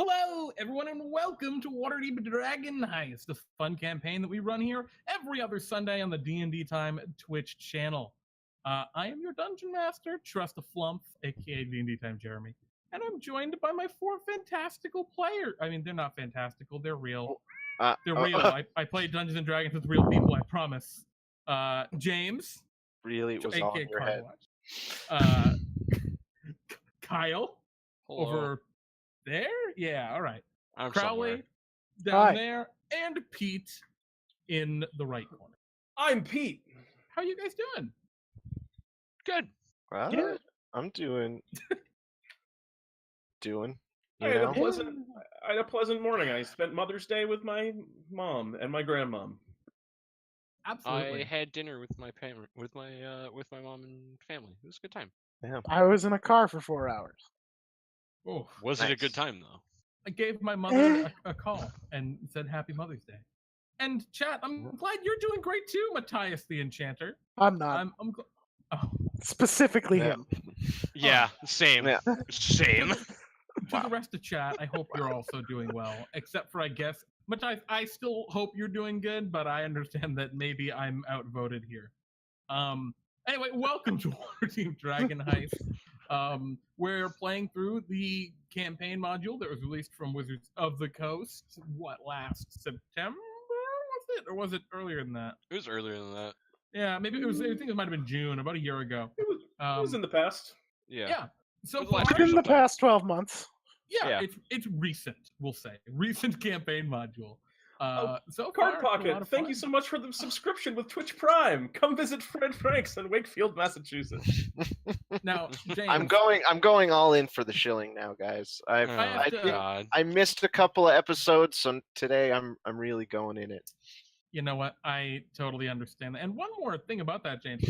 Hello, everyone, and welcome to Waterdeep Dragon Heist, a fun campaign that we run here every other Sunday on the D&D Time Twitch channel. I am your Dungeon Master, Trust a Flump, aka D&D Time Jeremy, and I'm joined by my four fantastical players. I mean, they're not fantastical, they're real. They're real. I play Dungeons and Dragons with real people, I promise. James. Really, it was all in your head. Kyle. Hello. Over there? Yeah, all right. I'm Crowley somewhere. down there, and Pete in the right corner. I'm Pete. How you guys doing? Good. Yeah. I'm doing. You I had know? a pleasant morning. I spent Mother's Day with my mom and my grandmom. Absolutely. I had dinner with my with my mom and family. It was a good time. Yeah. I was in a car for 4 hours. Oh, Was it a good time though? I gave my mother a call and said Happy Mother's Day. And chat, I'm glad you're doing great too, Matthias the Enchanter. I'm not. Specifically him. Yeah, same. Yeah. Same. To the rest of chat, I hope you're also doing well. Except for, I guess, Matthias, I still hope you're doing good, but I understand that maybe I'm outvoted here. Anyway, welcome to Waterdeep Dragon Heist. We're playing through the campaign module that was released from Wizards of the Coast, last September? Was it? Or was it earlier than that? It was earlier than that. Yeah, maybe it was, I think it might have been June, about a year ago. It was in the past. Yeah. So It was last far, year. In the past 12 months. yeah, it's recent, we'll say. Recent campaign module. So Card far, it's a lot Pocket, of thank fun. you so much for the subscription with Twitch Prime. Come visit Fred Franks in Wakefield, Massachusetts. Now, James, I'm going all in for the shilling now, guys. God. I missed a couple of episodes, so today I'm really going in it. You know what? I totally understand that. And one more thing about that, James.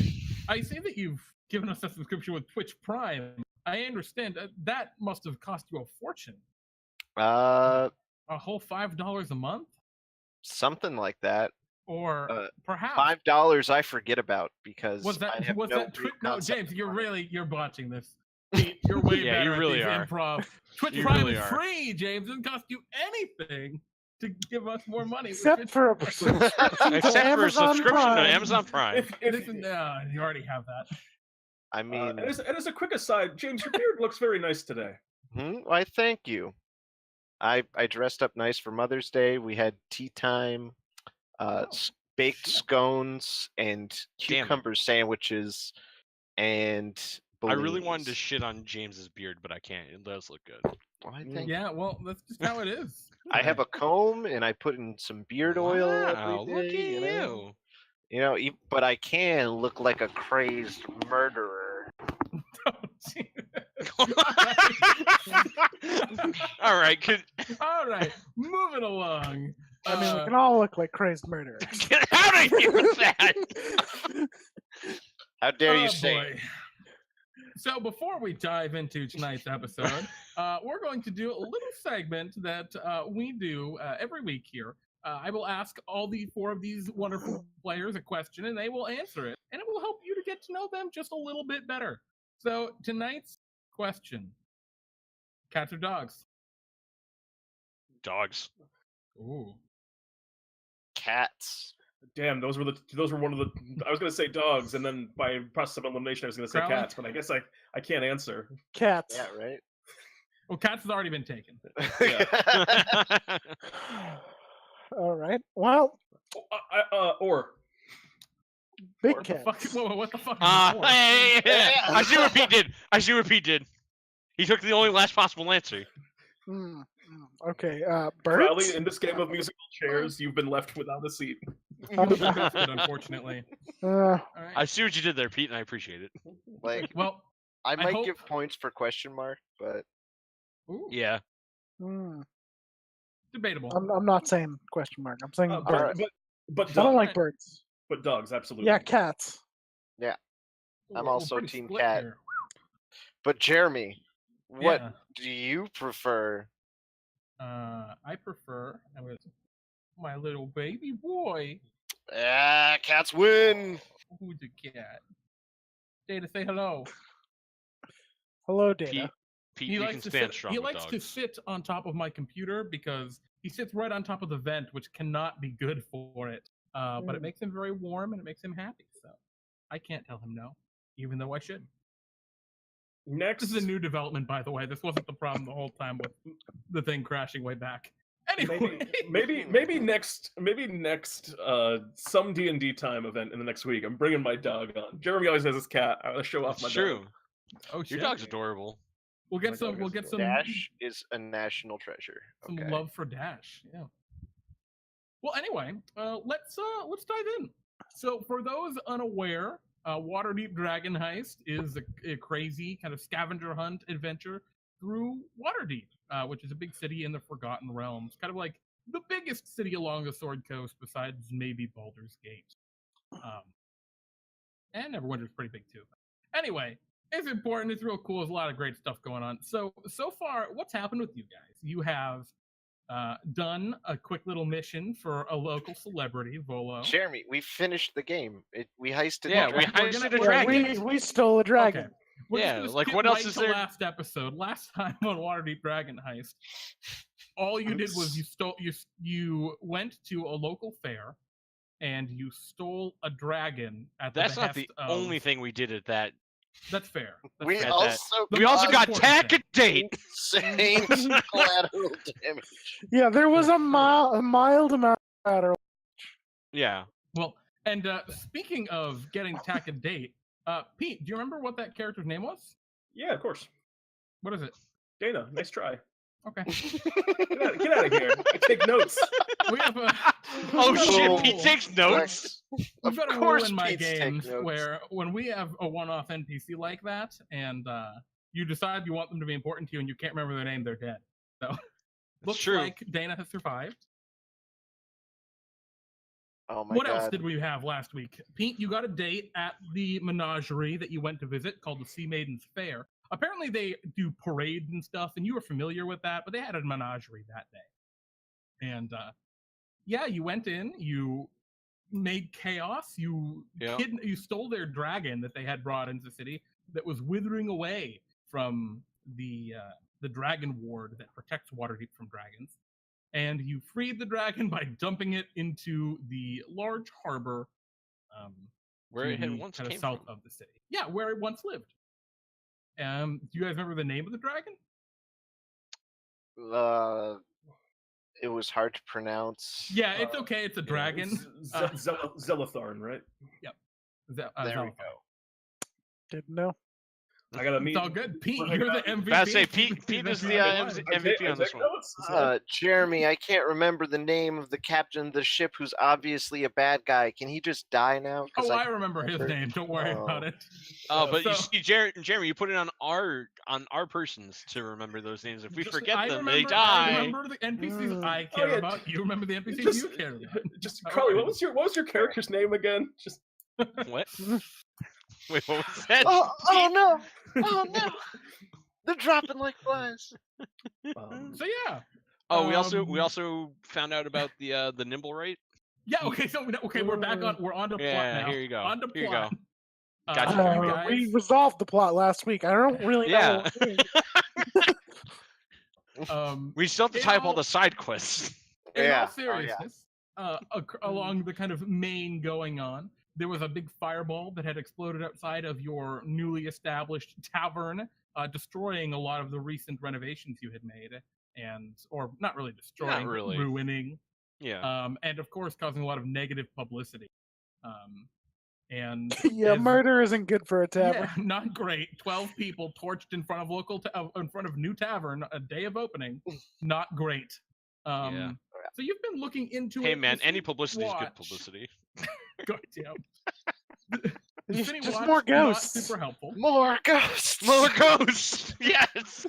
I see that you've given us a subscription with Twitch Prime. I understand that must have cost you a fortune. Uh, A whole $5 a month? something like that. Or perhaps $5 I forget about because was that I have was no that real no, concept James, of you're money. botching this. Pete, you're way Yeah, better you really at are. these improv. Twitch You Prime really is are. free, James. It doesn't cost you anything to give us more money. Except for a subscription Except to for a Amazon subscription to Prime. Amazon Prime. You already have that. I mean, And as a quick aside, James, your beard looks very nice today. why? Thank you. I dressed up nice for Mother's Day. We had tea time, baked scones and Damn it. cucumber sandwiches, and I really wanted to balloons. shit on James's beard, but I can't. It does look good. Why, thank Yeah, well, that's just how it is. I have a comb and I put in some beard oil Wow, every look at day. you. You know, but I can look like a crazed murderer. All right, All right, moving along. I mean, we can all look like crazed murderers. get out of here with that. How dare you Oh, say? boy. So before we dive into tonight's episode, we're going to do a little segment that we do every week here. I will ask all the four of these wonderful players a question, and they will answer it, and it will help you to get to know them just a little bit better. So tonight's question: cats or dogs? Dogs. Ooh. Cats. Damn, those were one of the. I was gonna say dogs, and then by process of elimination, I was gonna say Crowley? cats, but I guess I can't answer. Cats. Yeah, right. Well, cats has already been taken. All right. Well, Or big What cats. the fuck? What the fuck? Is this for? Hey, I see what Pete did. He took the only last possible answer. Okay. Crowley, Birds. in this game of musical chairs, you've been left without a seat. Unfortunately. Uh, All right. I see what you did there, Pete, and I appreciate it. Like, Well, I might hope- give points for question mark, but ooh, Yeah. debatable. I'm not saying question mark. I'm saying birds. But I don't dogs. like birds. But dogs, absolutely. Yeah, cats. I'm We're also pretty team split cat. here. But Jeremy, what Yeah. do you prefer? I prefer my little baby boy. Cats win. Who's the cat? Data, say hello. Hello, Data. Pete, you can stand strong he with likes dogs. to sit on top of my computer because he sits right on top of the vent, which cannot be good for it. But it makes him very warm and it makes him happy. So I can't tell him no, even though I should. Next, This is a new development, by the way. This wasn't the problem the whole time with the thing crashing way back. Anyway, maybe next some D&D time event in the next week. I'm bringing my dog on. Jeremy always has his cat. I want to show off my It's true. dog. oh shit, Your dog's adorable. We'll get My some. dog We'll is get some. Dash is a national treasure. Some Okay. love for Dash. Yeah. Well, anyway, let's dive in. So, for those unaware, Waterdeep Dragon Heist is a crazy kind of scavenger hunt adventure through Waterdeep, which is a big city in the Forgotten Realms, kind of like the biggest city along the Sword Coast, besides maybe Baldur's Gate. And Neverwinter's pretty big too. Anyway, it's important. It's real cool. There's a lot of great stuff going on. So far, what's happened with you guys? You have done a quick little mission for a local celebrity, Volo. Jeremy, we finished the game. We heisted. Yeah, the we dragon. heisted a we're dragon. We stole a dragon. Okay. We're Yeah, just gonna like, skip what else right is to there? last episode. Last time on Waterdeep Dragon Heist, all you did was you went to a local fair and you stole a dragon at the That's not behest the of- only thing we did at that. That's fair. That's We fair. also We also got important Tack thing. a date. insane collateral damage. Yeah, there was a mild amount of collateral. Yeah. Well, and speaking of getting Tack a date, Pete, do you remember what that character's name was? Yeah, of course. What is it? Dana, nice try. Okay. Get out of here. I take notes. We have a. Oh we've got a shit! rule- Pete takes notes. We've Of got a rule course in my Pete's take games notes. where when we have a one-off NPC like that, and you decide you want them to be important to you, and you can't remember their name, they're dead. So looks true. like Dana has survived. Oh my What god. else did we have last week? Pete, you got a date at the menagerie that you went to visit called the Sea Maidens Fair. Apparently they do parades and stuff, and you were familiar with that, but they had a menagerie that day. And yeah, you went in, you made chaos, you you stole their dragon that they had brought into the city that was withering away from the dragon ward that protects Waterdeep from dragons. And you freed the dragon by dumping it into the large harbor Where to it had the once kind of came south from. of the city. Yeah, where it once lived. Do you guys remember the name of the dragon? It was hard to pronounce. Yeah, it's okay. It's a dragon. Xelathorn, right? There we Xelathar. go. Didn't know. I gotta meet. It's all good. Pete, I you're got- the MVP. About to say, Pete is the MVP on this one. Jeremy, I can't remember the name of the captain of the ship who's obviously a bad guy. Can he just die now? 'Cause Oh, I remember his remember. name. Don't worry Oh. about it. Oh, but you So- see, Jeremy, you put it on our persons to remember those names. If we Just- forget I them, remember, they die. I remember the NPCs I care yeah, about. You remember the NPCs just- you care about. Just Oh, Carly, okay. what was your character's name again? Just What? Wait, what was that? Oh no! Oh no! They're dropping like flies. So yeah. Oh, we um, also found out about the nimble rate. Yeah, okay, so we're back on we're on to plot Yeah, now. here you go. On to Here you plot. Gotcha. You We guys, resolved the plot last week. I don't really know. Yeah. what we're doing. We still have to In tie up all all- the side quests. in Yeah. all Oh, yeah. seriousness, along the kind of main going on, there was a big fireball that had exploded outside of your newly established tavern, destroying a lot of the recent renovations you had made, or not really destroying, but really. ruining, Yeah. and of course causing a lot of negative publicity. And Yeah, as- murder isn't good for a tavern. Yeah, not great. 12 people torched in front of in front of new tavern a day of opening. Not great. Yeah. So you've been looking into it. Hey man, the any City publicity is good Watch- publicity. Good, yeah. The Just- City just Watch, more not ghosts. super helpful. More ghosts. More ghosts. Yes.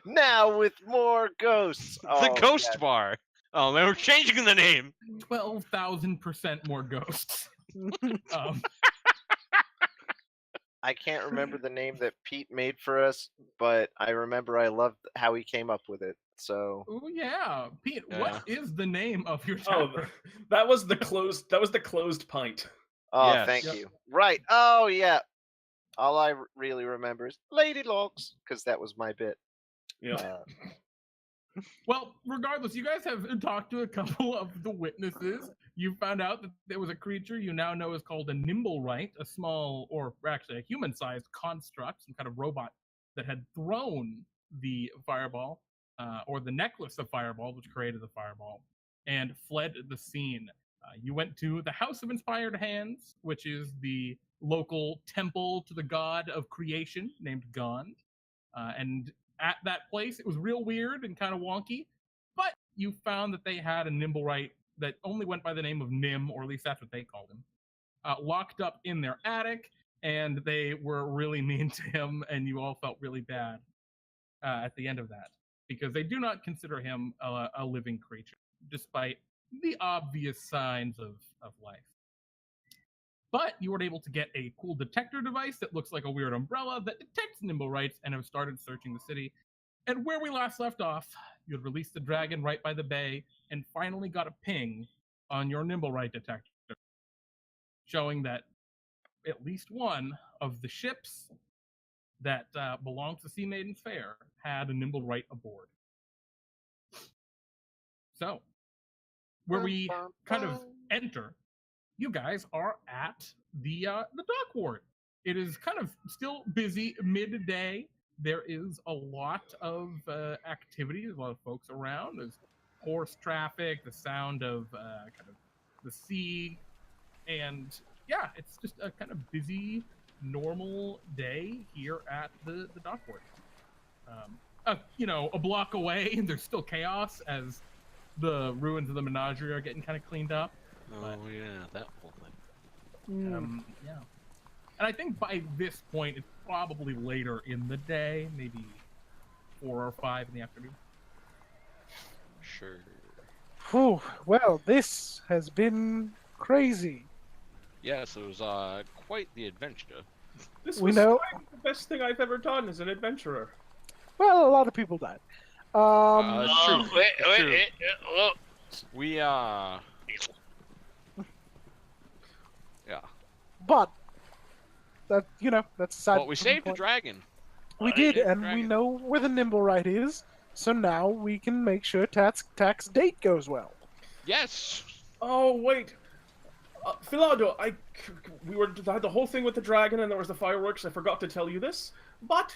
Now with more ghosts. The Oh, ghost God. bar. Oh man, we're changing the name. 12,000% more ghosts. um, I can't remember the name that Pete made for us, but I remember I loved how he came up with it. So oh yeah, Pete. What is the name of your oh, tavern? that was the closed pint. oh, Yes. thank Yep. you. Right. Oh yeah. All I really remember is Lady Logs, because that was my bit. Yeah. Well, regardless, you guys have talked to a couple of the witnesses. You found out that there was a creature you now know is called a Nimblewright, a small, or actually a human-sized construct, some kind of robot that had thrown the fireball, or the necklace of fireball, which created the fireball, and fled the scene. You went to the House of Inspired Hands, which is the local temple to the god of creation named Gond. And at that place, it was real weird and kind of wonky, but you found that they had a Nimblewright that only went by the name of Nim, or at least that's what they called him, locked up in their attic, and they were really mean to him, and you all felt really bad at the end of that, because they do not consider him a living creature, despite the obvious signs of life. But you were able to get a cool detector device that looks like a weird umbrella that detects Nimblewrights and have started searching the city. And where we last left off, you had released the dragon right by the bay and finally got a ping on your Nimblewright detector, showing that at least one of the ships that belonged to Sea Maiden's Fair had a Nimblewright aboard. So, where we kind of enter, you guys are at the dock ward. It is kind of still busy midday. There is a lot of activity. There's a lot of folks around. There's horse traffic, the sound of kind of the sea, and yeah, it's just a kind of busy, normal day here at the dock ward. A block away, and there's still chaos as the ruins of the menagerie are getting kind of cleaned up. Oh yeah, that whole thing. Yeah. And I think by this point, it's probably later in the day, maybe 4 or 5 in the afternoon. Sure. Whew. Well, this has been crazy. Yes, it was quite the adventure. This We was know- quite the best thing I've ever done as an adventurer. Well, a lot of people died. True. Wait. Well, We yeah. But that that's a side. Well, we saved the dragon. We Oh, did, yeah, and we dragon. know where the Nimblewright is. So now we can make sure Tack's date goes well. Yes. Oh wait, Philado, we had the whole thing with the dragon, and there was the fireworks. I forgot to tell you this, but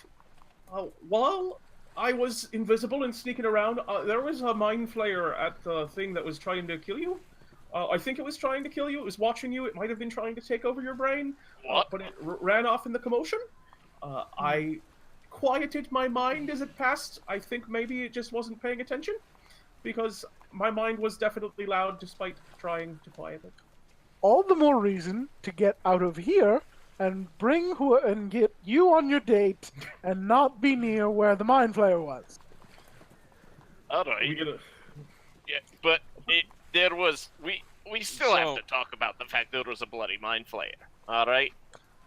while I was invisible and sneaking around, there was a mind flayer at the thing that was trying to kill you. I think it was trying to kill you. It was watching you. It might have been trying to take over your brain, what? but it ran off in the commotion. I quieted my mind as it passed. I think maybe it just wasn't paying attention, because my mind was definitely loud despite trying to quiet it. All the more reason to get out of here and get you on your date and not be near where the mind flayer was. All right. We gonna- Yeah, but there was we still have So- to talk about the fact there was a bloody mind flayer. All right.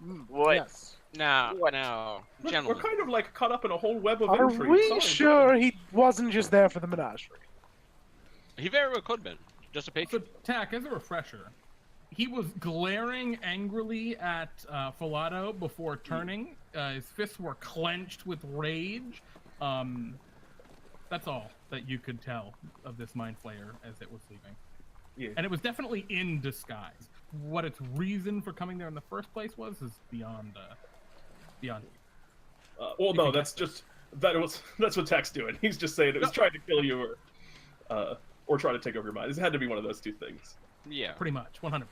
Mm, What? Yes. Now, What? We're gentlemen. kind of like caught up in a whole web of Are intrigue. we Sorry. sure he wasn't just there for the menagerie? He very well could have been. Just a So, patron. Tack, as a refresher, he was glaring angrily at Philado before turning. His fists were clenched with rage. That's all that you could tell of this mind flayer as it was leaving. Yeah. And it was definitely in disguise. What its reason for coming there in the first place was is beyond. Well, no, that's what Tack's doing. He's just saying it was trying to kill you or trying to take over your mind. It had to be one of those two things. Yeah. Pretty much, 100%.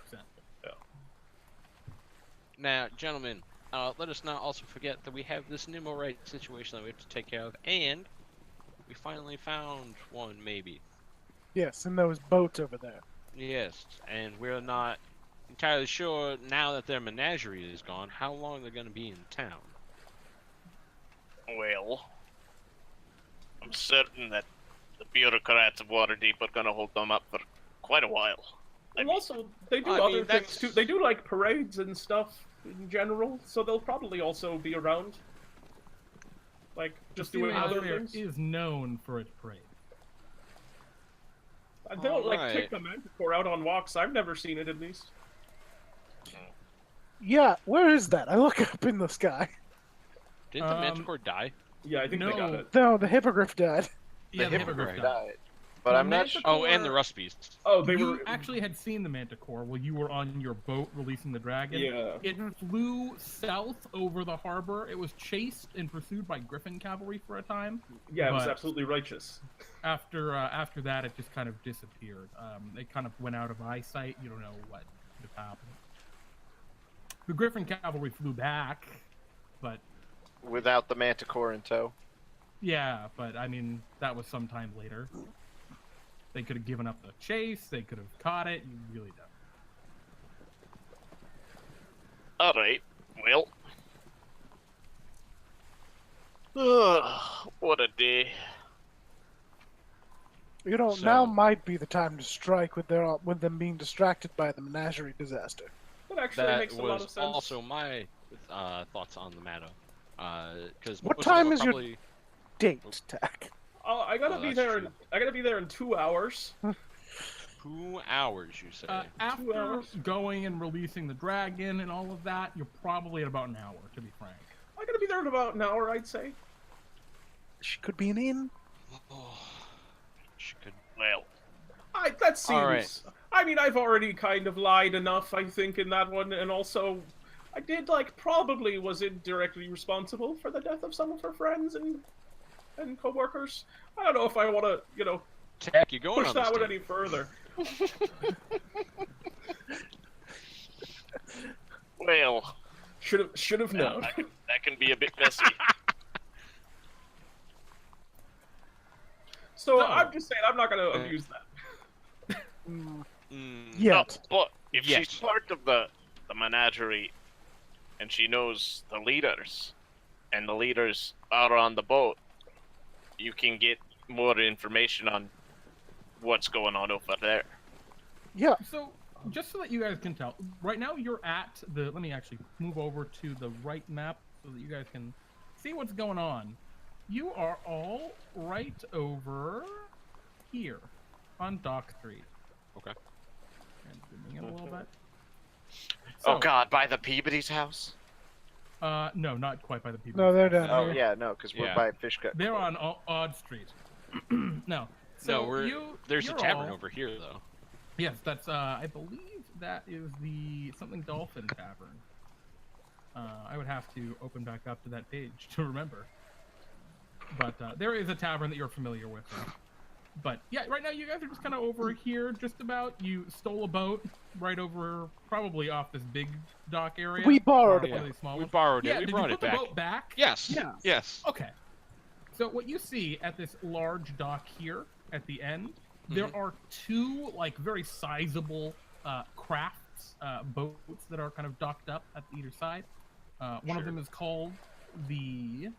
Now, gentlemen, let us not also forget that we have this Nimblewright situation that we have to take care of, and we finally found one, maybe. Yes, in those boats over there. Yes, and we're not entirely sure now that their menagerie is gone how long they're going to be in town. Well, I'm certain that the bureaucrats of Waterdeep are going to hold them up for quite a while. And also, they do I other mean, things that's- too. They do like parades and stuff in general, so they'll probably also be around. Like, just The doing other Fair things. is known for its parade. They don't like Alright. take the Manticore out on walks. I've never seen it, at least. Yeah, where is that? I look up in the sky. Didn't the Um, Manticore die? Yeah, I think they got No. it. No, the hippogriff died. Yeah, the hippogriff hippogriff died. But The I'm not sure. Oh, and the Manticore- rust beast. Oh, they you were actually had seen the Manticore while you were on your boat releasing the dragon. Yeah. It flew south over the harbor. It was chased and pursued by Griffin cavalry for a time. Yeah, it was but- absolutely righteous. After that, it just kind of disappeared. It kind of went out of eyesight. You don't know what could have happened. The Griffin cavalry flew back, but Without the Manticore in tow. yeah, but I mean that was some time later. They could have given up the chase. They could have caught it. You really don't. Alright, well. Ugh, what a day. You know, So- now might be the time to strike with them being distracted by the menagerie disaster. That actually That makes a lot was of sense. also my thoughts on the matter. Because What time is your date, Tack? I gotta Oh, be that's there. true. I gotta be there in 2 hours. 2 hours? You say? After hours. going and releasing the dragon and all of that, you're probably at about an hour, to be frank. I gotta be there in about an hour, I'd say. She could be an inn. Oh, she could. Well, That seems. All right. I mean, I've already kind of lied enough, I think, in that one, and also, I did probably was indirectly responsible for the death of some of her friends and co-workers. I don't know if I want to, Tack, you going push on that this one date? any further. well, Should have known. that can be a bit messy. So So- I'm just saying, I'm not gonna abuse that. Mm, Mm, yet. But if Yes. she's part of the menagerie and she knows the leaders and the leaders are on the boat, you can get more information on what's going on over there. Yeah. So, just so that you guys can tell, right now you're at the. Let me actually move over to the right map so that you guys can see what's going on. You are all right over here on Dock Street. Okay. And zooming in a little bit. Oh So, God, by the Peabody's house? No, not quite by the people. No, they're down Oh here. yeah, no, because we're Yeah. by Fish Cut. They're on Odd Street. No. So no, there's a you're tavern all- over here though. Yes, that's I believe that is the something Dolphin Tavern. I would have to open back up to that page to remember. But there is a tavern that you're familiar with. But yeah, right now you guys are just kind of over here, just about. You stole a boat right over, probably off this big dock area. We borrowed or a it. really small We one. borrowed Yeah, it. We did brought you it put back. the boat back? Yes. Yeah. Yes. Okay. So what you see at this large dock here at the end, there are two very sizable crafts boats that are kind of docked up at either side. One of them is called the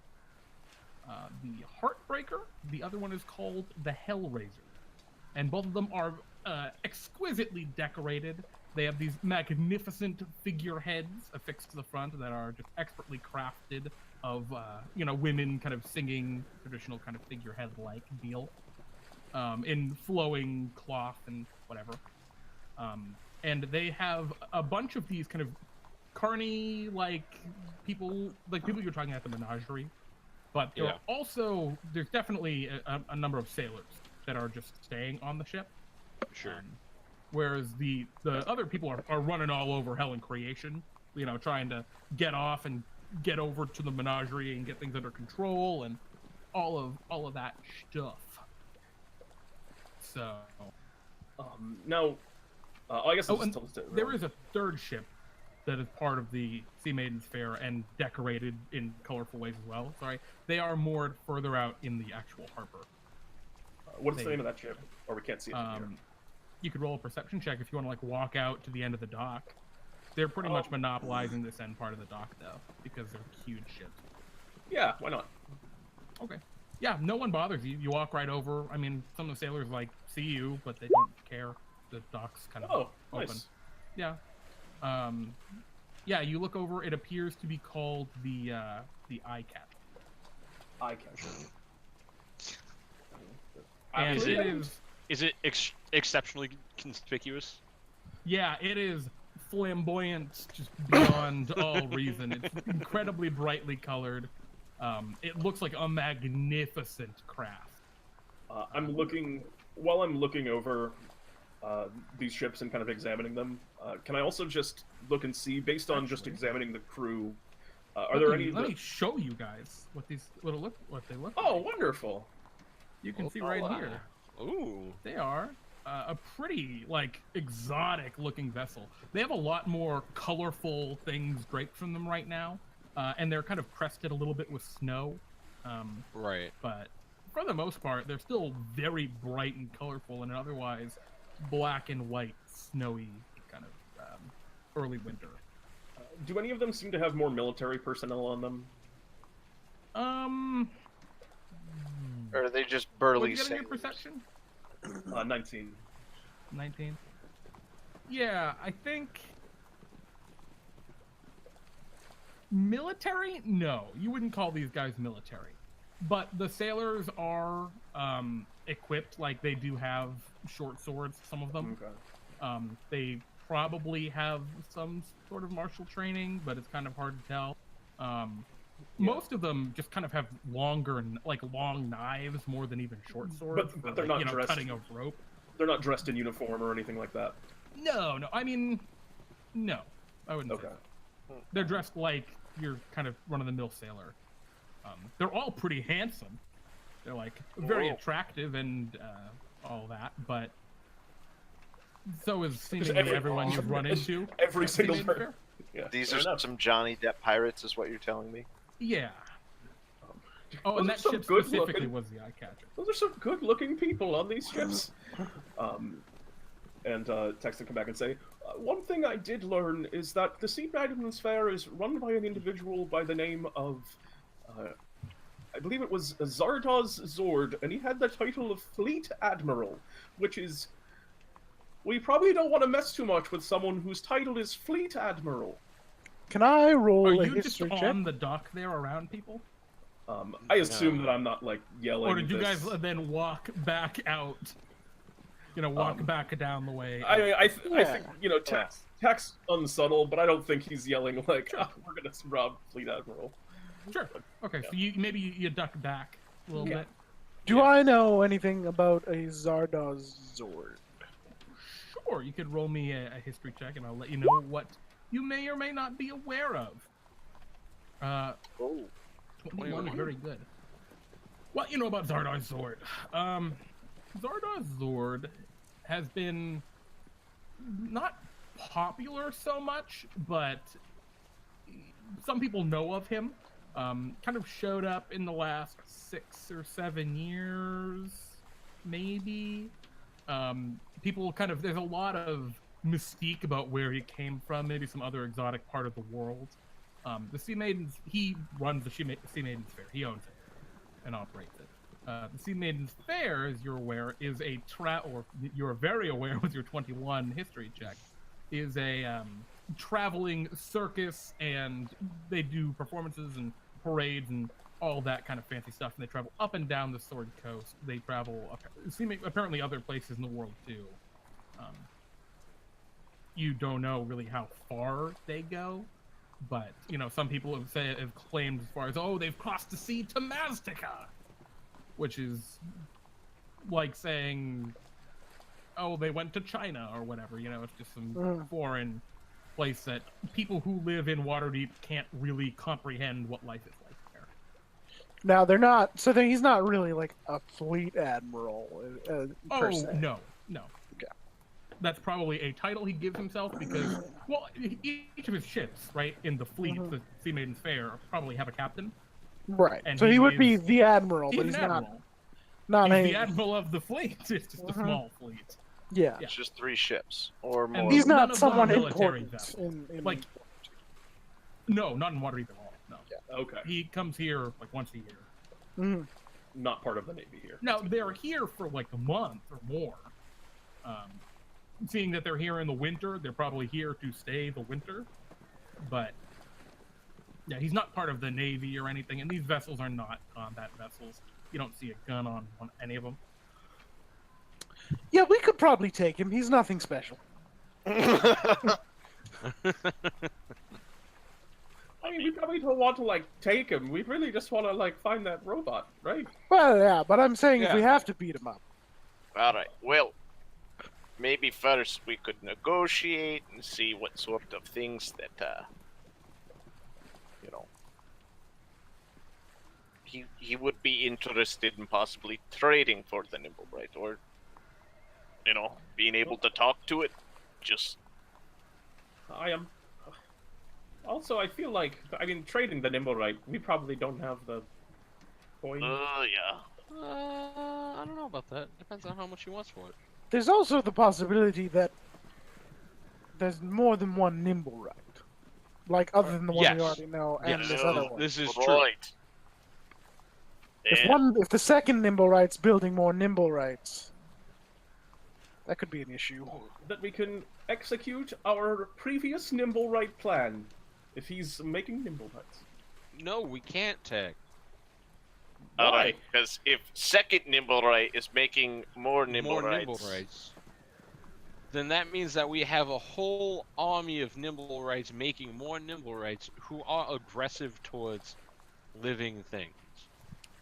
Heartbreaker. The other one is called the Hellraiser, and both of them are exquisitely decorated. They have these magnificent figureheads affixed to the front that are just expertly crafted of women kind of singing traditional kind of figurehead-like deal in flowing cloth and whatever. And they have a bunch of these kind of carny people you're talking at the menagerie, but there are also there's definitely a number of sailors that are just staying on the ship. Sure. Whereas the other people are running all over hell and creation, trying to get off and get over to the menagerie and get things under control and all of that stuff. So Now, I guess I'll and just tell us there is a third ship that is part of the Sea Maiden's Fair and decorated in colorful ways as well. Sorry, they are moored further out in the actual harbor. What's the name of that ship? Or we can't see it from here. You could roll a perception check if you want to walk out to the end of the dock. They're pretty much monopolizing this end part of the dock though, because they're huge ships. Yeah, why not? Okay. Yeah, no one bothers you. You walk right over. I mean, some of the sailors see you, but they don't care. The dock's kind of Oh, open. nice. Yeah. Yeah, you look over. It appears to be called the Eye Catcher. Eye catcher. And Is it it- is. Is it exceptionally conspicuous? Yeah, it is flamboyant, just beyond all reason. It's incredibly brightly colored. It looks like a magnificent craft. While I'm looking over these ships and kind of examining them, can I also just look and see, based on just examining the crew, are there any? Let me show you guys what they look Oh, like. wonderful! You can see right here. Ooh. They are a pretty exotic looking vessel. They have a lot more colorful things draped from them right now, and they're kind of crested a little bit with snow. Right. But for the most part, they're still very bright and colorful in an otherwise black and white, snowy kind of early winter. Do any of them seem to have more military personnel on them? Or are they just What burly you get in your sailors? perception? 19. 19. Yeah, I think military? No, you wouldn't call these guys military. But the sailors are equipped, like they do have short swords, some of them. Okay. They probably have some sort of martial training, but it's kind of hard to tell. Most of them just kind of have long knives more than even short swords. But they're not dressed. Cutting a rope. They're not dressed in uniform or anything like that. No. I mean, no, I wouldn't Okay. say so. They're dressed like your kind of run-of-the-mill sailor. They're all pretty handsome. They're very attractive and all that, but so is seemingly everyone you've run into. Every at single Maiden person. Fair. Yeah. These fair are enough. some Johnny Depp pirates, is what you're telling me? Yeah. Those And are that some ship good specifically looking- was the eye catcher. Those are some good-looking people on these ships. And Tack will come back and say, one thing I did learn is that the Sea Maiden's Fair is run by an individual by the name of, I believe it was Zardoz Zord, and he had the title of Fleet Admiral, which is... We probably don't want to mess too much with someone whose title is Fleet Admiral. Can I roll Are a you just history check? on the dock there around people? I assume that I'm not, yelling Or did you this. guys then walk back out? Walk back down the way. I think, Tack's unsubtle, but I don't think he's yelling we're gonna rob Fleet Admiral. Sure. Okay, so maybe you duck back a little bit. Do I know anything about a Zardoz Zord? Sure, you could roll me a history check, and I'll let you know what you may or may not be aware of. 21 is very good. What you know about Zardoz Zord? Zardoz Zord has been not popular so much, but some people know of him. Kind of showed up in the last 6 or 7 years, maybe. There's a lot of mystique about where he came from, maybe some other exotic part of the world. The Sea Maidens, he runs the Sea Maidens Fair. He owns it and operates it. The Sea Maidens Fair, as you're aware, is you're very aware with your 21 history check, is a traveling circus, and they do performances and parades and all that kind of fancy stuff, and they travel up and down the Sword Coast. They travel apparently other places in the world too. You don't know really how far they go, but some people have claimed as far as, they've crossed the sea to Maztica, which is like saying, they went to China or whatever. It's just some foreign place that people who live in Waterdeep can't really comprehend what life is like there. Now they're not. So he's not really like a fleet admiral. Per se. No. Okay. That's probably a title he gives himself because, each of his ships, right, in the fleet, the Sea Maiden's Fair, probably have a captain. Right. And so he would be the admiral, but He's he's an not. admiral. Not He's a. the admiral of the fleet. It's just a small fleet. Yeah. It's just 3 ships or more. And He's none not of someone them are military important. vessels. In... No, not in Waterdeep at all. No. Yeah. Okay. He comes here once a year. Mhm. Not part of the Navy here. Now they're here for a month or more. Seeing that they're here in the winter, they're probably here to stay the winter. But yeah, he's not part of the Navy or anything, and these vessels are not combat vessels. You don't see a gun on any of them. Yeah, we could probably take him. He's nothing special. I mean, we probably don't want to like take him. We really just want to like find that robot, right? Well, yeah, but I'm saying if Yeah. we have to beat him up. All right. Well, maybe first we could negotiate and see what sort of things that, you know, he would be interested in possibly trading for the nimble, right? Or, you know, being able to talk to it. Just I am. Also, I feel like trading the nimble right. We probably don't have the coin. yeah. I don't know about that. Depends on how much he wants for it. There's also the possibility that there's more than one nimble right. Like, other than the one Yes. we already know, and Yes. this other one. This is true. Right. Yeah. If the second nimble right's building more nimble rights, that could be an issue. That we can execute our previous nimble right plan. If he's making nimble rights. No, we can't, Tack. All Why? right, because if second nimble right is making more nimble Nimble rights. Then that means that we have a whole army of nimble rights making more nimble rights who are aggressive towards living things.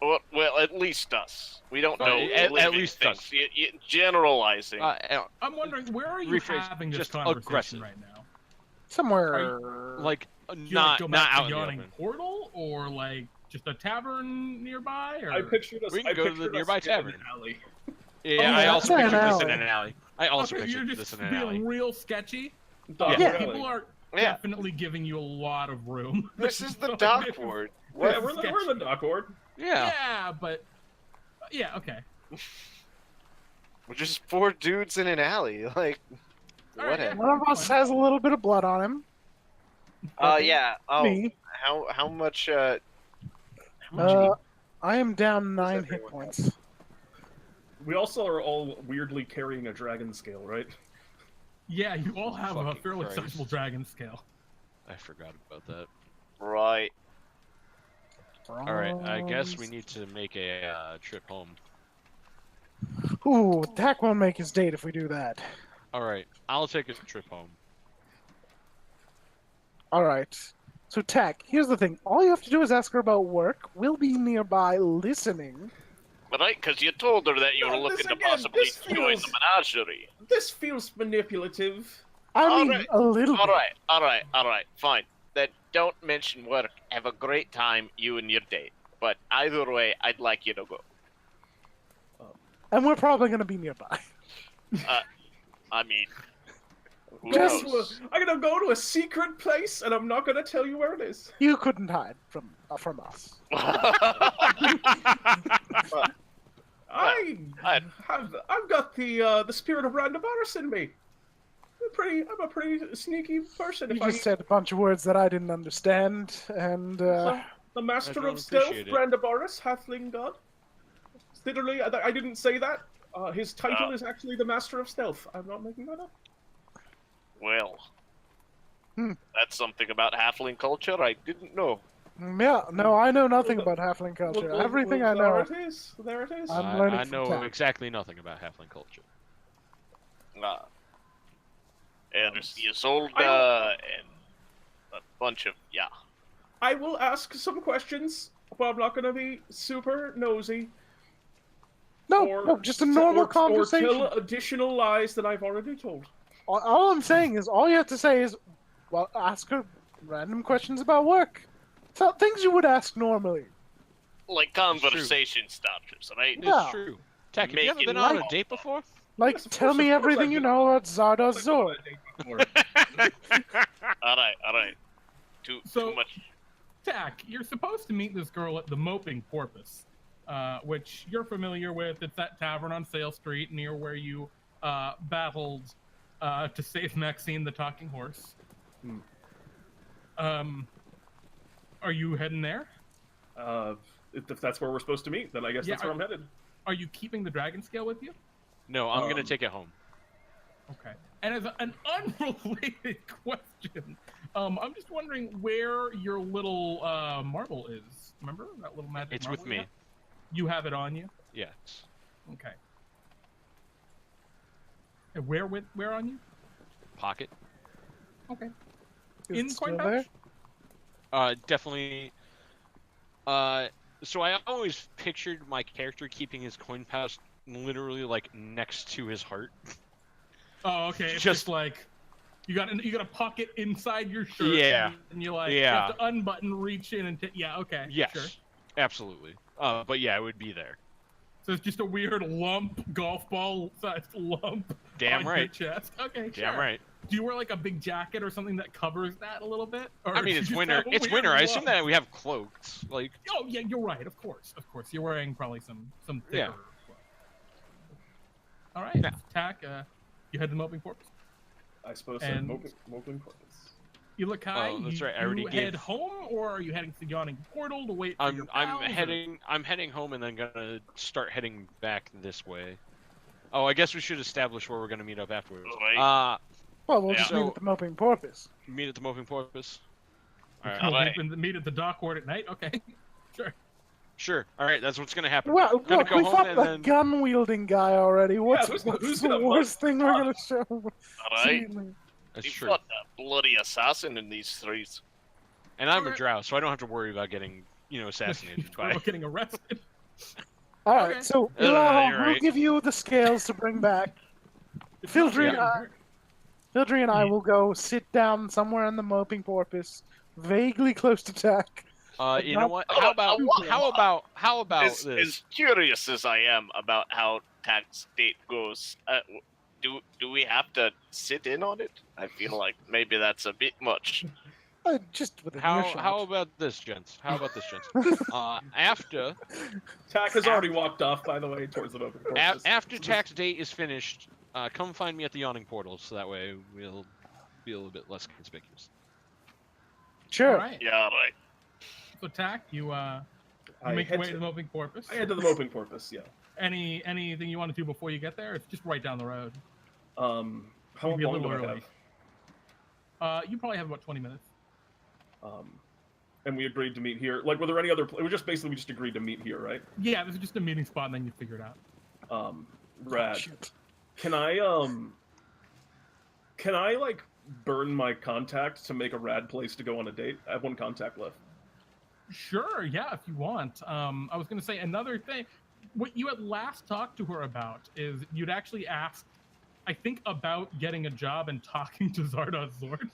Well, at least us. We don't know. At living least things. us. Generalizing. I'm wondering, where are you Rephrase, having this just conversation aggressive. right now? Somewhere. Like, Do you not like go back out to in the Yawning open. Portal, or like just a tavern nearby? Or... I pictured us. We can I go to the pictured us nearby in tavern. an alley. Yeah, Oh, I yeah, also that's an pictured this in alley. an alley. I also Okay, you're pictured just this in an being alley. real sketchy. Dock Yeah. alley. People are Yeah. definitely giving you a lot of room. This is the So, dock if- ward. Yeah, What? we're in the dock ward. Yeah. Yeah, but yeah, okay. We're just four dudes in an alley. Like, All right, whatever. One of us has a little bit of blood on him. Yeah. Oh, Me. how much? How much? I am down 9 hit everyone points. We also are all weirdly carrying a dragon scale, right? Yeah, you all have a Fucking fairly Christ. sizable dragon scale. I forgot about that. Right. Alright, I guess we need to make a trip home. Ooh, Tack won't make his date if we do that. Alright, I'll take a trip home. Alright. So, Tack, here's the thing. All you have to do is ask her about work. We'll be nearby listening. Right, because you told her that you were No, this looking to again, possibly this join feels- the menagerie. This feels manipulative. I All mean, right. a little bit. All right, fine. Then don't mention work. Have a great time, you and your date. But either way, I'd like you to go. And we're probably going to be nearby. I mean, who Just- knows? I'm gonna go to a secret place, and I'm not gonna tell you where it is. You couldn't hide from us. I've got the spirit of Randabaris in me. I'm a pretty sneaky person. You If I just said a bunch of words that I didn't understand, and the master don't of stealth, appreciate it. Randabaris, Halfling god. Literally, I didn't say that. His title is actually the master of stealth. I'm not making that up. Well, Hmm. that's something about halfling culture I didn't know. yeah, no, I know nothing about halfling culture. Well, Everything I there know. it is. There it is. I'm learning I from know Tack. exactly nothing about halfling culture. And Isolde I and a bunch of I will ask some questions, but I'm not going to be super nosy. No, just a normal conversation. Or tell additional lies that I've already told. All I'm saying is, all you have to say is, well, ask her random questions about work. So, things you would ask normally. like conversation starters, right? Yeah. It's true. Tack, have you ever Making been on a light. date before? Like, Yes, of tell course, me of course everything I've you been- know about Zardoz Zor. All right. Too So- much. Tack, you're supposed to meet this girl at the Moping Porpoise, which you're familiar with. It's that tavern on Sale Street near where you battled to save Maxine the Talking Horse. Are you heading there? If that's where we're supposed to meet, then I guess Yeah, that's where I'm headed. Are you keeping the dragon scale with you? No, I'm gonna Um, take it home. Okay. And as an unrelated question, I'm just wondering where your little marble is. Remember that little magic It's marble with you me. have? You have it on you? Yes. Okay. And where on you? Pocket. Okay. Is In it coin still there? pouch? Definitely. So I always pictured my character keeping his coin pouch literally like next to his heart. Oh, okay. It's Just- just like you got a pocket inside your shirt. Yeah. And you like Yeah. you have to unbutton, reach in, and yeah. Okay. Yes. Sure. Absolutely. But yeah, it would be there. So it's just a weird lump, golf ball sized lump Damn on right. your chest. Okay. Damn sure. right. Do you wear like a big jacket or something that covers that a little bit? Or I mean, do you it's just winter. have a It's weird winter. I assume lump? that we have cloaks. Like, Oh yeah, you're right. Of course. You're wearing probably some thicker. Yeah. clothes. All right, Yeah. Tack. You head to Moping Porpoise. I suppose And- so. Moping Porpoise. Ilakai, Oh, that's you, right, I already you gave- head home, or are you heading to the Yawning Portal to wait for your I'm pals, or- heading home and then gonna start heading back this way. Oh, I guess we should establish where we're gonna meet up afterwards. Right. Well, we'll Yeah. just meet So- at the Moping Porpoise. Meet at the Moping Porpoise. All right. Oh, Alright. meet at the dockward at night. Okay, sure. Sure. All right. That's what's gonna happen. Well, Gonna look, go we home fought and the then- gun-wielding guy already. What's who's the gonna worst thing we're fuck? gonna show? Alright. Sealing? That's You true. fought a bloody assassin in these streets. And I'm a Alright. drow, so I don't have to worry about getting, assassinated by. About getting arrested. All right, Okay. so you're we'll right. give you the scales to bring back. Fildry and I will go sit down somewhere in the Moping Porpoise, vaguely close to Tack. You know what? Oh, How about As this? curious as I am about how tax date goes, do we have to sit in on it? I feel like maybe that's a bit much. Just with a How about this, gents? After Tack has already walked off, by the way, towards the Moping Porpoise. after tax date is finished, come find me at the Yawning Portal, so that way we'll be a little bit less conspicuous. Sure. All right. Yeah, right. So Tack, you I make your head way to to- the Moping Porpoise. I head to the Moping Porpoise. Yeah. Anything you want to do before you get there? It's just right down the road. How Maybe a long do little I early. have? You probably have about 20 minutes. And we agreed to meet here. Like, were there any other? It was just basically we just agreed to meet here, right? Yeah, this is just a meeting spot, and then you figure it out. Rad. Shit. Can I like burn my contact to make a rad place to go on a date? I have one contact left. Sure, yeah, if you want. I was going to say another thing. What you had last talked to her about is you'd actually asked, I think, about getting a job and talking to Zardoz Zord.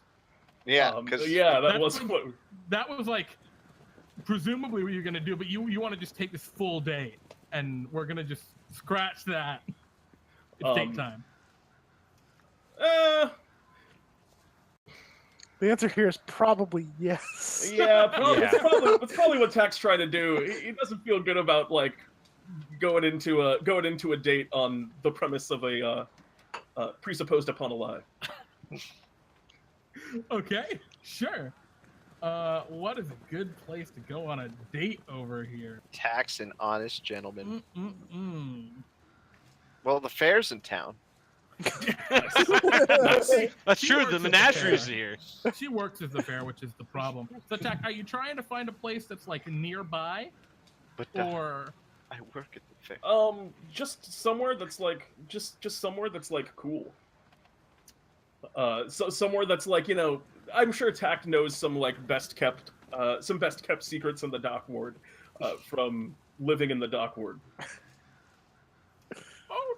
Yeah, because yeah, that That's was like- what. That was like presumably what you're going to do, but you want to just take this full date, and we're going to just scratch that. It take time. The answer here is probably yes. Yeah, probably, Yeah. That's probably what Tack's trying to do. He doesn't feel good about like going into a date on the premise of a presupposed upon a lie. Okay, sure. What is a good place to go on a date over here? tax an honest gentleman. Mm-mm-mm. Well, the fair's in town. That's She true. works The at the menagerie's fair. here. She works as the fair, which is the problem. So, Tack, are you trying to find a place that's like nearby, But or I work at the fair. Just somewhere that's like just somewhere that's like cool. So somewhere that's like, I'm sure Tack knows some like best kept secrets in the dock ward, from living in the dock ward.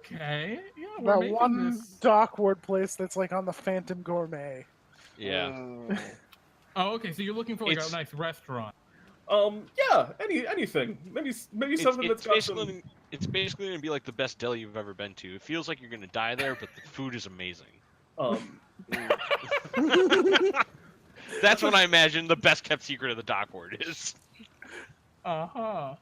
okay? Yeah, we're That making one this. dockward place that's like on the Phantom Gourmet. Yeah. Mm, Oh, okay. So you're looking for like It's- a nice restaurant. Yeah, anything. Maybe something that's got some. It's basically gonna be like the best deli you've ever been to. It feels like you're gonna die there, but the food is amazing. That's what I imagine the best kept secret of the Dockward is. Uh-huh.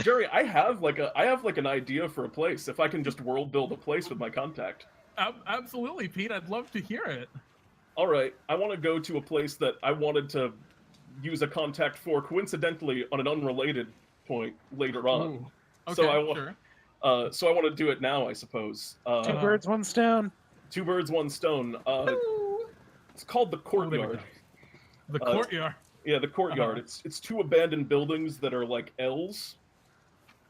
Jerry, I have an idea for a place. If I can just world build a place with my contact. Absolutely, Pete. I'd love to hear it. All right, I want to go to a place that I wanted to use a contact for, coincidentally, on an unrelated point later on. Ooh. Okay, So I wa- sure. So I want to do it now, I suppose. Two birds, one stone. Two birds, one stone. Ooh. It's called the Oh, there we courtyard. go. The courtyard. Yeah, the courtyard. Uh-huh. It's two abandoned buildings that are like L's,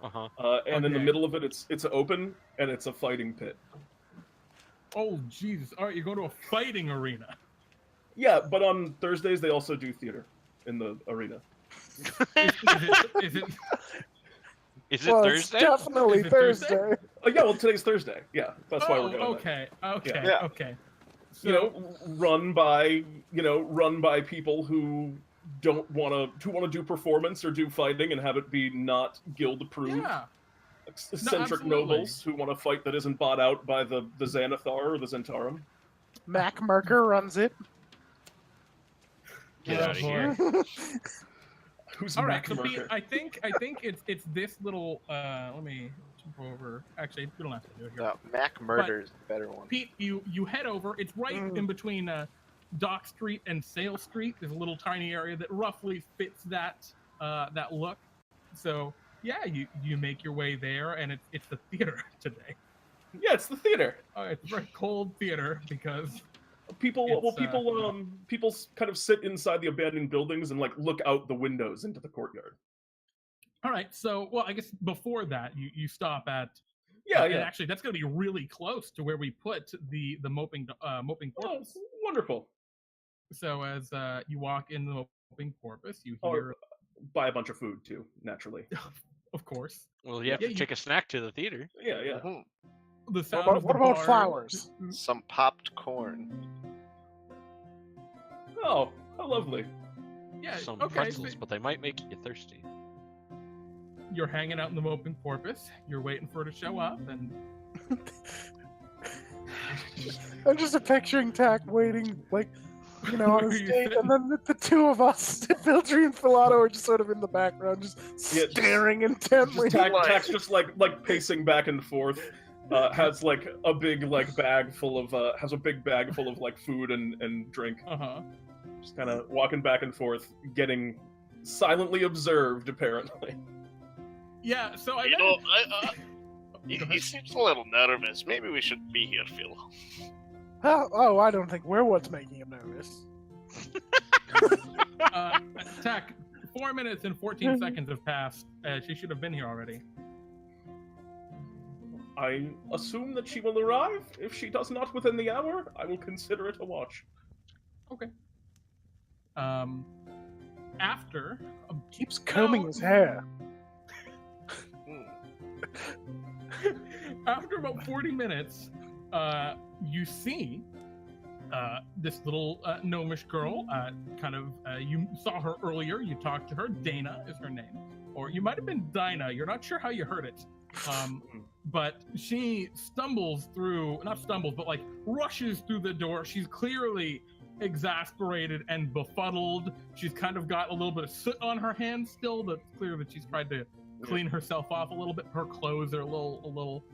Uh-huh. and in the Okay. middle of it, it's open and it's a fighting pit. Oh, Jesus. All right, you're going to a fighting arena. Yeah, but on Thursdays they also do theater. in the arena. Is it Is it Well, Thursday? It's definitely Is it Thursday? Thursday. Yeah, well, today's Thursday. Yeah, that's why we're doing okay, okay, Yeah. okay. So, You know, run by people who don't want to do performance or do fighting and have it be not guild approved. yeah, Eccentric absolutely. nobles who want to fight that isn't bought out by the Xanathar or the Zentarum. Mac Merker runs it. Get Oh, out of boy. here. Who's All right, Mac so Pete, Merker? I think it's this little. Let me jump over. Actually, we don't have to do it here. No, Mac Murder is the better one. Pete, you head over. It's right in between Dock Street and Sale Street. There's a little tiny area that roughly fits that look. So yeah, you make your way there, and it's the theater today. Yeah, it's the theater. It's a very cold theater because People kind of sit inside the abandoned buildings and like look out the windows into the courtyard. all right. So well, I guess before that, you stop at Yeah, and yeah. actually, that's going to be really close to where we put the moping Oh, porpoise. wonderful. So as you walk in the moping porpoise, you Oh, hear, buy a bunch of food too, naturally. of course, Well, you have Yeah, to you- take a snack to the theater. Yeah, yeah. Mhm. the sound What of about, the what about bar- flowers? Some popped corn. Oh, how lovely. Yeah, Some okay. pretzels, So but they might make you thirsty. you're hanging out in the moping porpoise. You're waiting for it to show up, and I'm just picturing Tack waiting, like, on Where his you date, sitting? and then the two of us, Fildry and Philado, are just sort of in the background, just Yeah, just- staring intently. Tack's just like pacing back and forth. Has like a big bag full of like food and drink. Just kind of walking back and forth, getting silently observed apparently. yeah. So I You know. know, he seems a little nervous. Maybe we should be here, Phil. Oh, I don't think we're what's making him nervous. Tack, 4 minutes and 14 seconds have passed. She should have been here already. I assume that she will arrive. If she does not within the hour, I will consider it a watch. Okay. After Keeps combing his hair. after about 40 minutes, you see this little gnomish girl. You saw her earlier. You talked to her. Dana is her name, or you might have been Dinah. You're not sure how you heard it. But she rushes through the door. She's clearly exasperated and befuddled. She's kind of got a little bit of soot on her hands still, but it's clear that she's tried to clean herself off a little bit. Her clothes are a little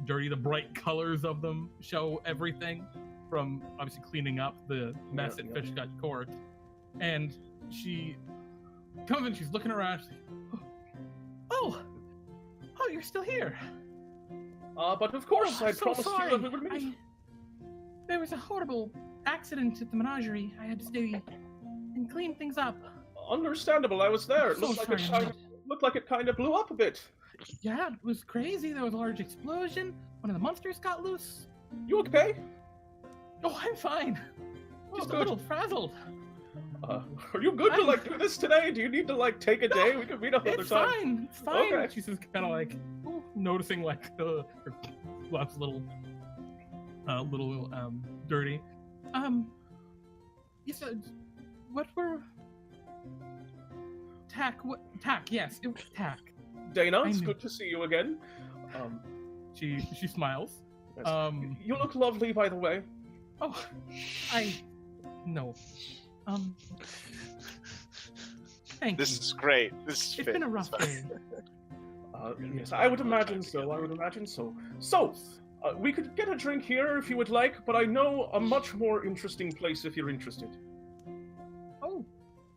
dirty. The bright colors of them show everything from obviously cleaning up the mess at Fishgut Court. And she comes in, she's looking around. She's like, oh, you're still here. But of course, I I'm so promised sorry. you that we would meet. There was a horrible accident at the menagerie. I had to stay and clean things up. Understandable, I was there. It So looked sorry, looked like it kind of blew up a bit. Yeah, it was crazy. There was a large explosion. One of the monsters got loose. You okay? Oh, I'm fine. Oh, Just a good. little frazzled. Are you good to do this today? Do you need to take a day? We could meet up another It's time. fine. It's fine. Okay. She's just kind of noticing her gloves a little dirty. You said what were Tack? Tack? Yes, it was Tack. Dana, it's I good to see you again. She smiles. Yes. You look lovely, by the way. Oh, no. Thank This you. is great. This is It's fit. been a rough day. Yes, I would imagine so. I would imagine so. So, we could get a drink here if you would like, but I know a much more interesting place if you're interested. Oh,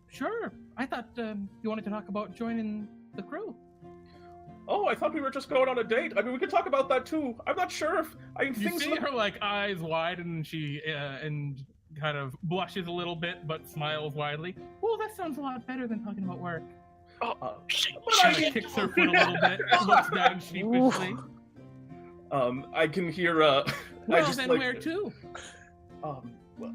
sure. I thought you wanted to talk about joining the crew. Oh, I thought we were just going on a date. I mean, we could talk about that too. I'm not sure if You things see look... her eyes wide, and she and kind of blushes a little bit, but smiles widely. Well, that sounds a lot better than talking about work. but She I kind of kicks her foot a little bit, looks down sheepishly. I can hear. Well, I just then like. where to?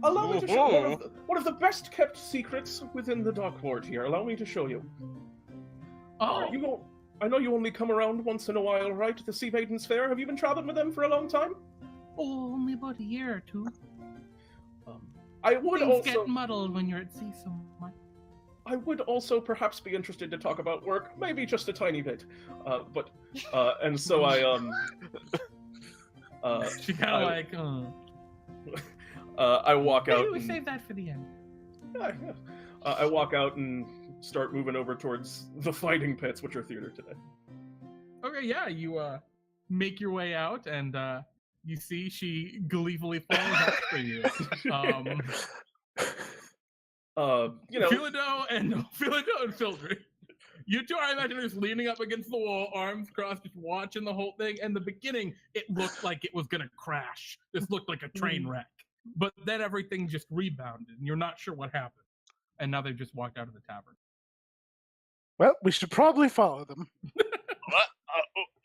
Allow me to show one of the best kept secrets within the Dark Ward here. Allow me to show you. Oh, I know you only come around once in a while, right? The Sea Maidens Fair. Have you been traveling with them for a long time? only about a year or two. I would Things also get muddled when you're at sea so much. I would also perhaps be interested to talk about work, maybe just a tiny bit. And so I She kind of I walk out. Maybe we and- save that for the end. Yeah. I walk out and start moving over towards the fighting pits, which are theater today. Okay, yeah, you make your way out, and you see she gleefully follows after you. Philado and Fildry. You two, I imagine, are just leaning up against the wall, arms crossed, just watching the whole thing. In the beginning, it looked like it was gonna crash. This looked like a train wreck. But then everything just rebounded, and you're not sure what happened. And now they've just walked out of the tavern. Well, we should probably follow them. What?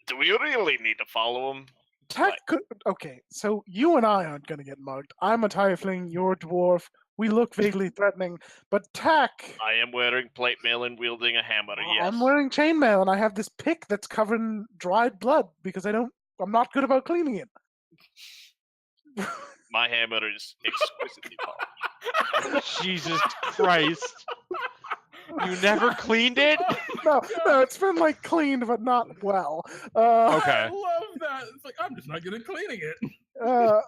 Do we really need to follow him? Tack could. Okay, so you and I aren't going to get mugged. I'm a Tiefling, you're a Dwarf. We look vaguely threatening, but Tack. I am wearing plate mail and wielding a hammer, yes. I'm wearing chainmail, and I have this pick that's covered in dried blood because I'm not good about cleaning it. My hammer is exquisitely polished. Jesus Christ. You never cleaned it? No, it's been like cleaned, but not well. Okay. I love that. It's like, I'm just not good at cleaning it.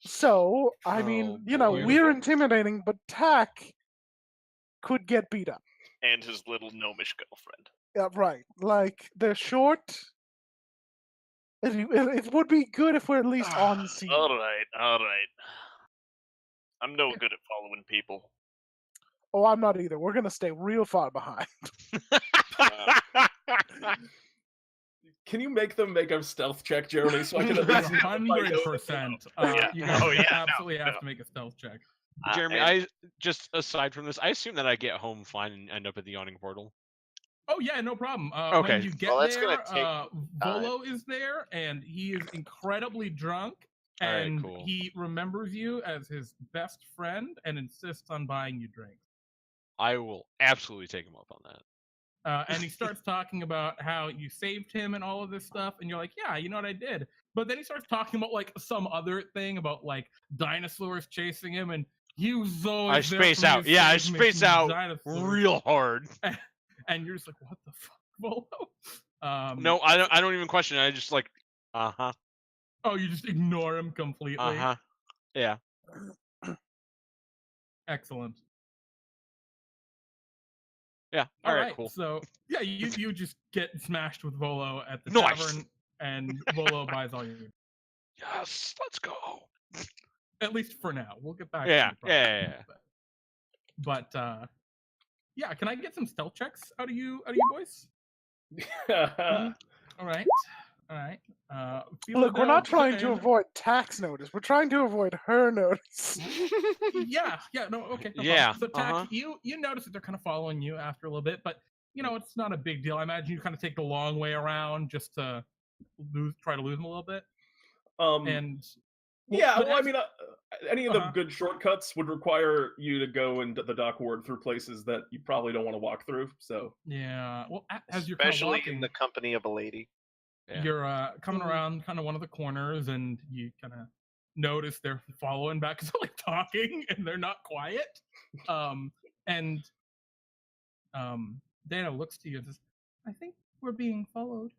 So, I mean, boy. we're intimidating, but Tack could get beat up. And his little gnomish girlfriend. Yeah, right. Like, they're short. It would be good if we're at least on scene. All right. I'm no good at following people. Oh, I'm not either. We're gonna stay real far behind. Can you make them make a stealth check, Jeremy, so I can at least 100%. Yeah. You guys Oh, yeah, absolutely no, have no. to make a stealth check. Jeremy, and- I just aside from this, I assume that I get home fine and end up at the Yawning Portal. Oh yeah, no problem. Okay. When you get Well, that's there, gonna take Volo is there, and he is incredibly drunk, All right, and cool. he remembers you as his best friend and insists on buying you drinks. I will absolutely take him up on that. And he starts talking about how you saved him and all of this stuff, and you're like, yeah, you know what I did. But then he starts talking about like some other thing about like dinosaurs chasing him, and you Zoe. I space out. Yeah, I space out real hard. And you're just like, what the fuck, Volo? No, I don't even question it. I just like, uh-huh. Oh, you just ignore him completely. Uh-huh. Yeah. Excellent. Yeah. All right, cool. So yeah, you just get smashed with Volo at the Nice. tavern, and Volo buys all your need. Yes, let's go. At least for now. We'll get back. Yeah, to you yeah. probably, But yeah, can I get some stealth checks out of you boys? All right. Look, we're not trying to and- avoid Tack's notice. We're trying to avoid her notice. Yeah, no, okay. No Yeah, problem. So Tack, uh-huh. you notice that they're kind of following you after a little bit, but it's not a big deal. I imagine you kind of take the long way around just to try to lose them a little bit. And Yeah, but well, I as- mean, any of the Uh-huh. good shortcuts would require you to go into the dock ward through places that you probably don't want to walk through. So yeah, well, as you're kind of Especially walking, in the company of a lady. Yeah. you're coming around kind of one of the corners, and you kind of notice they're following back because they're like talking and they're not quiet. And Dana looks to you and says, "I think we're being followed."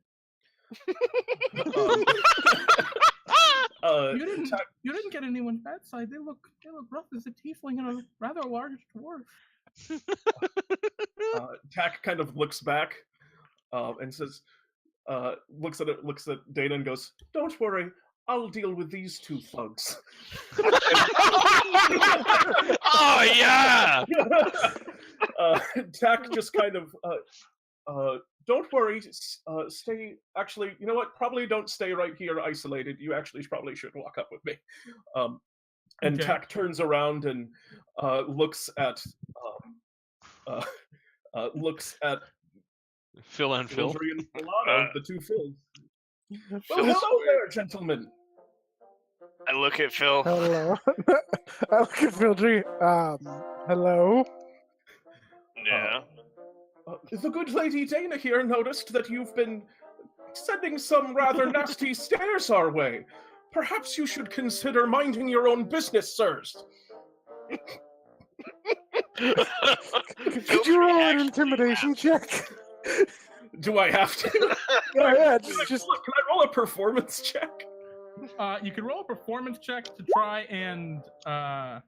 You didn't get anyone's bad side. They look rough as a tiefling and a rather large dwarf. Tack kind of looks back and says, looks at Dana and goes, "Don't worry, I'll deal with these two thugs." Oh yeah. Tack just kind of, don't worry, stay. Actually, you know what? Probably don't stay right here isolated. You actually probably should walk up with me. And Okay. Tack turns around and looks at Phil and Phil. Fildry and Philado, the two Phils. Well, Phil's hello there, gentlemen. I look at Phil. Hello. I look at Fildry. Hello. Yeah. The good lady Dana here noticed that you've been sending some rather nasty stares our way. Perhaps you should consider minding your own business, sirs. Could you roll an intimidation check? Do I have to? Yeah, just Can I roll a performance check? You can roll a performance check to try and I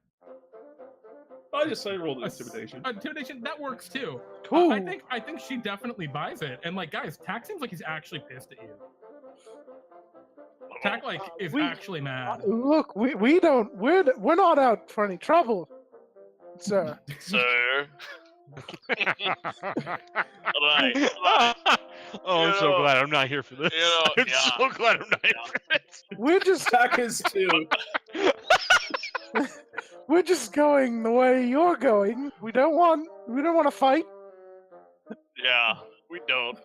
just say roll the intimidation. Intimidation, that works too. cool. I think she definitely buys it. And like, guys, Tack seems like he's actually pissed at you. Tack like is We- actually mad. Look, we're not out for any trouble, sir. Sir. Right. Oh, I'm so know, glad I'm not here for this. you know, I'm yeah. so glad I'm not here for this. We're just Attack is 2. we're just going the way you're going. We don't want to fight. Yeah, we don't.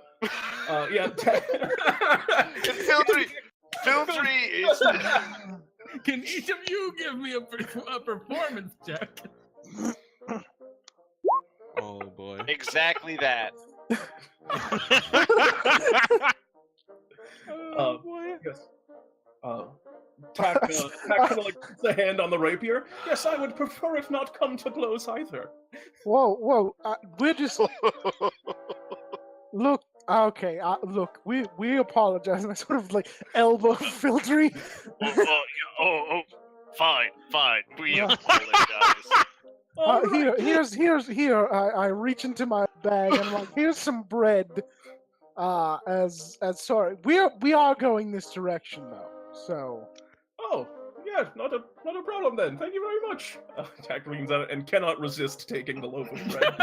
Yeah. Fildry is. Can each of you give me a performance check? Oh boy. Exactly that. Oh boy. Yes. Tack kind of like puts a hand on the rapier. Yes, I would prefer it not come to blows either. Whoa! We're just look. Okay, look. We apologize, and I sort of like elbow Fildry. Fine. We Yeah. apologize. Here. I reach into my bag and I'm like, here's some bread. As sorry, we are going this direction though. So. Oh, yeah, not a problem then. Thank you very much. Tack leans out and cannot resist taking the loaf of bread.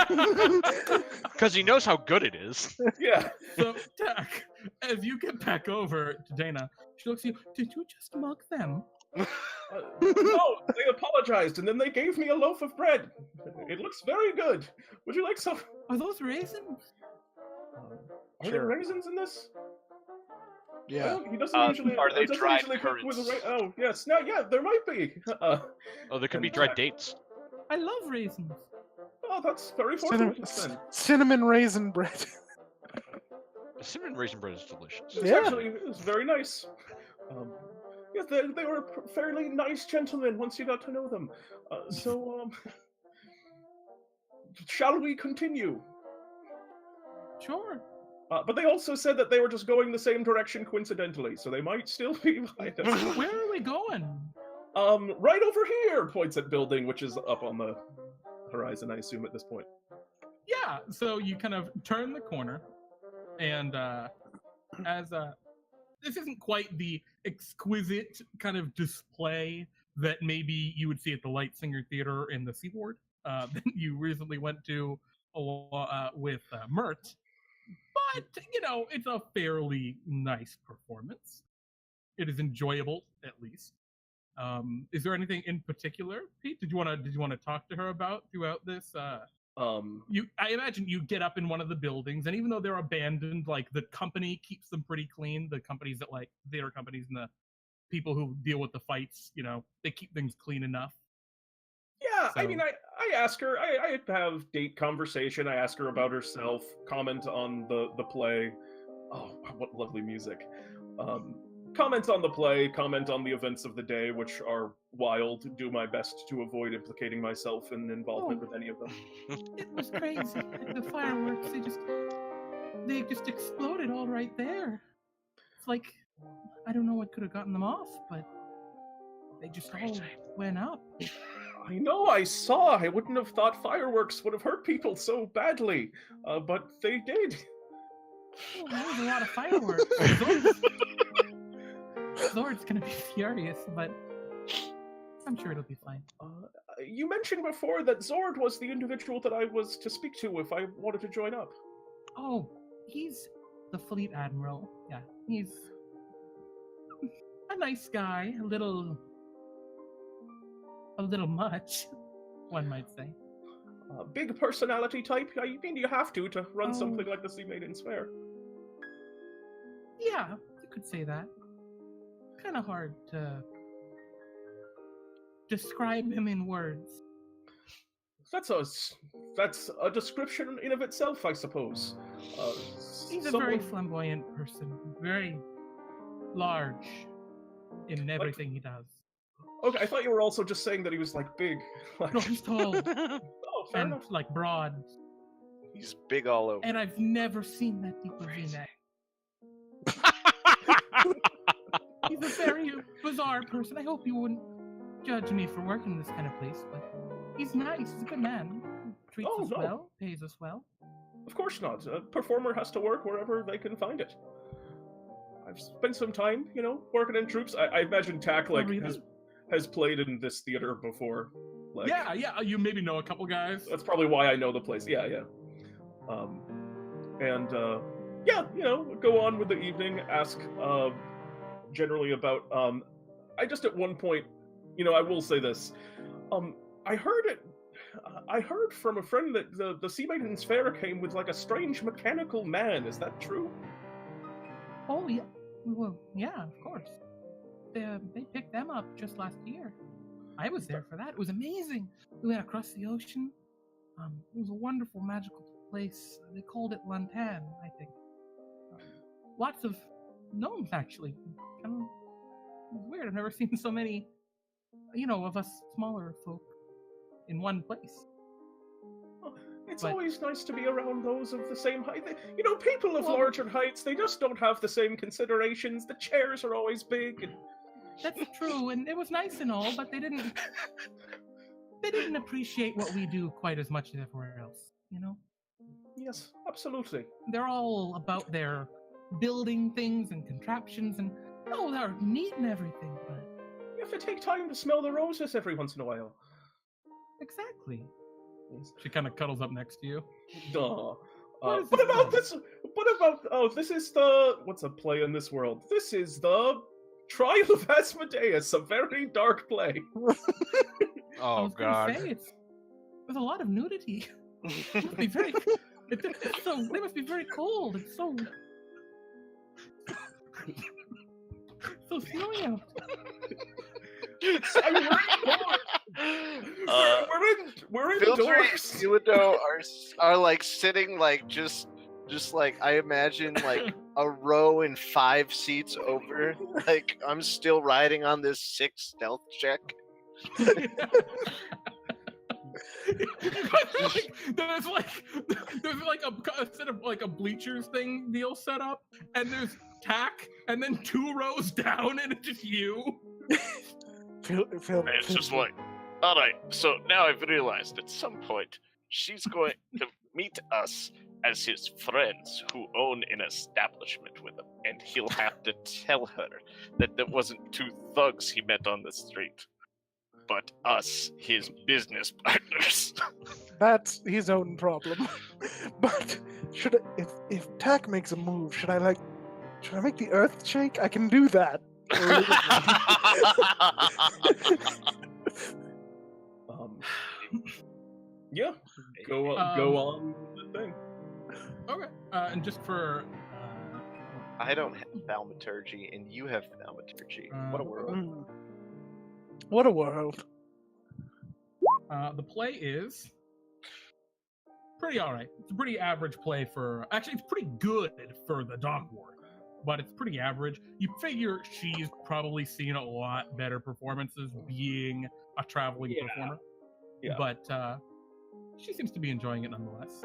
Because he knows how good it is. Yeah. So Tack, as you get back over to Dana, she looks at you. Did you just mug them? No, they apologized and then they gave me a loaf of bread. It looks very good. Would you like some? Are those raisins? Are there raisins in this? Yeah. He doesn't usually. Are they doesn't dried usually cook with currants? Oh yes, no, yeah, there might be. Oh, there could be dried dates. I love raisins. Oh, that's very fortunate then. Cinnamon raisin bread. Cinnamon raisin bread is delicious. It's Yeah. actually it was very nice. Yeah, they were fairly nice gentlemen once you got to know them. Shall we continue? Sure. But they also said that they were just going the same direction coincidentally, so they might still be behind us. Where are we going? Right over here, points at building, which is up on the horizon, I assume, at this point. Yeah, so you kind of turn the corner, and this isn't quite the exquisite kind of display that maybe you would see at the Lightsinger Theater in the Seaboard that you recently went to with Mert. But, you know, it's a fairly nice performance. It is enjoyable, at least. Is there anything in particular, Pete? Did you want to talk to her about throughout this? I imagine you get up in one of the buildings, and even though they're abandoned, like the company keeps them pretty clean. The companies that like theater companies and the people who deal with the fights, you know, they keep things clean enough. Yeah, I So- mean, I ask her, I have date conversation, I ask her about herself, comment on the play. Oh, what lovely music. Comment on the play, comment on the events of the day, which are wild, do my best to avoid implicating myself in involvement with any of them. It was crazy. The fireworks, they just exploded all right there. It's like, I don't know what could have gotten them off, but they just all went up. I know, I saw. I wouldn't have thought fireworks would have hurt people so badly, but they did. Oh, that was a lot of fireworks. Zord's gonna be furious, but I'm sure it'll be fine. You mentioned before that Zord was the individual that I was to speak to if I wanted to join up. Oh, he's the fleet admiral. Yeah, he's a nice guy. A little much, one might say. Big personality type. I mean, you have to run something like the Sea Maiden's Fair. Yeah, you could say that. Kind of hard to describe him in words. That's a description in of itself, I suppose. He's a someone- very flamboyant person, very large in everything he does. Okay, I thought you were also just saying that he was like big. Like, No, he's tall oh, fair and enough. like broad, He's big all over. and I've never seen that deep of V-neck. He's a very bizarre person. I hope you wouldn't judge me for working in this kind of place, but he's nice. He's a good man. Treats Oh, us no. well, pays us well. Of course not. A performer has to work wherever they can find it. I've spent some time, working in troops. I imagine Tack really? has played in this theater before. Like, Yeah, you maybe know a couple guys. that's probably why I know the place. Yeah. Go on with the evening. Ask generally about. I just at one point, I will say this. I heard from a friend that the Sea Maiden's Fair came with like a strange mechanical man. Is that true? Oh yeah, well yeah, of course. They picked them up just last year. I was there for that. It was amazing. We went across the ocean. It was a wonderful, magical place. They called it Lantan, I think. Lots of gnomes, actually. It was weird. I've never seen so many, of us smaller folk in one place. It's But- always nice to be around those of the same height. People of Well- larger heights, they just don't have the same considerations. The chairs are always big. And... That's true, and it was nice and all, but they didn't appreciate what we do quite as much as everywhere else, Yes, absolutely. They're all about their building things and contraptions, and they're neat and everything, but You have to take time to smell the roses every once in a while. exactly. Yes. She kind of cuddles up next to you. Duh. What is What this about play? this? This is what's a play in this world? This is the Trial of Asmodeus, a very dark play. I Oh was gonna god. say there's a lot of nudity. It must be very. They must be very cold. It's so snowy out. I mean, we're Fildry indoors. and Philado are like sitting like just like I imagine like a row and 5 seats over. Like I'm still riding on this 6 stealth check. there's like a set of like a bleachers thing deal set up, and there's Tack, and then 2 rows down, and it's just you. Phil, It's just like, all right. So now I've realized at some point she's going to meet us as his friends who own an establishment with him, and he'll have to tell her that there wasn't 2 thugs he met on the street, but us, his business partners. that's his own problem. But if Tack makes a move, should I make the earth shake? I can do that. Yeah, go on with the thing. Okay. And just for I don't have thaumaturgy, and you have thaumaturgy. What a world! Mm. What a world. the play is pretty alright. It's a pretty average play for. Actually, it's pretty good for the dog ward, but it's pretty average. You figure she's probably seen a lot better performances being a traveling performer. Yeah. But she seems to be enjoying it nonetheless.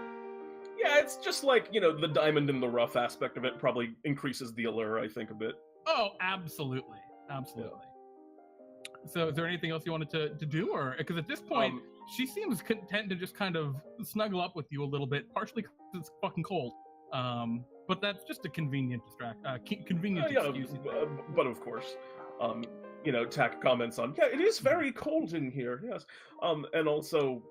Yeah, it's just like, the diamond in the rough aspect of it probably increases the allure, I think, a bit. Oh, absolutely. Absolutely. So is there anything else you wanted to do? Or because at this point, she seems content to just kind of snuggle up with you a little bit, partially because it's fucking cold. But that's just a convenient convenient excuse. But of course, Tack comments on, yeah, it is very cold in here, yes. And also,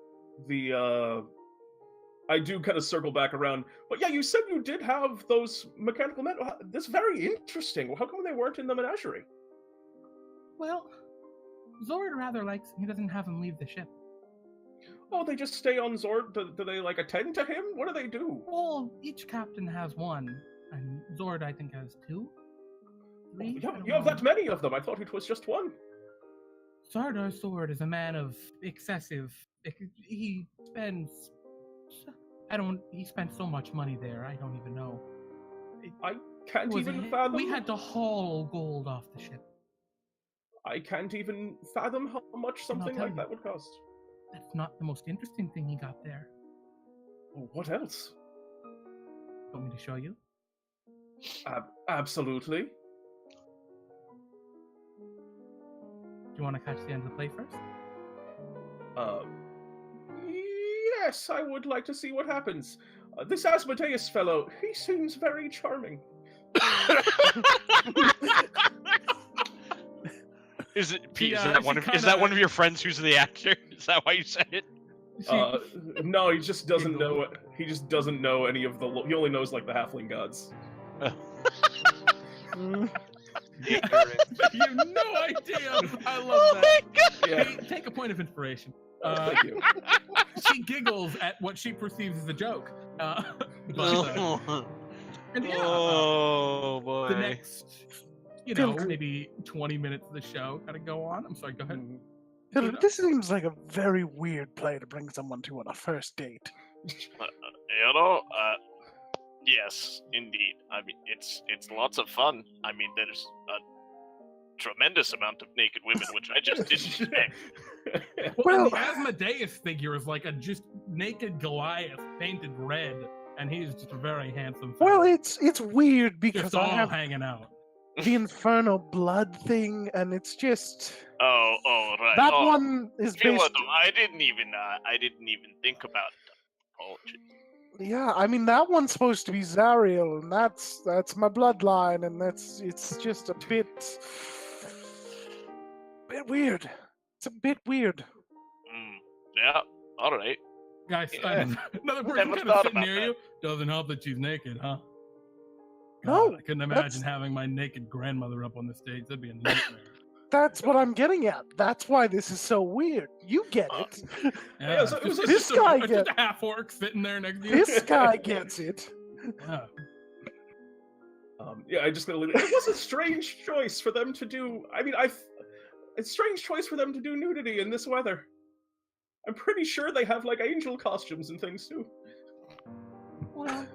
I do kind of circle back around, but yeah, you said you did have those mechanical men. That's very interesting. How come they weren't in the menagerie? Well, Zord rather likes he doesn't have him leave the ship. Oh, they just stay on Zord? Do they, attend to him? What do they do? Well, each captain has one, and Zord, I think, has 2. 3? You have that many of them. I thought it was just one. Sardar's sword is a man of excessive. He spends. He spent so much money there. I don't even know. I can't Was even it- fathom. We had to haul gold off the ship. I can't even fathom how much something tell like you. that would cost. That's not the most interesting thing he got there. Oh, what else? Want me to show you? Absolutely. Do you want to catch the end of the play first? Yes, I would like to see what happens. This Asmodeus fellow, he seems very charming. Is it Pete? Yeah, Is that she one of kinda- your friends who's the actor? Is that why you said it? No, he just doesn't Giggle. know it. He just doesn't know any of the. He only knows like the halfling gods. You have no idea. I love that. Yeah. Hey, take a point of inspiration. Thank you. She giggles at what she perceives as a joke. And yeah, Oh boy. the next, Fildry. maybe 20 minutes of the show gotta go on. I'm sorry, go ahead. Philip, this seems like a very weird play to bring someone to on a first date. You know, yes, indeed. I mean, it's lots of fun. I mean, there's a tremendous amount of naked women, which I just didn't expect. Well, Well- the Asmodeus figure is like a just naked Goliath painted red, and he's just a very handsome Well, fellow. it's weird because just I all have hanging out. the infernal blood thing, and it's just Oh, right. that oh, one is based. Philado, I didn't even think about it. Apologies. Yeah, I mean that one's supposed to be Zariel, and that's my bloodline, and it's just a bit weird. It's a bit weird. Yeah. All right. Guys, Yeah. another person Never kind of thought sitting about near that. you. Doesn't help that she's naked, huh? No, God, I couldn't that's- imagine having my naked grandmother up on the stage. That'd be a nightmare. That's what I'm getting at. That's why this is so weird. You get it. Yeah, so it was it's this just guy it's just get- a half orc sitting there next to you. This guy gets it. Yeah. Yeah, I just gonna leave it. It was a strange choice for them to do. I mean, it's a strange choice for them to do nudity in this weather. I'm pretty sure they have like angel costumes and things too. Well,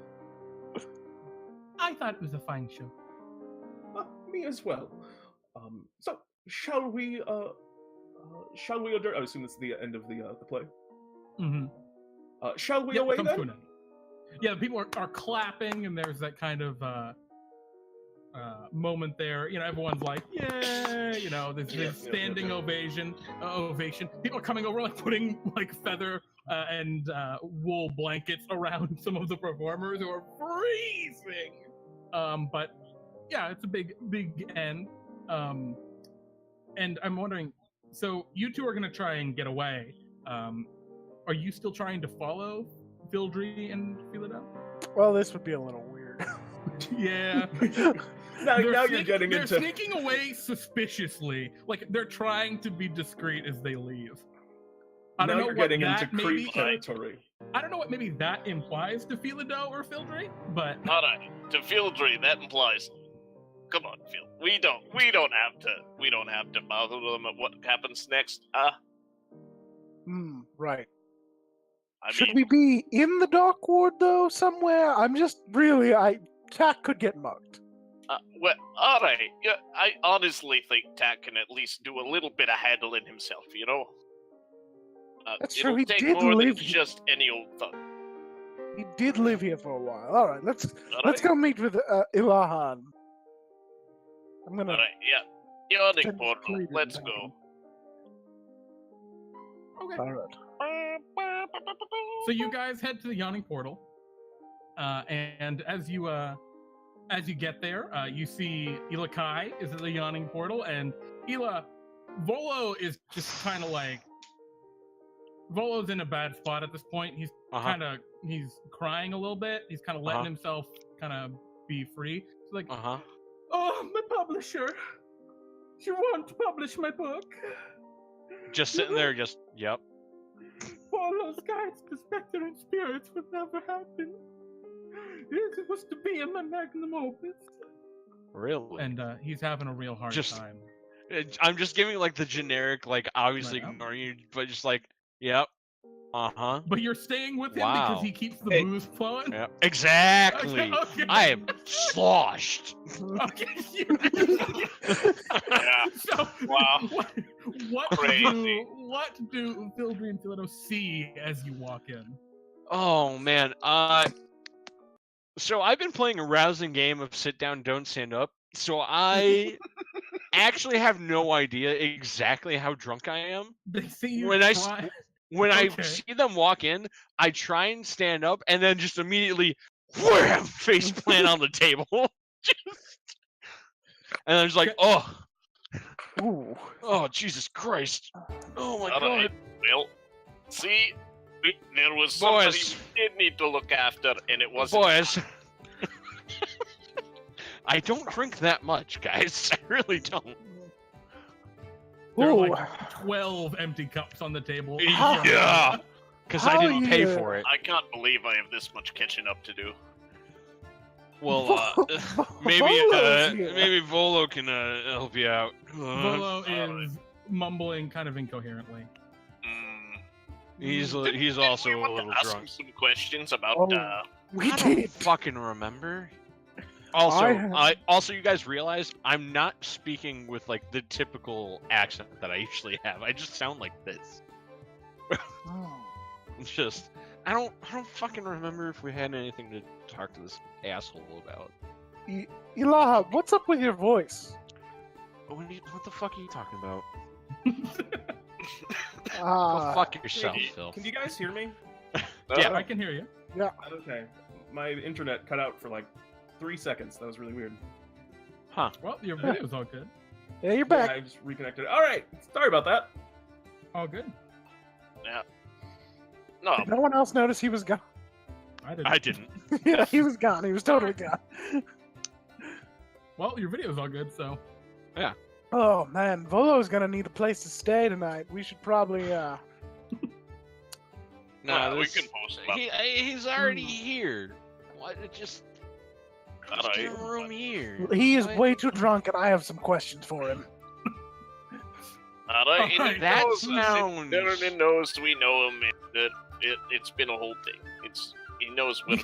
I thought it was a fine show. Me as well. So shall we adjourn? I assume it's the end of the play. Mm-hmm. Shall we Yeah, away comes to then? an end. Yeah, the people are clapping, and there's that kind of moment there. Everyone's like, "Yay!" There's this standing ovation. People are coming over, like putting like feather and wool blankets around some of the performers who are freezing. But yeah, it's a big end. And I'm wondering, so you two are gonna try and get away. Are you still trying to follow Fildry and Philado? Well, this would be a little weird. Yeah. Now you're They're getting into. sneaking away suspiciously, like they're trying to be discreet as they leave. I don't Now know you're what getting that into creep maybe. territory. I don't know what maybe that implies to Philado or Fildry, but All right. To Fildry, that implies. Come on, Phil. We don't have to bother them at what happens next. Right. I Should mean, we be in the dock ward though, somewhere? I'm just really, Tack could get mugged. well, all right. Yeah, I honestly think Tack can at least do a little bit of handling himself. That's it'll true, he take did more than live here. just any old thug. He did live here for a while. All right, let's All let's right? go meet with Ilaha. I'm gonna. All right. Yeah. Yawning send Portal. Cleric Let's back go. okay. All right. So you guys head to the Yawning Portal, and as you get there, you see Ilaha is at the Yawning Portal, and Volo is just kind of like Volo's in a bad spot at this point. He's he's crying a little bit. He's kind of letting himself kind of be free. He's like, "Oh, my publisher, she won't publish my book." Just sitting there, yep. Volo's guides to specter and spirits would never happen. It was to be in my magnum opus. Really? And he's having a real hard Just- time. I'm just giving like the generic, like obviously Right. ignoring you, but just like, yep, But you're staying with him Wow. because he keeps the Hey. booze flowing? yep, exactly. Okay. I am sloshed. Okay. Yeah. So, Wow. what Crazy. do Fildry and Philado see as you walk in? Oh man, so I've been playing a rousing game of sit down, don't stand up. So I actually have no idea exactly how drunk I am. They see you When I try. When I Okay. see them walk in, I try and stand up, and then just immediately wham, face plant on the table. And I'm just like, Ooh. oh, Jesus Christ. Oh my All God. right. Well, see, there was somebody Boys. we did need to look after, and it wasn't. Boys. I don't drink that much, guys. I really don't. There are Ooh. like 12 empty cups on the table. Yeah. Because I How didn't pay you- for it. I can't believe I have this much catching up to do. Well, maybe Volo's here. maybe Volo can help you out. Volo is mumbling kind of incoherently. Hmm. He's Didn't also we a want to little ask drunk. him some questions about. Oh. We I don't did. fucking remember. Also, I- also you guys realize I'm not speaking with like the typical accent that I usually have. I just sound like this. Oh. It's just I don't fucking remember if we had anything to talk to this asshole about. Ilaha, what's up with your voice? What the fuck are you talking about? Uh, Go fuck yourself, Hey, Phil. Can you guys hear me? Yeah. I can hear you. Okay. My internet cut out for like 3 seconds. That was really weird. Huh. Well, your video's all good. yeah, you're Yeah, back. I just reconnected. All right. Sorry about that. All good. No, Did no one else notice he was gone? I didn't. Yeah, he was gone. He was totally gone. Well, your video's all good, so. Oh man, Volo's gonna need a place to stay tonight. We should probably Nah, we this- can post about. he's already here. What? Just All get right. a room here. He is What? way too drunk, and I have some questions for him. All right. and he That knows us. sounds- Darren knows we know him. And that it's been a whole thing. He knows we're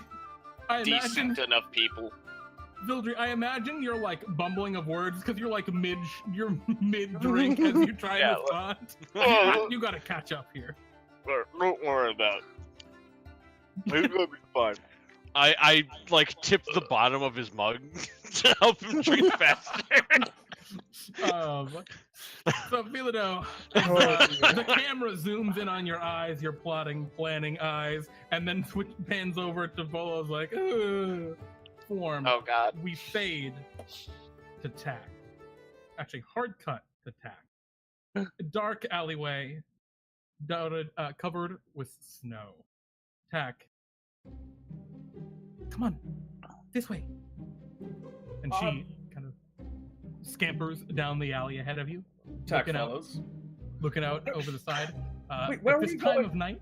I decent imagine, enough people. Vildry, I imagine you're like bumbling of words because you're like mid drink as you try Yeah, to respond. Oh, You gotta catch up here. don't worry about it. It's gonna be fine. I like tip the bottom of his mug to help him drink faster. So Philado, the camera zooms in on your eyes, your planning eyes, and then pans over to Volo's like, ugh, form. Oh God. We fade to Tack. Actually, hard cut to Tack. Dark alleyway, covered with snow. Tack. Come on, this way. And she kind of scampers down the alley ahead of you, Tack Looking out. fellows. looking out over the side. Wait, where at are this we time going? of night,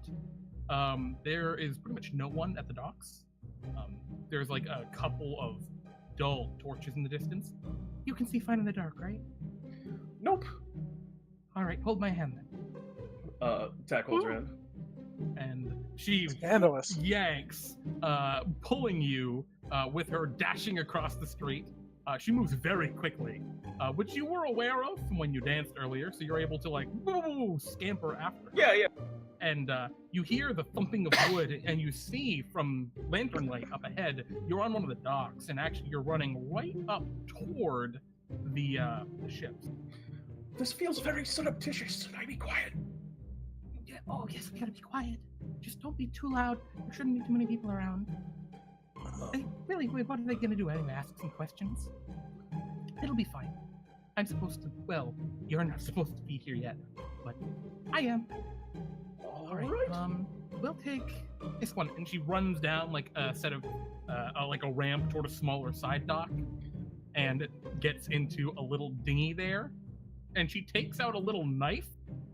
there is pretty much no one at the docks. There's like a couple of dull torches in the distance. You can see fine in the dark, right? Nope. All right, hold my hand then. Tack holds your hand. And she Scandalous. yanks, pulling you with her dashing across the street. She moves very quickly, which you were aware of from when you danced earlier, so you're able to like scamper after her. Yeah, yeah. And you hear the thumping of wood, and you see from lantern light up ahead, you're on one of the docks, and actually you're running right up toward the ships. This feels very surreptitious. Should I be quiet? Yeah, oh yes, we gotta be quiet. Just don't be too loud. There shouldn't be too many people around. Really, what are they gonna do anyway? Ask some questions? It'll be fine. I'm supposed to, well, you're not supposed to be here yet, but I am. All Alright, right. we'll take this one. And she runs down like a set of, like a ramp toward a smaller side dock and gets into a little dinghy there. And she takes out a little knife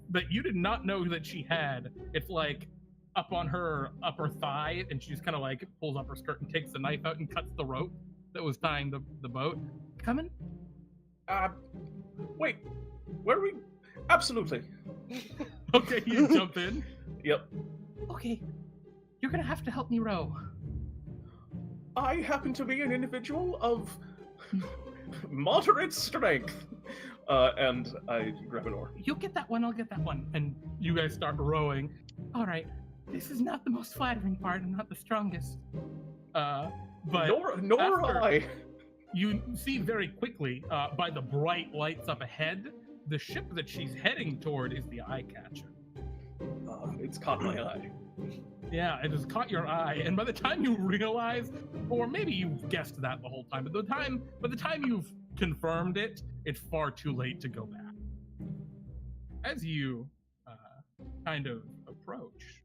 that you did not know that she had. It's like up on her upper thigh, and she just kind of like pulls up her skirt and takes the knife out and cuts the rope that was tying the boat. Coming? Wait. Where are we? Absolutely. Okay, you jump in. Yep. Okay, you're gonna have to help me row. I happen to be an individual of moderate strength. And I grab an oar. You'll get that one, I'll get that one. And you guys start rowing. All right, this is not the most flattering part. I'm not the strongest. But Nor after- I. you see very quickly, by the bright lights up ahead, the ship that she's heading toward is the Eye Catcher. It's caught my eye. Yeah, it has caught your eye, and by the time you realize, or maybe you've guessed that the whole time, but by the time you've confirmed it, it's far too late to go back. As you kind of approach,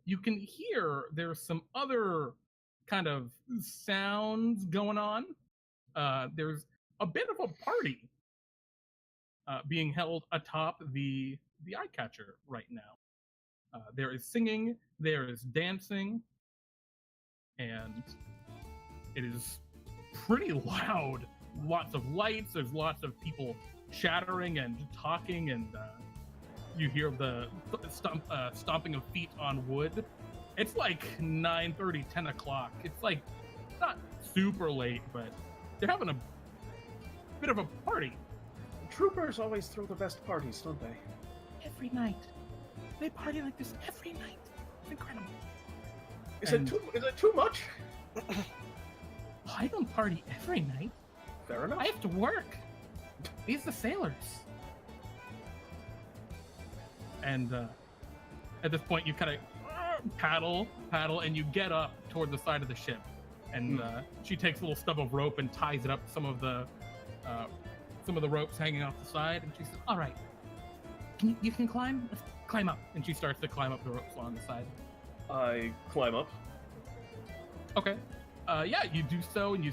you can hear there's some other kind of sounds going on. There's a bit of a party being held atop the Eye Catcher right now. There is singing, there is dancing, and it is pretty loud. Lots of lights, there's lots of people chattering and talking, and you hear the stomping of feet on wood. It's like 9:30, 10 o'clock. It's like not super late, but they're having a bit of a party. Troopers always throw the best parties, don't they? Every night. They party like this every night. It's incredible. Is it too much? I don't party every night. Fair enough. I have to work. These are the sailors. And at this point, you kind of paddle, and you get up toward the side of the ship. And she takes a little stub of rope and ties it up to some of the ropes hanging off the side. And she says, "All right, you can climb. Let's climb up." And she starts to climb up the ropes along the side. I climb up. Okay. Yeah, you do so, and you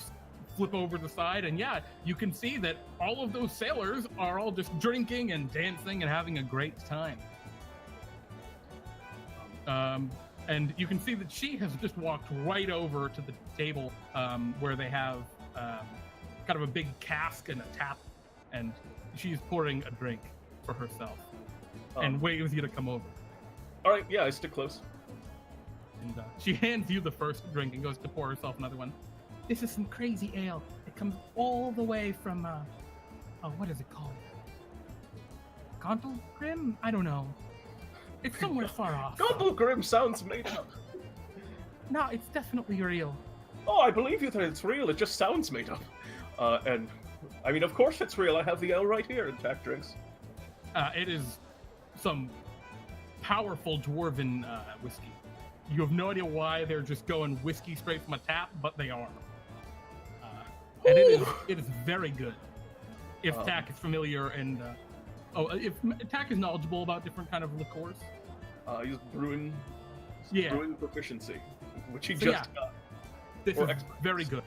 flip over the side, and yeah, you can see that all of those sailors are all just drinking and dancing and having a great time. And you can see that she has just walked right over to the table where they have kind of a big cask and a tap, and she's pouring a drink for herself and waves you to come over. All right, yeah, I stick close. And she hands you the first drink and goes to pour herself another one. This is some crazy ale. It comes all the way from, what is it called? Grim? I don't know. It's somewhere far off. Grim sounds made up. No, it's definitely real. Oh, I believe you that it's real. It just sounds made up. And, I mean, of course it's real. I have the ale right here in Tack drinks. It is some powerful dwarven whiskey. You have no idea why they're just going whiskey straight from a tap, but they are. And it is very good. If Tack is familiar and if Tack is knowledgeable about different kind of liqueurs. He's brewing proficiency, which he So, just got. This For is experts. very good.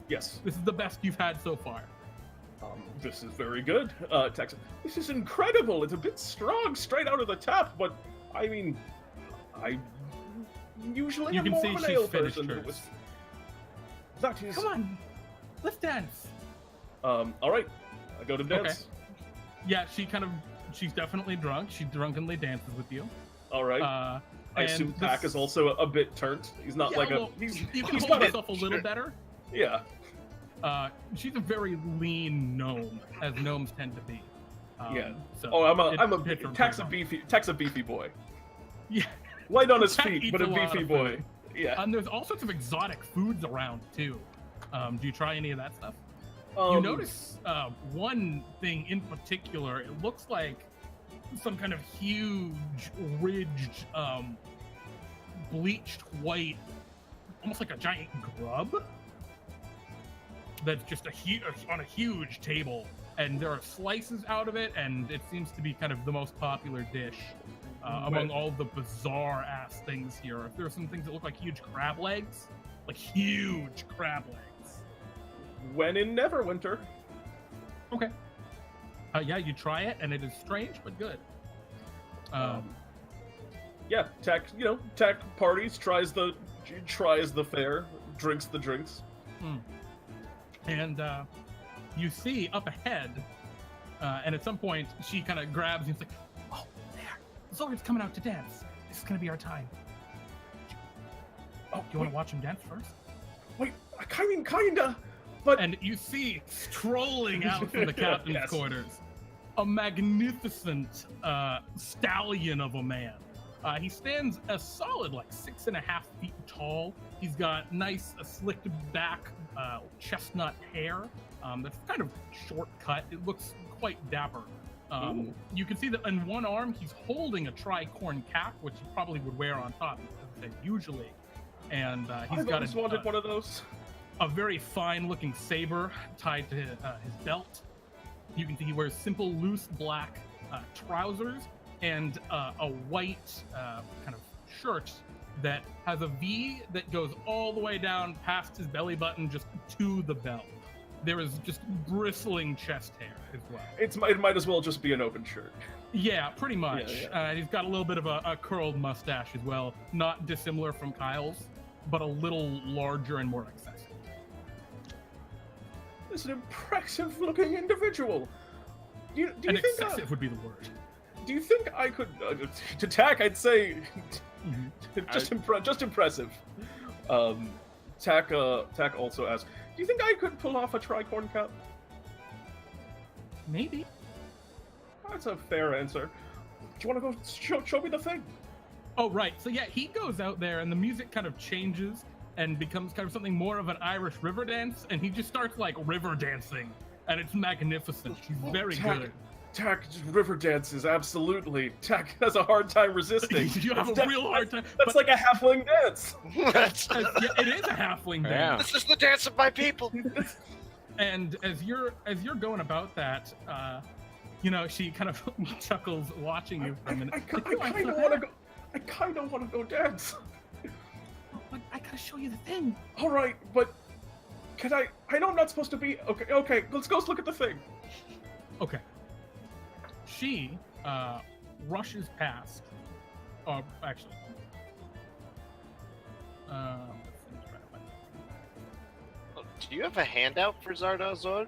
Yes. This is the best you've had so far. This is very good. Tack said, "This is incredible. It's a bit strong straight out of the tap, but I mean, I usually You am can more see of an she's ale finished person. hers. That is. Come on, let's dance. All right, I go to dance. Yeah, she's definitely drunk. She drunkenly dances with you. All right. I assume Tack is also a bit turnt. He's not Yeah, like well, a. He's you can he's hold not yourself a little better. Yeah. She's a very lean gnome, as gnomes tend to be. Yeah. So Oh, I'm a it's her Tack's a good beefy boy. Yeah. Light on his Tack feet, eats but a lot beefy of boy. food. Yeah. There's all sorts of exotic foods around too. Do you try any of that stuff? You Um, notice one thing in particular. It looks like some kind of huge, ridged, bleached white, almost like a giant grub. That's just on a huge table, and there are slices out of it, and it seems to be kind of the most popular dish among all the bizarre ass things here. There are some things that look like huge crab legs, like huge crab legs. When in Neverwinter. Okay. Yeah, you try it, and it is strange but good. Yeah, Tack. Tack parties, tries the fare, drinks the drinks. And you see up ahead And at some point, she kind of grabs you and is like, "Oh, there, Zord's coming out to dance. This is gonna be our time. Oh, do you want to watch him dance first?" Wait, kinda. But And you see, strolling out from the captain's Yes. quarters, a magnificent stallion of a man. He stands a solid like 6.5 feet tall. He's got nice, slicked back, chestnut hair. That's kind of short cut. It looks quite dapper. You can see that in one arm he's holding a tricorn cap, which he probably would wear on top, as I said, usually. And he's I've got always wanted one of those. a very fine-looking saber tied to his belt. You can see he wears simple, loose black trousers and a white kind of shirt that has a V that goes all the way down past his belly button, just to the belt. There is just bristling chest hair as well. It might as well just be an open shirt. Yeah, pretty much. Yeah. He's got a little bit of a curled mustache as well, not dissimilar from Kyle's, but a little larger and more excessive. This is an impressive-looking individual. Do you And think excessive would be the word. do you think I could to Tack? I'd say Mhm. just impressive. Tack also asked, "Do you think I could pull off a tricorn cap?" Maybe. That's a fair answer. Do you want to go show me the thing? Oh, right. So yeah, he goes out there and the music kind of changes and becomes kind of something more of an Irish river dance, and he just starts like river dancing, and it's magnificent. He's very Tack, good. Tack river dances, absolutely. Tack has a hard time resisting. You have That's a real hard time. That's like a halfling dance. That's- Yeah, it is a halfling Yeah. dance. This is the dance of my people. And as you're going about that, she kind of chuckles, watching you for a minute. I Like, kind "Oh, I'm so of want to happy. go. I kind of want to go dance. But I gotta show you the thing. All right, but can I? I know I'm not supposed to be. Okay. Let's go look at the thing. Okay. She rushes past. Oh, actually. Let's see, try to find it. Do you have a handout for Zardazor?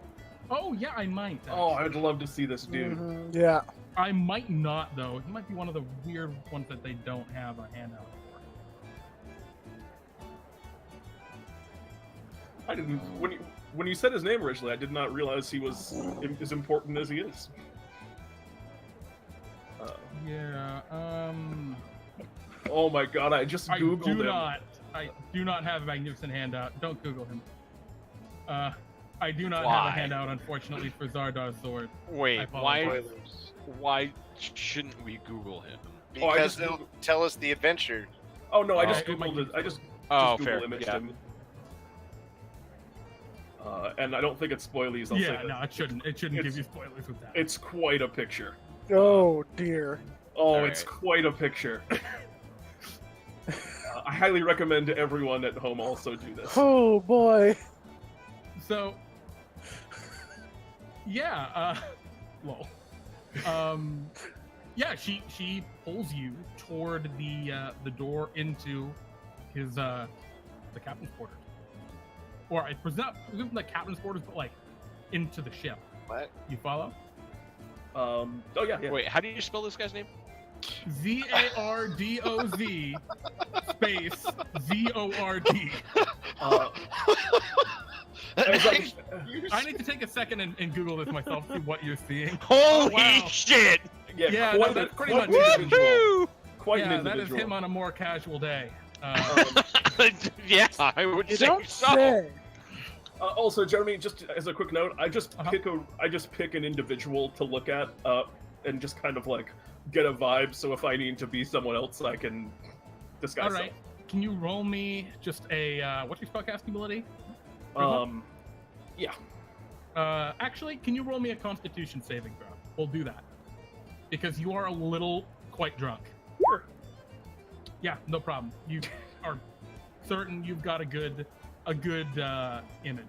Oh yeah, I might. Oh, actually. I'd love to see this dude. Mhm, yeah. I might not though. He might be one of the weird ones that they don't have a handout for. I didn't. When you said his name originally, I did not realize he was as important as he is. Yeah. Oh my god! I just I googled do him. I do not have a magnificent handout. Don't Google him. I do not Why? have a handout, unfortunately, for Zardar's sword. I Wait, apologize. why shouldn't we Google him? Oh, I Because just it'll Googled- tell us the adventure. Oh no! I just it might googled be- it. I just Oh, Google fair. imaged Yeah. him. And I don't think it's spoilies. I'll say Yeah, that. no, it shouldn't. It shouldn't give It's- you spoilers with that. It's quite a picture. Oh dear. Oh, All it's right. quite a picture. I highly recommend to everyone at home also do this. Oh boy. So, yeah, lol. Yeah, she pulls you toward the door into his the captain's quarters, or I presume the captain's quarters, but like into the ship. What? You follow? Oh yeah. Wait, how do you spell this guy's name? ZARDOZ space ZORD. As I- I need to take a second and Google this myself, see what you're seeing. Holy wow. shit! Yeah, quite, no, that's pretty quite much an it. individual. Woohoo! Quite an Yeah, that is individual. him on a more casual day. Yeah, I would You say don't so. say. Also, Jeremy, just as a quick note, I just Uh-huh. pick an individual to look at, and just kind of like get a vibe. So if I need to be someone else, I can disguise. All right. Can you roll me just a what's your spellcasting ability? Yeah. Actually, can you roll me a Constitution saving throw? We'll do that because you are a little quite drunk. Sure. Yeah, no problem. You are certain you've got a good image.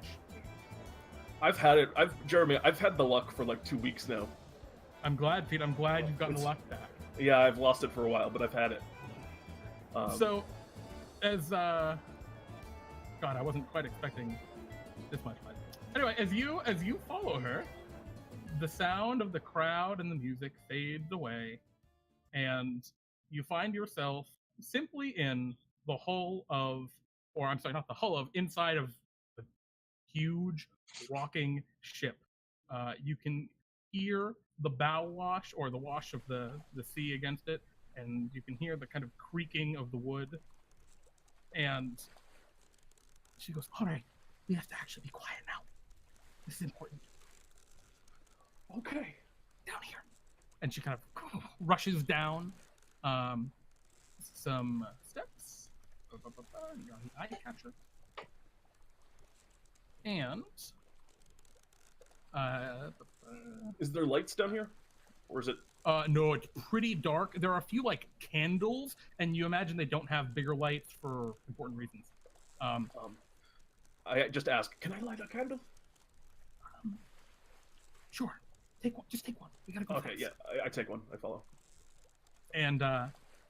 I've had it. Jeremy, I've had the luck for like 2 weeks now. I'm glad, Pete. I'm glad you've gotten the It's- luck back. Yeah, I've lost it for a while, but I've had it. So, as God, I wasn't quite expecting this much. But anyway, as you follow her, the sound of the crowd and the music fades away, and you find yourself simply in the hull of, or I'm sorry, not the hull of, inside of the huge rocking ship. You can hear the bow wash, or the wash of the sea against it, and you can hear the kind of creaking of the wood. And she goes, "All right, we have to actually be quiet now. This is important. Okay. Down here." And she kind of rushes down some steps. You're on the eye catcher. And Is there lights down here? Or is it... no, it's pretty dark. There are a few like candles, and you imagine they don't have bigger lights for important reasons. I just ask, can I light a candle? Sure, take one. Just take one. We gotta go. Okay, fast. yeah, I take one. I follow. And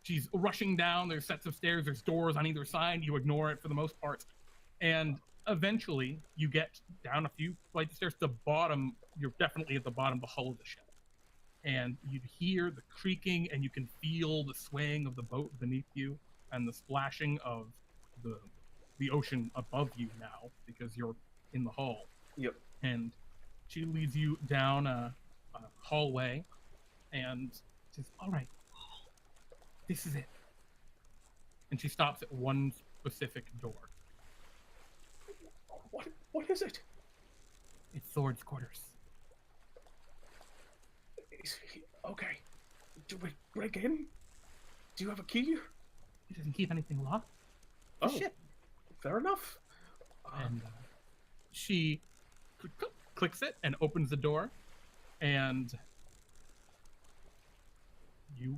she's rushing down. There's sets of stairs. There's doors on either side. You ignore it for the most part, and eventually you get down a few flights of stairs to the bottom. You're definitely at the bottom of the hull of the ship, and you hear the creaking, and you can feel the swaying of the boat beneath you, and the splashing of the ocean above you now, because you're in the hull. Yep. And she leads you down a hallway, and says, "All right, this is it." And she stops at one specific door. What is it? It's Thord's quarters. Okay. Do we break in? Do you have a key? He doesn't keep anything locked. Oh, Shit. fair enough. And she clicks it and opens the door, and you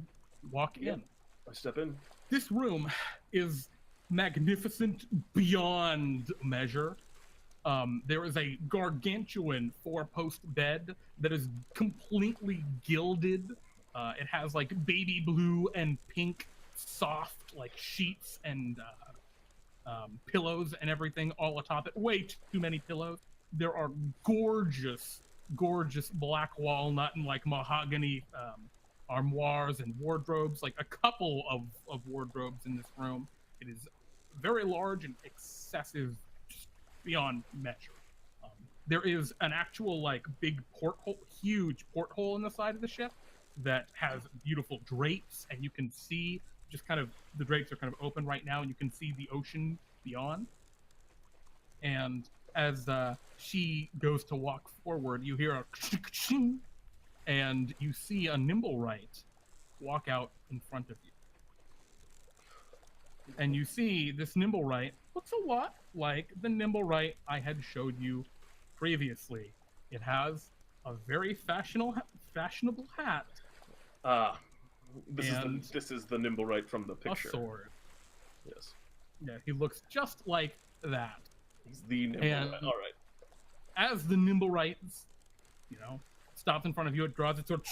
walk in. I step in. This room is magnificent beyond measure. There is a gargantuan 4-post bed that is completely gilded. It has like baby blue and pink soft like sheets and pillows and everything all atop it. Way too many pillows. There are gorgeous black walnut and like mahogany armoires and wardrobes, like a couple of wardrobes in this room. It is very large and excessive, just beyond measure. There is an actual like big porthole, huge porthole in the side of the ship that has beautiful drapes, and you can see just kind of, the drapes are kind of open right now, and you can see the ocean beyond. And as she goes to walk forward, you hear a and you see a Nimblewright walk out in front of you. And you see this Nimblewright looks a lot like the Nimblewright I had showed you previously. It has a very fashionable hat. This is the Nimblewright from the picture. A sword. Yes. Yeah, he looks just like that. He's the Nimblewright. All right. As the Nimblewright, stops in front of you, it draws its sword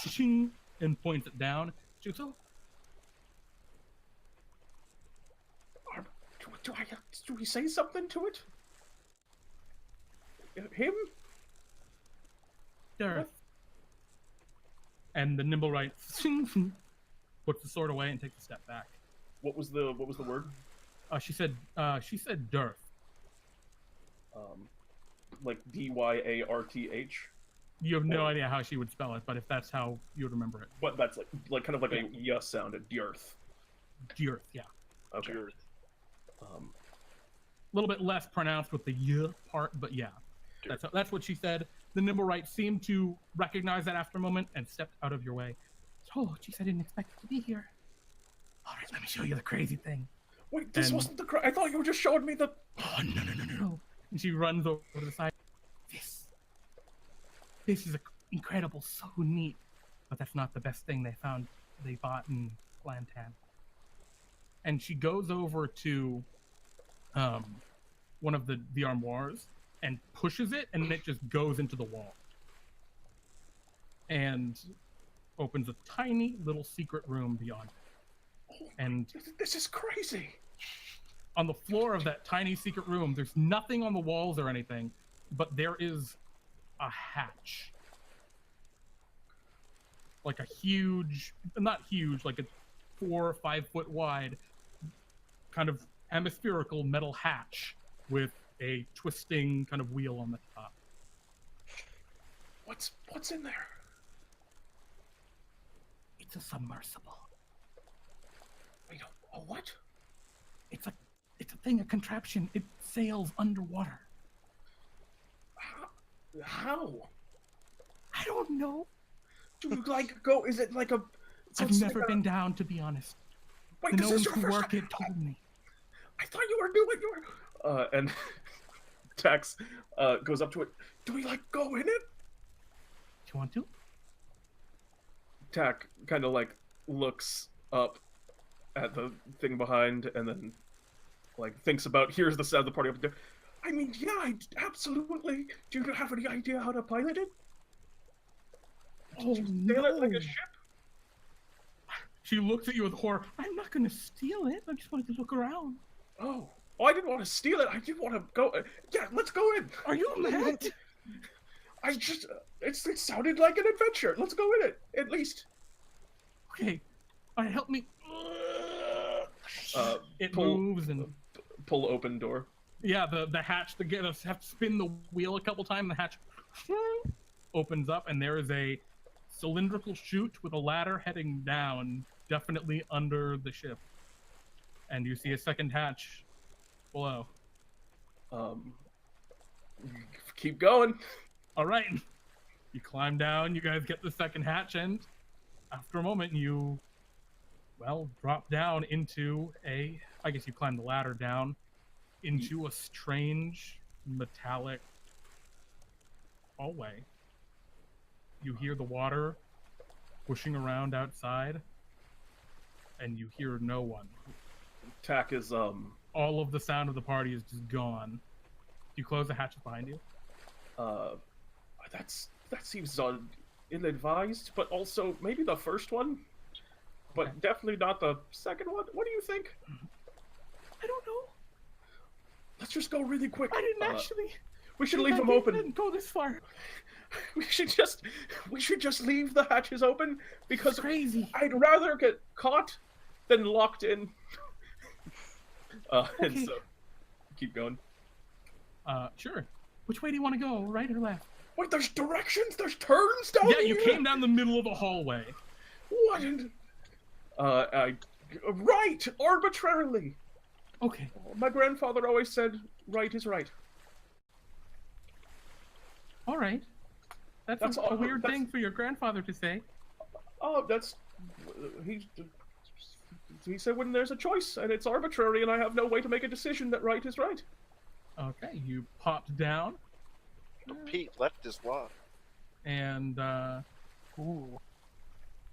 and points it down. She goes, do we say something to it? Him? Darth. And the Nimblewright puts the sword away and takes a step back. What was the word? She said Darth. Like Dyarth. You have no idea how she would spell it, but if that's how you would remember it. But that's like kind of like a y sound, a Dwarf. Dwarf, yeah. Okay. A little bit less pronounced with the y part, but yeah. That's what she said. The Nimblewright seemed to recognize that after a moment and stepped out of your way. Oh, geez, I didn't expect it to be here. All right, let me show you the crazy thing. Wait, this wasn't the I thought you were just showing me the... Oh, no. And she runs over to the side. This is incredible, so neat. But that's not the best thing they bought in Plantan. And she goes over to one of the armoires and pushes it, and it just goes into the wall. And opens a tiny little secret room beyond it. Oh, and this is crazy. On the floor of that tiny secret room, there's nothing on the walls or anything, but there is a hatch. like a huge, not huge, like a 4 or 5 foot wide, kind of hemispherical metal hatch with a twisting kind of wheel on the top. What's in there? It's a submersible. Wait, a what? It's a thing, a contraption. It sails underwater. How? I don't know. Do you like go? Is it like a? So I've it's never like been down, to be honest. Wait, The this is gnomes your who first work time? it told me. I thought you were doing your. And Tax goes up to it. Do we like go in it? Do you want to? Tack kind of like looks up at the thing behind and then like thinks about here's the sound of the party up there. I mean, yeah, absolutely. Do you have any idea how to pilot it? Oh, Sail no. it like a ship? She looks at you with horror. I'm not going to steal it. I just wanted to look around. Oh, I didn't want to steal it. I did want to go. Yeah, let's go in. Are you mad? I just it sounded like an adventure. Let's go in it at least. Okay. All right, help me. It pull- moves and Pull open door. yeah, the hatch. Have to spin the wheel a couple times. The hatch opens up, and there is a cylindrical chute with a ladder heading down, definitely under the ship. And you see a second hatch below. Keep going. All right. You climb down. You guys get the second hatch, and after a moment, you, well, drop down into I guess you climb the ladder down into a strange metallic hallway. You hear the water pushing around outside, and you hear no one. Tack is All of the sound of the party is just gone. You close the hatches behind you. that seems ill-advised, but also maybe the first one, but Okay. definitely not the second one. What do you think? I don't know. Let's just go really quick. I didn't actually. We should think leave I them didn't open. go this far. We should just leave the hatches open It's because crazy. I'd rather get caught than locked in. And Okay. so keep going. Sure. Which way do you want to go? Right or left? Wait, there's directions. There's turns down Yeah, here. you came down the middle of a hallway. What? Right, arbitrarily. Okay. My grandfather always said, "Right is right." All right. That's That's a all- weird that's- thing for your grandfather to say. Oh, that's he said when there's a choice and it's arbitrary and I have no way to make a decision that right is right. Okay, you popped down, Pete left his law. and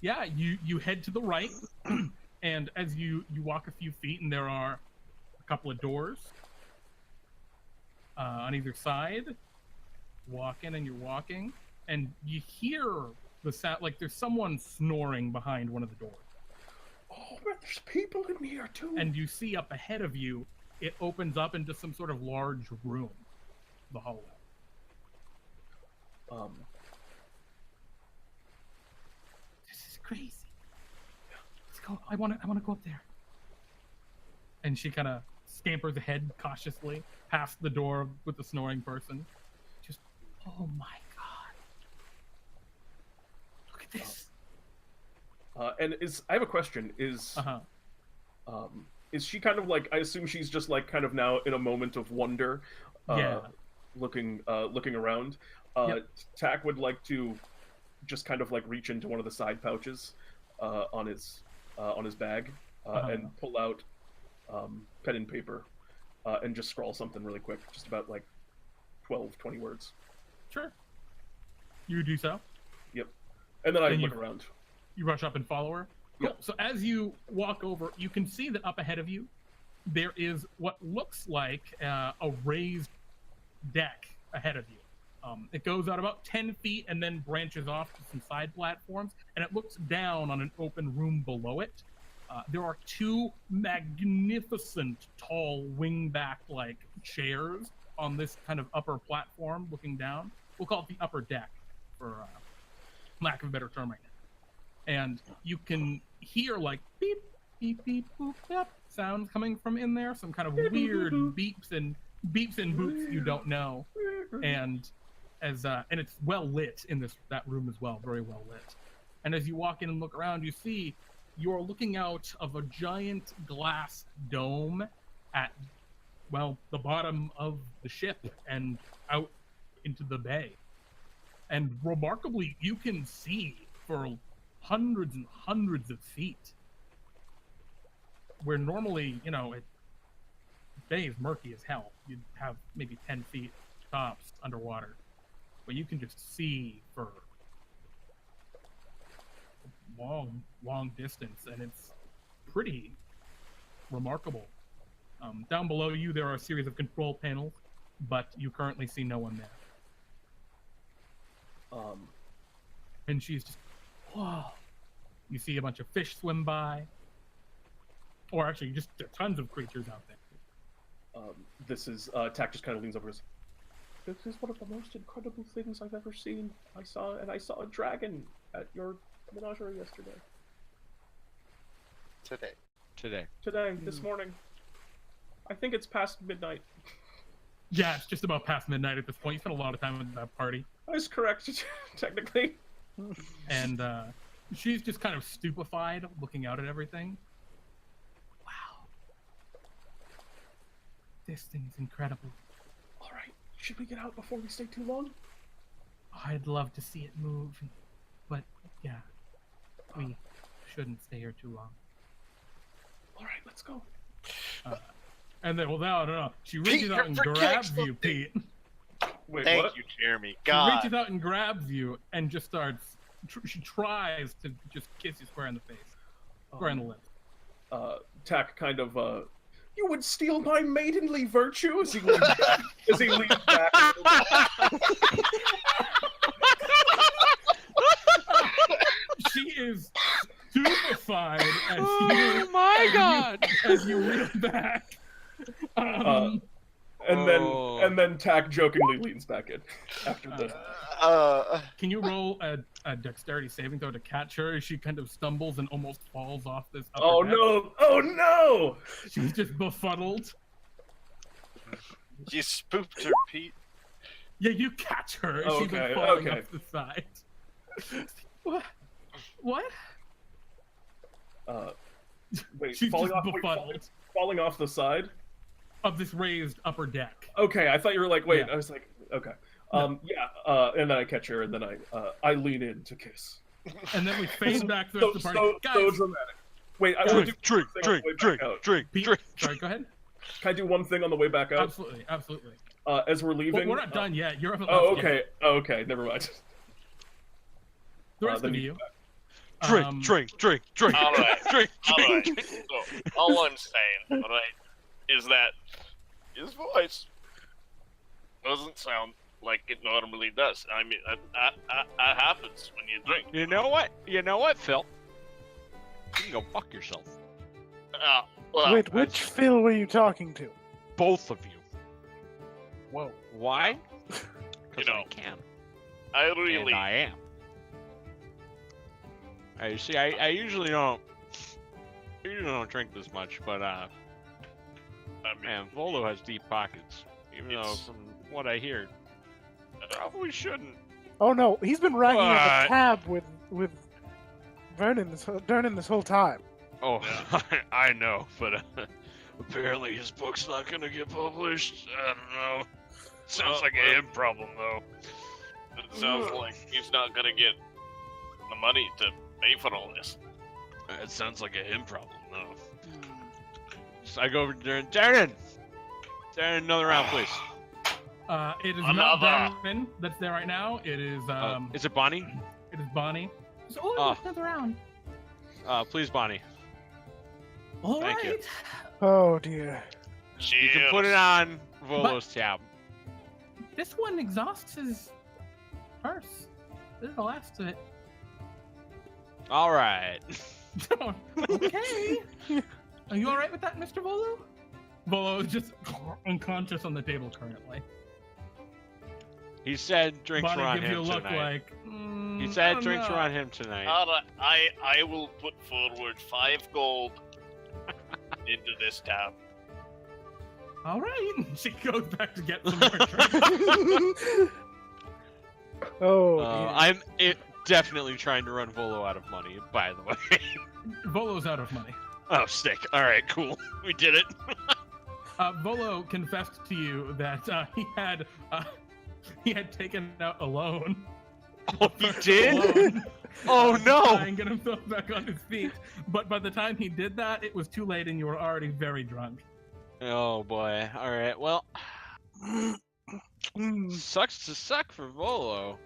yeah, you head to the right, and as you walk a few feet, and there are a couple of doors on either side. Walk in, and you're walking, and you hear the sound like there's someone snoring behind one of the doors. Oh man, there's people in here too. And you see up ahead of you, it opens up into some sort of large room, the hallway. This is crazy. Let's go. I want to go up there. And she kind of scampers ahead cautiously past the door with the snoring person. Just, oh my god! Look at this. And I have a question. Is she kind of like? I assume she's just like kind of now in a moment of wonder, Yeah. looking around. Yep. Tack would like to just kind of like reach into one of the side pouches on his bag and pull out pen and paper and just scrawl something really quick, just about like 20 words. Sure. You do so. And then I And look you- around. You rush up and follow her. Cool. Yep. So as you walk over, you can see that up ahead of you, there is what looks like a raised deck ahead of you. It goes out about 10 feet and then branches off to some side platforms, and it looks down on an open room below it. There are two magnificent, tall, wingback-like chairs on this kind of upper platform looking down. We'll call it the upper deck, for lack of a better term right now. and you can hear like beep, beep, beep, boop, yep sounds coming from in there. Some kind of weird beeps and boops you don't know, and and it's well lit in that room as well, very well lit. And as you walk in and look around, you see you're looking out of a giant glass dome at, well, the bottom of the ship and out into the bay. And remarkably, you can see for hundreds and hundreds of feet. Where normally, the bay is murky as hell. You'd have maybe 10 feet tops underwater. But you can just see for long distance, and it's pretty remarkable. Down below you, there are a series of control panels, but you currently see no one there. And she's just, whoa. You see a bunch of fish swim by, or actually, just tons of creatures out there. This is Tack just kind of leans over. This is one of the most incredible things I've ever seen. I saw a dragon at your menagerie yesterday. Today, this morning. I think it's past midnight. Yeah, it's just about past midnight at this point. You spent a lot of time at that party. That is correct, technically. And she's just kind of stupefied, looking out at everything. Wow. This thing is incredible. All right, should we get out before we stay too long? I'd love to see it move, but yeah, we shouldn't stay here too long. All right, let's go. And then, well, no. She reaches out and grabs you, Pete. Wait, Thank what? you, Jeremy. She God. reaches out and grabs you and just starts. She tries to just kiss you square in the face, square in the lips. Tack kind of, you would steal my maidenly virtue as he leans back. As he leans back. She is stupefied as you reel back. And then Tack jokingly leans back in after the. Can you roll a dexterity saving throw to catch her as she kind of stumbles and almost falls off this upper deck? No! Oh no! She's just befuddled. You spooked her, Pete. Yeah, you catch her as she's Okay, falling okay. off the side. What? Wait, She's falling just off, befuddled falling off the side? of this raised upper deck. Okay, I thought you were like, wait, Yeah. I was like, okay. No. And then I catch her, and then I lean in to kiss. And then we fade back throughout the party. Guys, so dramatic. Wait, I want to do Pete, sorry, go ahead. Can I do one thing on the way back out? Absolutely, absolutely. As we're leaving. But we're not done yet. You're up at Oh, left okay. yet. Oh, okay. Never mind. The rest then of you you. Drink. All right. Drink. All right. So, all I'm saying, all right, is that his voice doesn't sound like it normally does. I mean, that happens when you drink. You know what, Phil? You can go fuck yourself. Well, Wait, which Phil were you talking to? Both of you. Whoa. Why? Because You know, I can. I And really, I am. You see, I usually don't drink this much, but I mean, man, Volo has deep pockets. Even though, It's- from what I hear, probably shouldn't. Oh no, he's been riding in What? a cab with Vernon this whole time. Oh, I know, but apparently his book's not gonna get published. I don't know. Sounds like a him problem, though. it sounds like he's not gonna get the money to pay for all this. It sounds like a him problem, though. So I go over to Darren. Darren, another round, please. It is Another. not Darren that's there right now. It is Is it Bonnie? it is Bonnie. Another round. Please, Bonnie. All Thank you. right. Oh dear. You can put it on Volo's tab. This one exhausts his purse. This is the last of it. All right. Okay. Are you all right with that, Mr. Volo? Volo is just unconscious on the table currently. He said drinks Bonnie were on gives you a him look tonight. like. He I said don't drinks know. were on him tonight. Alright, I will put forward 5 gold into this tab. All right. She goes back to get some more drinks. Oh, I'm definitely trying to run Volo out of money, by the way. Volo's out of money. Oh, sick. All right, cool. We did it. Volo confessed to you that he had taken out a loan. Oh, he A did? loan, Oh, to no. try and get himself back on his feet. But by the time he did that, it was too late, and you were already very drunk. Oh, boy. All right, well, sucks to suck for Volo.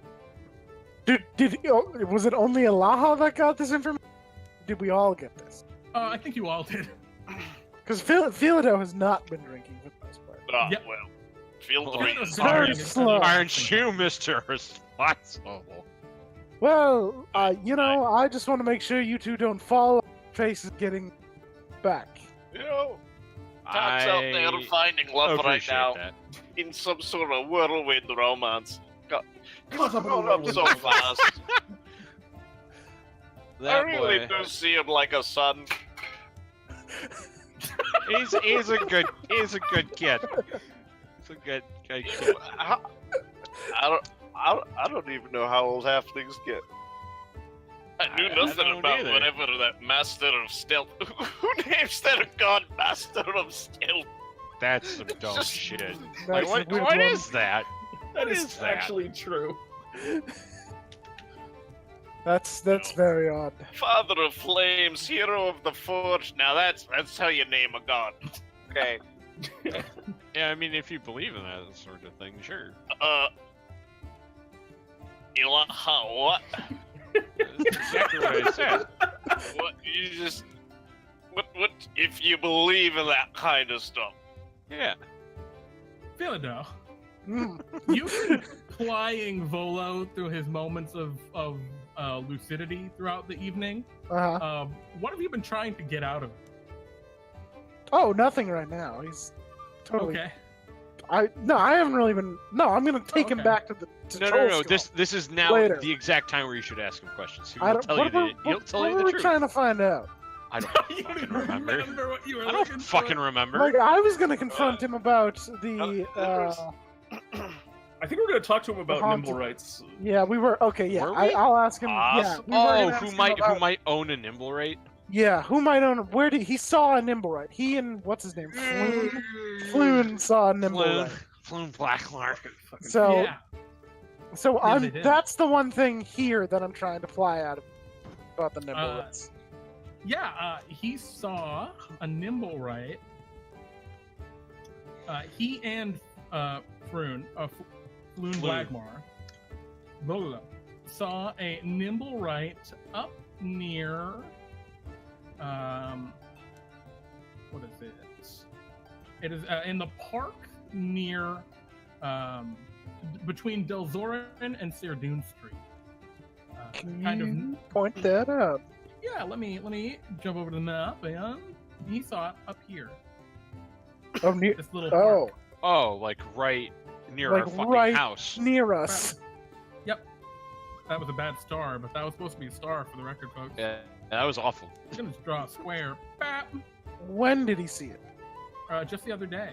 was it only Ilaha that got this information? Did we all get this? I think you all did. Because Philado has not been drinking for the most part. Yep. Well, feel Oh, free. Philado's Very sorry. slow. Aren't you Mr. Responsible? Well, I just want to make sure you two don't fall on faces getting back. You know, Tack's out there finding love right appreciate now that. in some sort of whirlwind romance. Caught up in Gone the up so whirlwind. fast. I That really boy, do see him like a son. he's a good kid. He's a good kid. I don't even know how old halflings get. I knew I nothing don't about either. whatever that master of stealth. Who names their god master of stealth? That's some dumb Just- shit. That's Like, a weird what one. is that? That What is is that? actually true. That's very odd. Father of flames, hero of the forge. Now that's how you name a god. Okay. Yeah, I mean, if you believe in that sort of thing, sure. Ilaha, what? That's exactly what I said. What you just what if you believe in that kind of stuff? Yeah. Philado, Mm. you've been plying Volo through his moments of lucidity throughout the evening. Uh-huh. What have you been trying to get out of him? Oh, nothing right now. He's totally. Okay. I haven't really been. No, I'm gonna take him Okay. back to the. To No. Trollskull. This is now Later. the exact time where you should ask him questions. I He'll don't. tell What you were, he'll tell you what the were we truth. trying to find out? I don't You don't fucking even remember. remember what you were I looking don't for. fucking remember. Like I was gonna confront him about the. I think we're going to talk to him about Haunted. nimble rights. Yeah, we were. Okay, yeah. Were we? I'll ask him. Yeah. Awesome. we were gonna ask who him might about- own a nimble rate? Yeah, who might own? Where did he saw a Nimblewright? He and what's his name? Floon saw a Nimblewright. Floon Blacklark. So, Yeah. so Yeah, they I'm. did. That's the one thing here that I'm trying to fly out of about the Nimblewrights. Yeah, he saw a nimble right. He and Frewn, Floon Blagmar, Volo, saw a nimble right up near. What is it? It is in the park near, between Delzorin and Serdoon Street. Can kind of. you point that out? Yeah, let me jump over to the map, and he saw it up here. Oh, near. This little park. Oh, Oh, like right near Like our fucking right house. near us. That was a bad star, but that was supposed to be a star for the record, folks. Yeah, that was awful. I'm gonna just draw a square. Bap! When did he see it? Just the other day.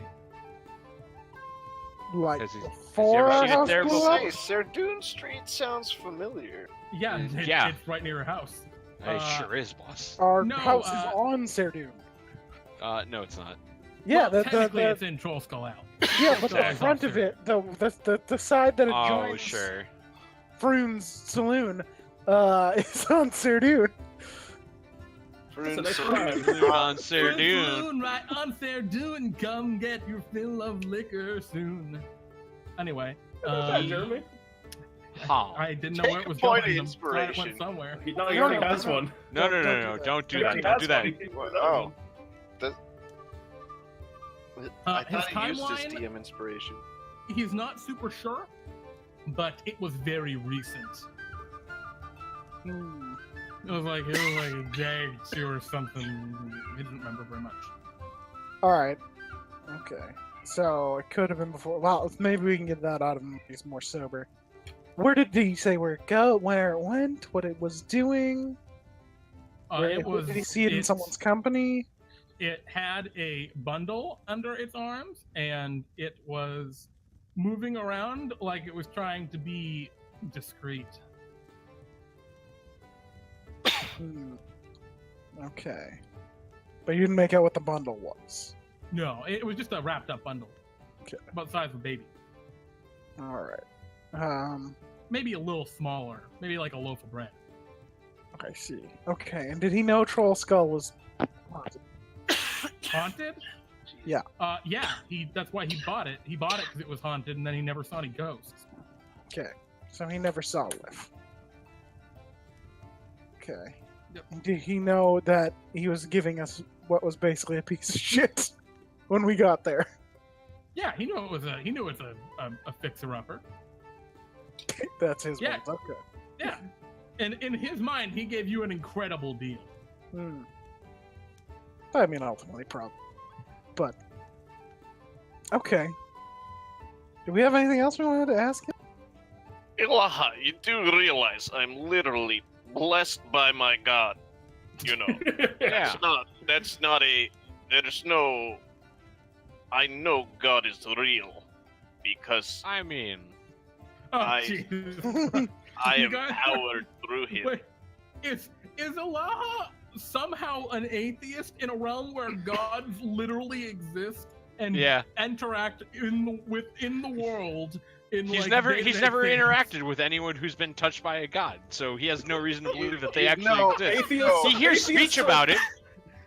Like Has he before ever our seen it house there blew before? up? Hey, Serdoon Street sounds familiar. Yeah, Yeah. it's right near her house. It sure is, boss. Our No, house is on Serdoon. No, it's not. Yeah, Well, the technically it's in Troll Skull Out. yeah, but the Exactly. front of it, the side that it Oh, joins sure. Froon's saloon, is on Serdoon. That's a nice Fruin- rhyme. Floon on Serdoon. Floon, right on Serdoon. Come get your fill of liquor soon. Anyway, Jeremy? How? I didn't know Take where it was a point going. of I'm glad it went inspiration. somewhere. He already has one. No, Don't do that. don't do He that. already Don't has do that. one. He can do that Oh. one. I His thought he used his timeline? DM inspiration. He's not super sure, but it was very recent. Hmm. It was like a day or two or something. He didn't remember very much. All right. Okay. So it could have been before. Well, maybe we can get that out of him. He's more sober. Where did he say where it go? Where it went? What it was doing? Did he see it in someone's company? It had a bundle under its arms, and it was moving around like it was trying to be discreet. Okay. But you didn't make out what the bundle was. No, it was just a wrapped up bundle. Okay. About the size of a baby. Alright. Maybe a little smaller. Maybe like a loaf of bread. I see. Okay, and did he know Troll Skull was haunted? Haunted? Yeah. Yeah, that's why he bought it. He bought it because it was haunted, and then he never saw any ghosts. Okay. So he never saw Liv. Okay. Yep. Did he know that he was giving us what was basically a piece of shit when we got there? Yeah, he knew it was a fixer-upper. That's his Yeah. words. Okay. Yeah. And in his mind, he gave you an incredible deal. I mean, ultimately, probably. But okay. Do we have anything else we wanted to ask him? Ilaha, you do realize I'm literally blessed by my god. You know. Yeah. There's no. I know God is real because I mean, Oh, Jesus. I You am guys- powered through him. Wait, is Ilaha somehow an atheist in a realm where gods literally exist and yeah. interact within the world? He's like, never day-to-day things? interacted with anyone who's been touched by a god, so he has no reason to believe that they actually No, exist. Atheists, He hears atheists speech are- about it.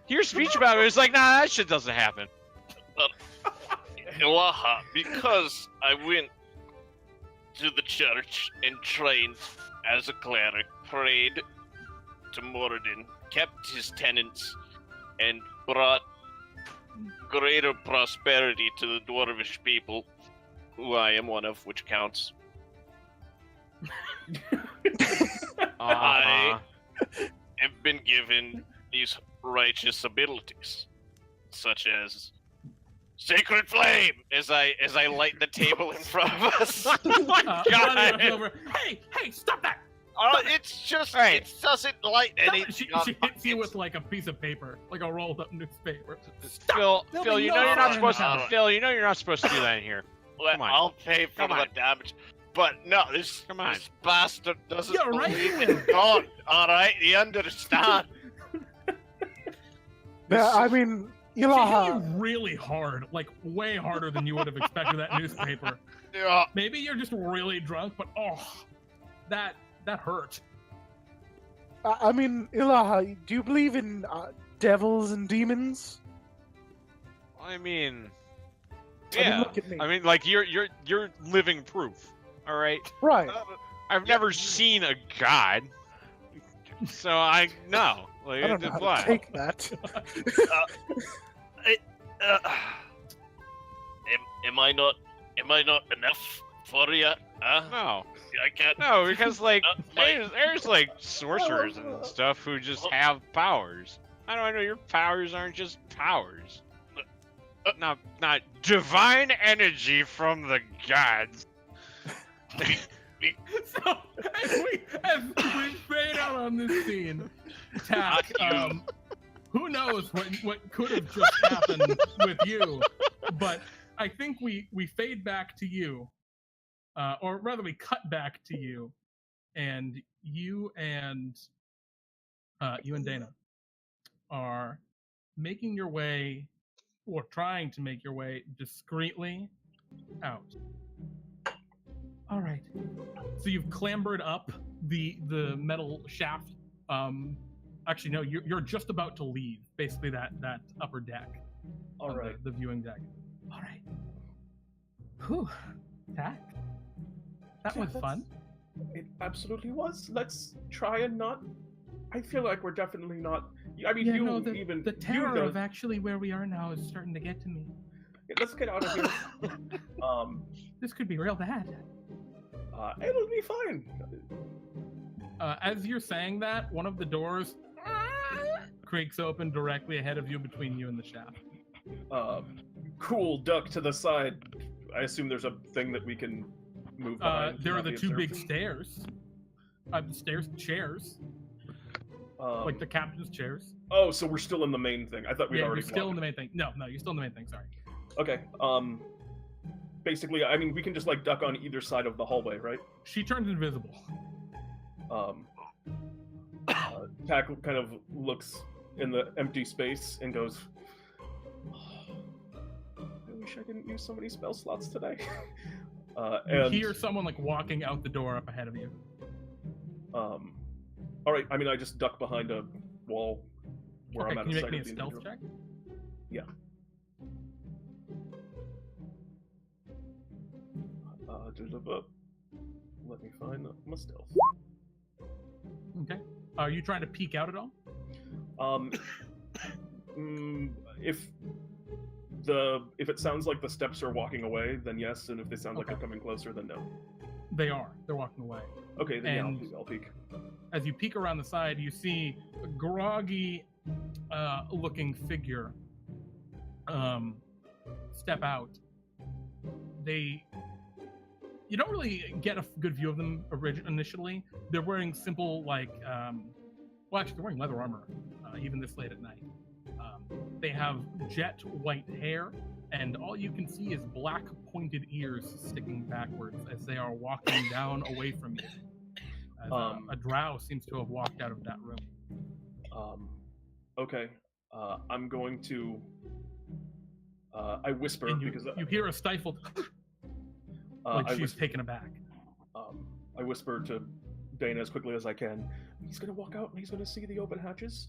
Hears speech about it. It's like, nah, that shit doesn't happen. Ilaha, because I went to the church and trained as a cleric, prayed to Moradin, kept his tenets, and brought greater prosperity to the dwarvish people, who I am one of, which counts. Uh-huh. Have been given these righteous abilities, such as Sacred Flame, as I light the table in front of us. Oh my Ronnie god! runs over. Hey, stop that! It's just Right. it doesn't light Stop it. anything. She on hits you buckets. with like a piece of paper, like a rolled up newspaper. Phil, There'll Phil, be you no know you're not fire in supposed the to. house. Phil, you know you're not supposed to do that in here. Well, Come on. I'll pay for Come the on. damage. But no, this bastard doesn't Yeah, right believe here. in God. All right, you understand? Yeah, I mean, She hit you Ilaha. really hard, like way harder than you would have expected that newspaper. Yeah. Maybe you're just really drunk, but that hurt. I mean, Ilaha, do you believe in devils and demons? I mean, I mean, yeah. look at me. I mean, like you're living proof. All right. Right. I've never seen a god, so I know. Like, I don't know how why? to take that. Am I not enough for you? Huh? No, I can't. no, because like my- there's like sorcerers and stuff who just have powers. How do I know your powers aren't just powers? Not divine energy from the gods. So as we fade out on this scene, Tack, who knows what could have just happened with you? But I think we fade back to you, or rather, we cut back to you, and you and Dana are making your way, or trying to make your way discreetly out. All right. So you've clambered up the metal shaft. Actually, no, you're just about to leave. Basically, that upper deck. All of right. The viewing deck. All right. Whew. Tack. That was fun. It absolutely was. Let's try and not. I feel like we're definitely not. I mean, Yeah, you no, the even terror you of actually where we are now is starting to get to me. Let's get out of here. This could be real bad. It'll be fine. As you're saying that, one of the doors creaks open directly ahead of you, between you and the shaft. cool, duck to the side. I assume there's a thing that we can move behind. There to are not the be two big observed. stairs. The stairs and chairs, like the captain's chairs. Oh, so we're still in the main thing. I thought we'd Yeah, already you're still in walked. the main thing. No, you're still in the main thing. Sorry. Okay. Basically, I mean, we can just like duck on either side of the hallway, right? She turns invisible. Tack kind of looks in the empty space and goes, I wish I didn't use so many spell slots today. You and hear someone like walking out the door up ahead of you. all right, I mean, I just duck behind a wall where Okay, I'm out can of you sight make me of a the stealth individual. check? Yeah. Let me find my stealth. Okay. Are you trying to peek out at all? If it sounds like the steps are walking away, then yes, and if they sound like Okay. they're coming closer, then no. They are. They're walking away. Okay, then And- yeah, I'll peek. As you peek around the side, you see a groggy looking figure step out. You don't really get a good view of them initially. They're wearing simple, like, well, actually, they're wearing leather armor, even this late at night. They have jet white hair, and all you can see is black pointed ears sticking backwards as they are walking down away from you. As, a drow seems to have walked out of that room. Okay. I'm going to. I whisper And because you hear a stifled, like she's taken aback. I whisper to Dana as quickly as I can. He's gonna walk out and he's gonna see the open hatches.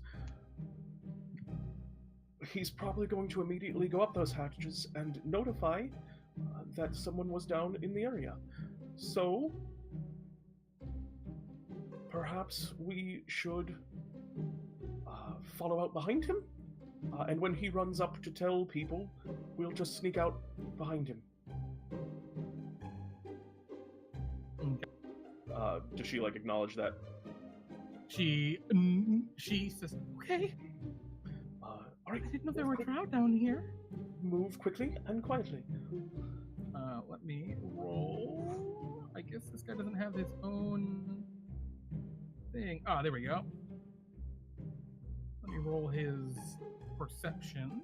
He's probably going to immediately go up those hatches and notify that someone was down in the area. So, perhaps we should follow out behind him, and when he runs up to tell people, we'll just sneak out behind him. Does she like acknowledge that? She says, "Okay, All right, I didn't know there were drow down here." move quickly and quietly. Let me roll. I guess this guy doesn't have his own thing. Ah, there we go. Let me roll his perception.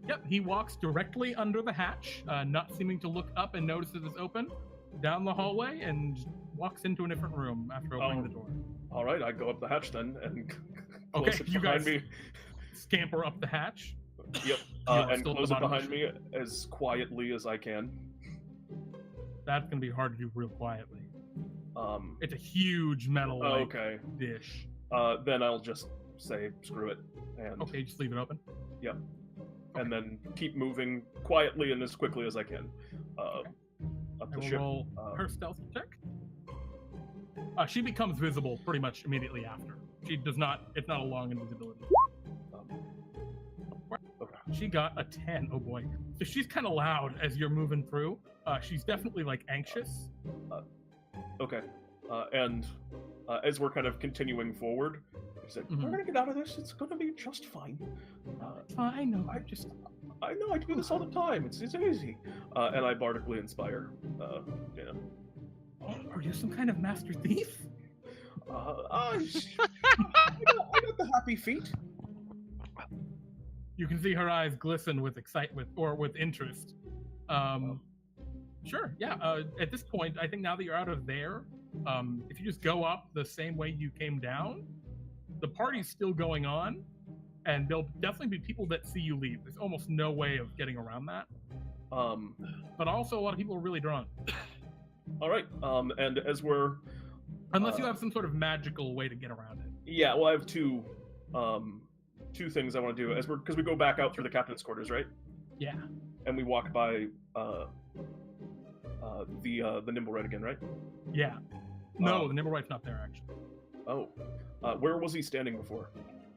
Yep, he walks directly under the hatch, not seeming to look up and notices it's open, down the hallway, and walks into a different room after opening the door. All right, I go up the hatch then and Okay, close it you behind guys me. scamper up the hatch. Yep, are and still at close the it bottom of behind me as quietly as I can. That's gonna be hard to do real quietly. Um, It's a huge metal okay. dish. Then I'll just say screw it, and Okay, just leave it open. and then keep moving quietly and as quickly as I can up I the will ship. roll her stealth check. She becomes visible pretty much immediately after. She does not. It's not a long invisibility. Okay. She got a 10. Oh boy. So she's kind of loud as you're moving through. She's definitely like anxious. Okay. And as we're kind of continuing forward, he said, Mhm. "We're gonna get out of this. It's gonna be just fine. I know. I know. I do this all the time. It's easy." And I bardically inspire Dana. Are you some kind of master thief? I got the happy feet. You can see her eyes glisten with excitement or with interest. Sure, yeah. At this point, I think now that you're out of there, if you just go up the same way you came down, the party's still going on, and there'll definitely be people that see you leave. There's almost no way of getting around that. But also, a lot of people are really drunk. All right. And as we're Unless you have some sort of magical way to get around it. yeah, well, I have two things I want to do because we go back out through the captain's quarters, right? Yeah. And we walk by the nimble red again, right? Yeah. No, the Nimblewright's not there, actually. Oh, where was he standing before?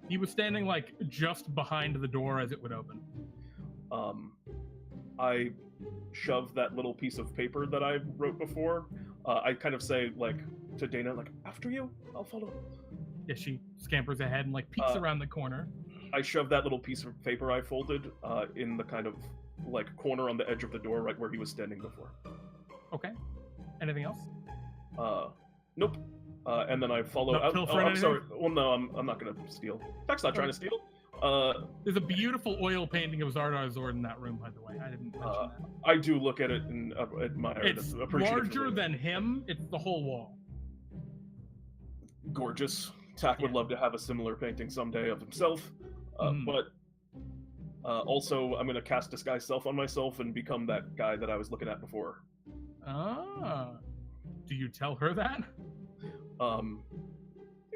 He was standing, like, just behind the door as it would open. I shove that little piece of paper that I wrote before. I kind of say, like, to Dana, like, after you, I'll follow. Yeah, she scampers ahead and like peeks around the corner. I shove that little piece of paper I folded in the kind of like corner on the edge of the door, right where he was standing before. Okay. Anything else? Nope. And then I follow Not out. pilfering I'm anything? sorry. Well, no, I'm not gonna steal. Tack's not trying to steal. There's a beautiful oil painting of Zardar Zord in that room, by the way. I didn't mention that. I do look at it and admire it. It's appreciatively. larger than him. It's the whole wall. Gorgeous. Tack would love to have a similar painting someday of himself, but also I'm gonna cast Disguise Self on myself and become that guy that I was looking at before. Ah. Do you tell her that?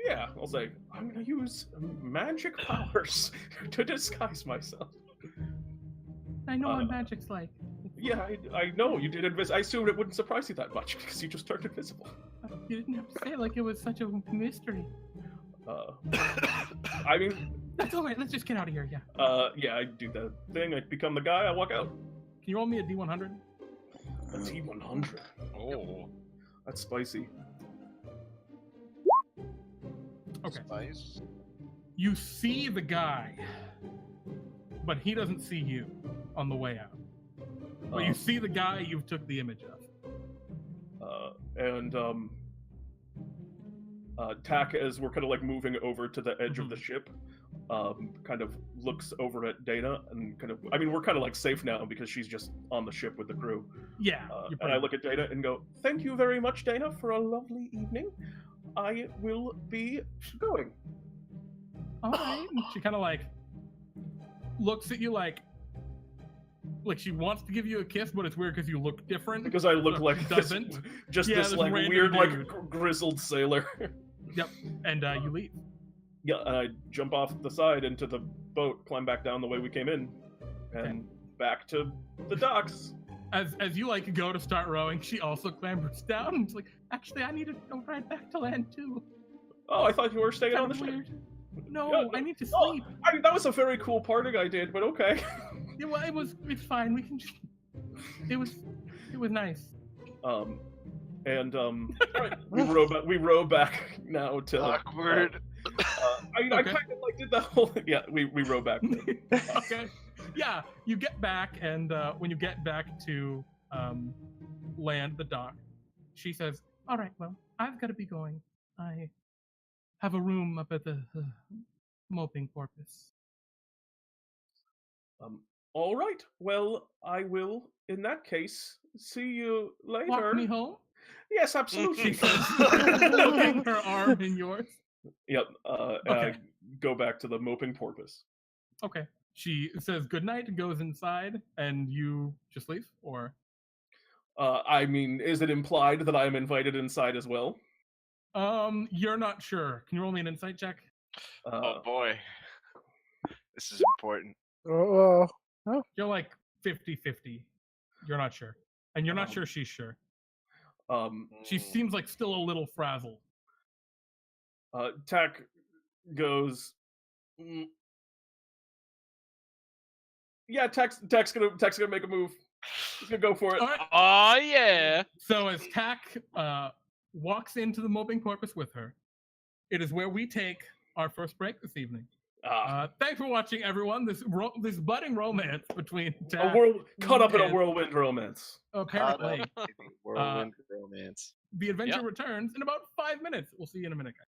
Yeah, I'll say I'm gonna use magic powers to disguise myself. I know what magic's like. Yeah, I know you did I assumed it wouldn't surprise you that much because you just turned invisible. You didn't have to say it like it was such a mystery. I mean, That's alright, let's just get out of here, yeah. yeah, I do the thing. I become the guy. I walk out. Can you roll me a D100? A T100. Oh. That's spicy. Okay. Spice. You see the guy, but he doesn't see you on the way out. But you see the guy you took the image of. Tack, as we're kind of like moving over to the edge of the ship, kind of looks over at Dana and kind of, I mean, we're kind of like safe now because she's just on the ship with the crew. Yeah. And I look at Dana and go, "Thank you very much, Dana, for a lovely evening. I will be going." All right. And she kind of like looks at you like she wants to give you a kiss, but it's weird because you look different. Because I look So like she this, doesn't. just Yeah, this this like random weird, like dude. grizzled sailor. Yep. And you leave. Yeah, and I jump off the side into the boat, climb back down the way we came in, and back to the docks. As you like go to start rowing, she also clambers down. And it's like, actually, I need to go right back to land too. Oh, I thought you were staying Kind on the of ship. weird. No, Yeah, I need to Oh, sleep. I mean, that was a very cool parting I did, but okay. Yeah, well, it's fine. We can just. It was nice. Right, we row back now to Awkward. I kind of like did the whole thing. Yeah, we row back. Okay. Yeah, you get back, and when you get back to land, the dock, she says, "All right, well, I've got to be going. I have a room up at the moping porpoise." All right. Well, I will, in that case, see you later. Walk me home. Yes, absolutely. She says, looking her arm in yours. Yep. And I Okay. go back to the moping porpoise. Okay. She says goodnight and goes inside, and you just leave, or? I mean, is it implied that I am invited inside as well? You're not sure. Can you roll me an insight check? Oh boy, this is important. You're like 50-50. You're not sure. And you're not sure she's sure. She seems like still a little frazzled. Tack goes. Yeah, Tack's gonna make a move. He's gonna go for it. All right. Oh yeah. So as Tack walks into the moping porpoise with her, it is where we take our first break this evening. Thanks for watching, everyone. This budding romance between Tack Caught up in a and- whirlwind romance. Apparently, Whirlwind romance. the adventure returns in about 5 minutes. We'll see you in a minute, guys.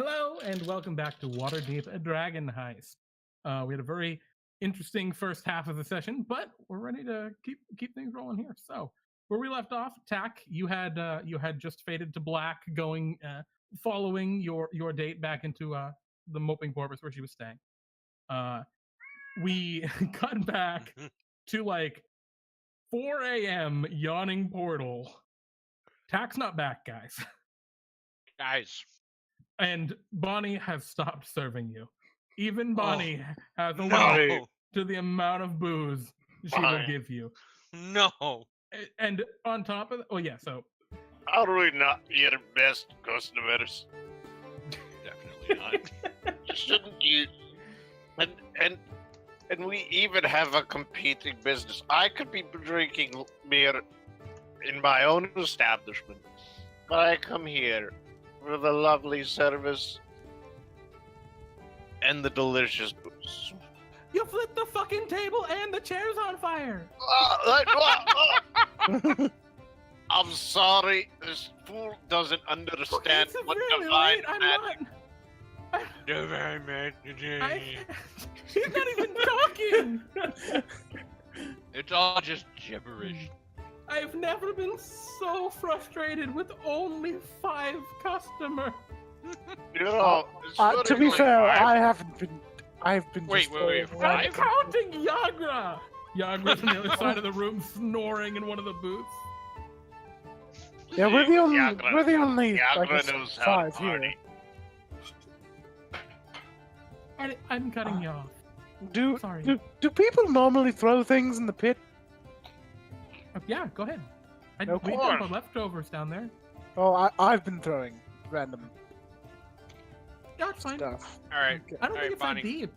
Hello and welcome back to Waterdeep Dragon Heist. We had a very interesting first half of the session, but we're ready to keep things rolling here. So, where we left off, Tack, you had just faded to black, going following your date back into the moping porpoise where she was staying. We cut back to like 4 a.m. Yawning Portal. Tack's not back, guys. Guys. And Bonnie has stopped serving you. Even Bonnie has a No. limit to the amount of booze she will give you. No. And on top of so How do we not be your best customers? Definitely not. Shouldn't you? And we even have a competing business. I could be drinking beer in my own establishment, but I come here for the lovely service and the delicious booze. you flipped the fucking table and the chair's on fire. I'm sorry, this fool doesn't understand It's what really divine late. I'm magic. not. Divine magic. She's not even talking. It's all just gibberish. I've never been so frustrated with only 5 customers. You know, To be fair, I've been Wait, just wait, going I'm around- counting Yagra. Yagra's on the other side of the room, snoring in one of the booths. Yeah, we're the only Yagra I guess, knows how to 5 here. party. I'm cutting you off. Sorry. Do people normally throw things in the pit? Yeah, go ahead. We No dump course. our leftovers down there. Oh, I've been throwing random Yeah, it's fine. stuff. All right, Okay. I don't All think right, it's that deep.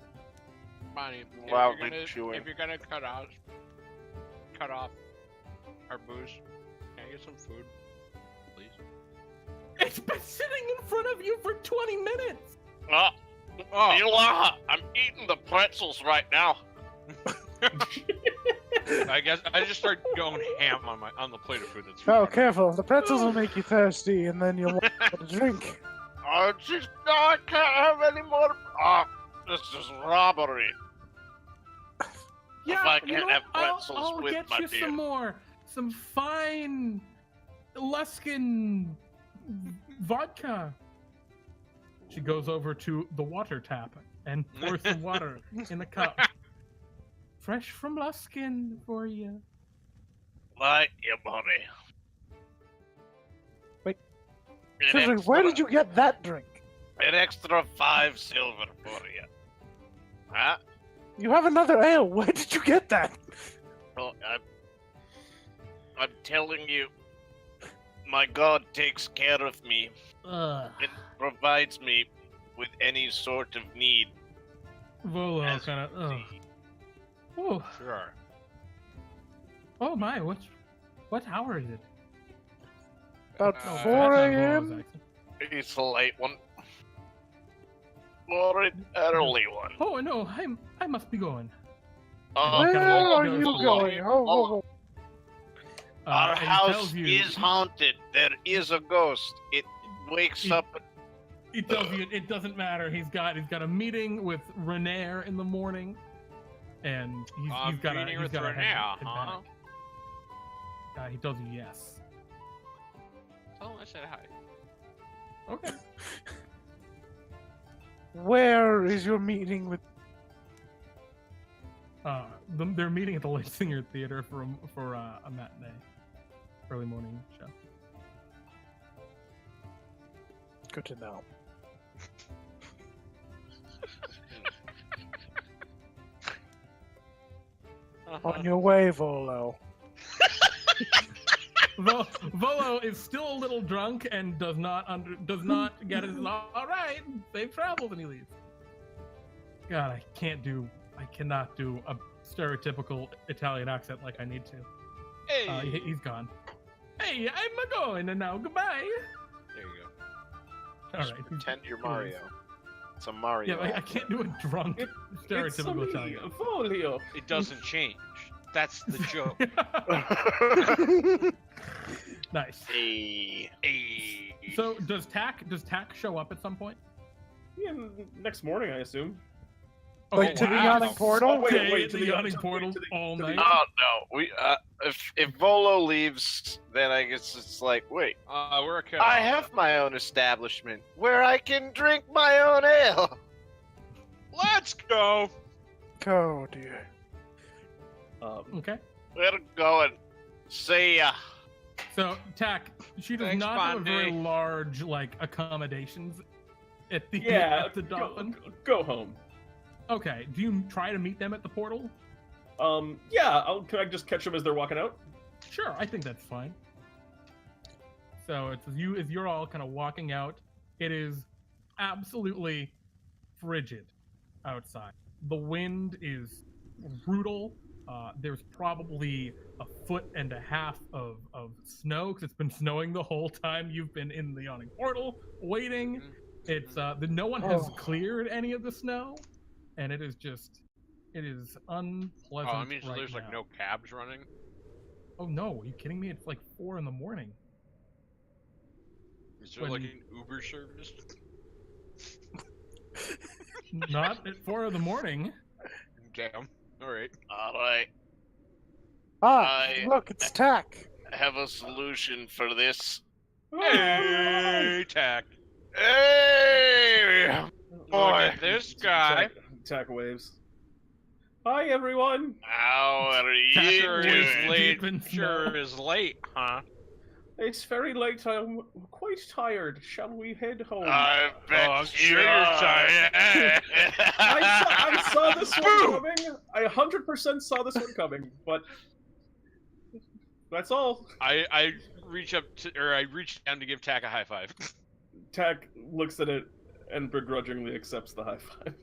Bonnie. Wow, if you're gonna, chewing. if you're gonna cut off our booze, can I get some food, please? It's been sitting in front of you for 20 minutes. Oh, Ilaha, I'm eating the pretzels right now. I guess I just start going ham on the plate of food that's. Oh, careful! The pretzels will make you thirsty, and then you'll want a drink. I can't have any more. This is robbery. Yeah, I you can't know, have pretzels I'll with get my you beer. some fine Luskin vodka. She goes over to the water tap and pours some water in a cup. Fresh from Luskin for you. Like your money. Wait. An Seriously, extra, where did you get that drink? An extra 5 silver for you. Huh? You have another ale. Where did you get that? Well, I'm telling you, my god takes care of me Ugh. and provides me with any sort of need. Volo as kind of. you Ugh. see. Oh, Sure. oh my! What hour is it? About No, 4 That's not Volo's a.m. accent. It's a late one. Or an early one. Oh no! I must be going. Where kind of are goes you along. going? Oh. Our And he house tells you- is haunted. There is a ghost. It wakes He- up. He tells you it doesn't matter. He's got a meeting with Renair in the morning, and he's got meeting he's with got to Renair, head huh? back. He tells you yes. Tell him I said hi. Okay. Where is your meeting with? They're meeting at the Late Singer Theater for a matinee, early morning show. Good to know. On your way, Volo. Volo is still a little drunk and does not get it. All right, safe travels, and he leaves. God, I cannot do a stereotypical Italian accent like I need to. Hey. He's gone. Hey, I'm going and now. Goodbye. There you go. All Just right. pretend you're Mario. It's a Mario. Yeah, I can't do a drunk stereotypical It's Italian. a folio. It doesn't change. That's the joke. Nice. Hey. Hey. So does Tack show up at some point? Yeah, next morning, I assume. Like to the Yawning Portal? Oh, Wait, to the Yawning Portal all night? Oh no, we if Volo leaves, then I guess it's like, wait, We're a cut. I have my own establishment where I can drink my own ale. Let's go. Oh dear. Okay. we're going. See ya. So, Tack, she does Thanks, not have a very Bondi. large, like, accommodations at the Yeah, at the dolphin. go home. Okay, do you try to meet them at the portal? Yeah, can I just catch them as they're walking out? Sure, I think that's fine. So it's as you're all kind of walking out. It is absolutely frigid outside. The wind is brutal. There's probably a foot and a half of snow because it's been snowing the whole time you've been in the Yawning Portal waiting. It's no one has cleared any of the snow, and it is unpleasant. Oh, it means right there's now. like no cabs running. Oh no, are you kidding me? It's like 4 in the morning. Is there When- like an Uber service? Not at 4 in the morning. Damn. All right. All right, Ah, I- look, it's Tack. I have a solution for this. Hey, Tack. Hey, Look boy. at this guy. Tack waves. Hi, everyone. How are you Sure Tack is waves doing? late. deep in Sure snow. is late, huh? It's very late. I'm quite tired. Shall we head home? I bet Oh, I'm you sure you're are. tired. I saw this one coming. I 100% saw this one coming, but that's all. I reach up to, or I reach down to give Tack a high five. Tack looks at it and begrudgingly accepts the high five.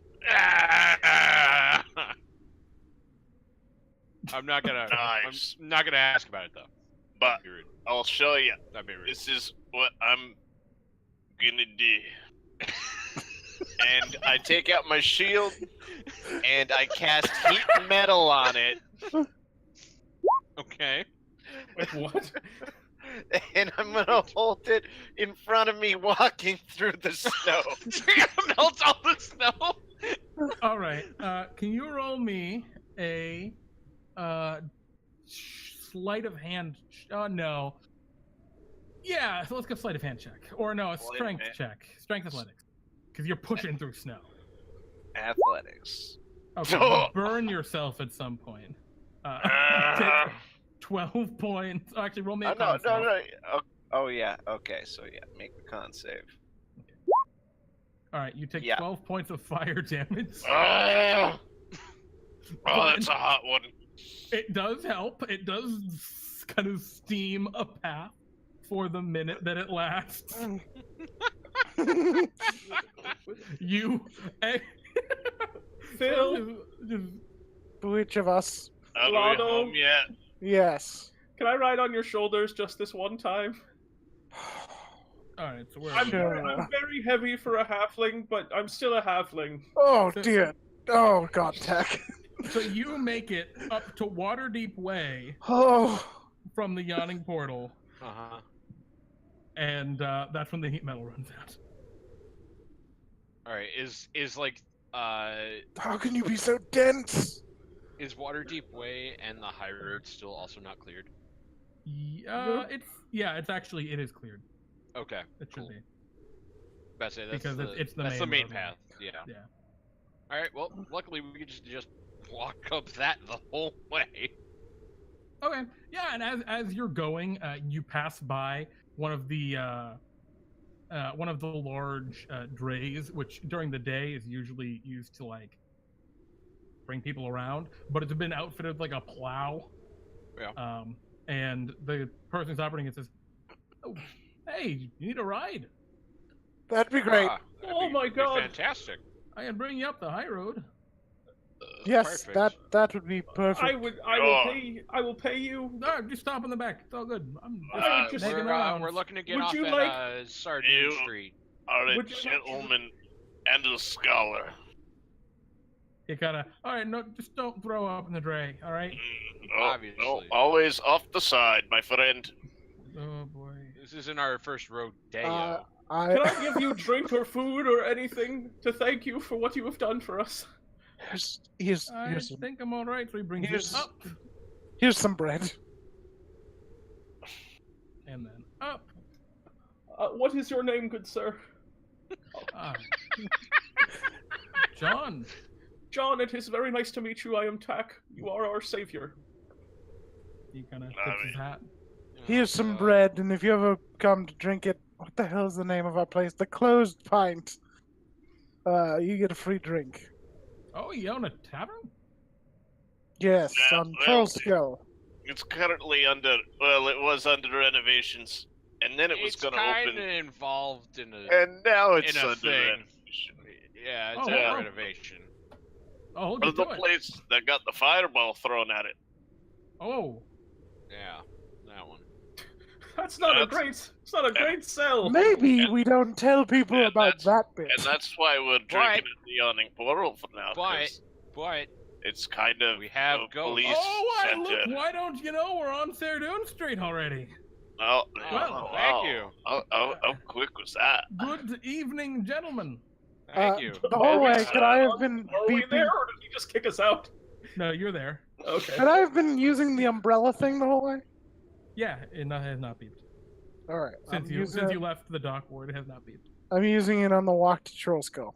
I'm not gonna. Nice. I'm not gonna ask about it though. But That'd be rude. I'll show you. That'd be rude. This is what I'm gonna do. And I take out my shield and I cast heat metal on it. Okay. Wait, what? And I'm gonna hold it in front of me walking through the snow. You're gonna melt all the snow. All right. Can you roll me a sleight of hand? No. Yeah. So let's go sleight of hand check, or no, a Sleight of strength hand. check, strength athletics, because you're pushing through snow. Athletics. Okay. Oh. Burn yourself at some point. Uh, Take 12 points. Oh, actually, roll me a Oh, no, con no, save. no. Oh, yeah. Okay, so yeah, make the con save. All right, you take Yeah. 12 points of fire damage. oh, But that's a hot one. it does help. It does kind of steam a path for the minute that it lasts. You, Phil, just Which of us? Are we Philado. home yet? Yes. can I ride on your shoulders just this one time? all right. So where? I'm, are we? I'm very heavy for a halfling, but I'm still a halfling. Oh dear. Oh god, Tack. So you make it up to Waterdeep Way Oh. from the Yawning Portal, Uh-huh. and that's when the heat metal runs out. All right. Is like How can you be so dense? is Waterdeep Way and the high road still also not cleared? It's actually it is cleared. Okay. It should Cool. be. That's it. That's Because the, it's the that's main the main road. path. Yeah. Yeah. All right. Well, luckily we could just walk up that the whole way. Okay. Yeah, and as you're going, you pass by one of the large drays, which during the day is usually used to like bring people around, but it's been outfitted with like a plow. Yeah. And the person who's operating it says, "Oh, hey, you need a ride? That'd be great. That'd Oh my that'd God. Fantastic. I can bring you up the high road." Yes, Perfect. that would be perfect. I will pay you. No, just stop in the back. It's all good. I'm just just hanging We're, around. we're looking to get Would off you at like- Sardine You- Street. Are a Would you like- gentleman and a scholar. You kind of, all right, no, just don't throw up in the dray, all right? No, Obviously. no, always off the side, my friend. Oh boy. This isn't our first road day. Uh, Can I give you drink or food or anything to thank you for what you have done for us? Here's I think I'm all right. So he brings here's- it up here's some bread. and then up. What is your name, good sir? Ah. John. John, it is very nice to meet you. I am Tack. You are our savior. He kind of tips his hat. Here's some bread, and if you ever come to drink it, what the hell's the name of our place? The Closed Pint. You get a free drink. Oh, you own a tavern? Yes, Yeah, on well, Troll Skull. It's currently under. Well, it was under renovations, and then it was It's going to kind open, of involved in a and now it's in a under thing. renovation. Yeah, it's Oh, a wow. renovation. Oh, hold Well, it the to it. place that got the fireball thrown at it. Oh, Yeah, that one. That's not a That's- great. It's not a great sell. Maybe we don't tell people Yeah, about that bit. And that's why we're drinking at the Yawning Portal for now. 'cause But it's kind of we have a ghosts. police oh, center. look! Why don't you know we're on Saradoon Street already? Oh, Well, thank you. How quick was that? Good evening, gentlemen. Thank you. The hallway, could I have been Are we beeping? there, or did he just kick us out? No, you're there. Okay. Could I have been using the umbrella thing the whole way? Yeah, it has not beeped. All right. Since you left the dock ward, it has not beeped. I'm using it on the walk to Troll Skull.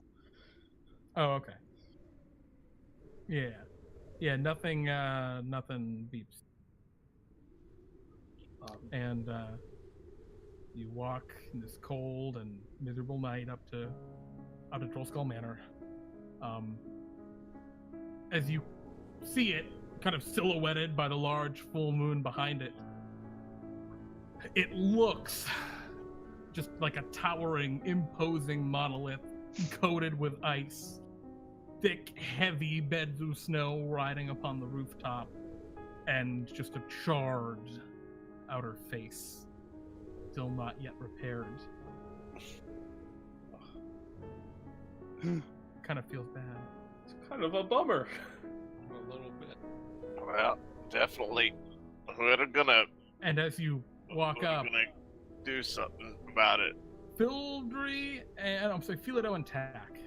Oh, okay. Yeah, nothing beeps. And you walk in this cold and miserable night up to Troll Skull Manor. As you see it, kind of silhouetted by the large full moon behind it, it looks just like a towering, imposing monolith coated with ice. Thick, heavy beds of snow riding upon the rooftop, and just a charred outer face, still not yet repaired. Kind of feels bad. It's kind of a bummer. A little bit. Well, definitely. We're gonna. And as you walk we're up, gonna do something about it. Fildry and Philado and Tack,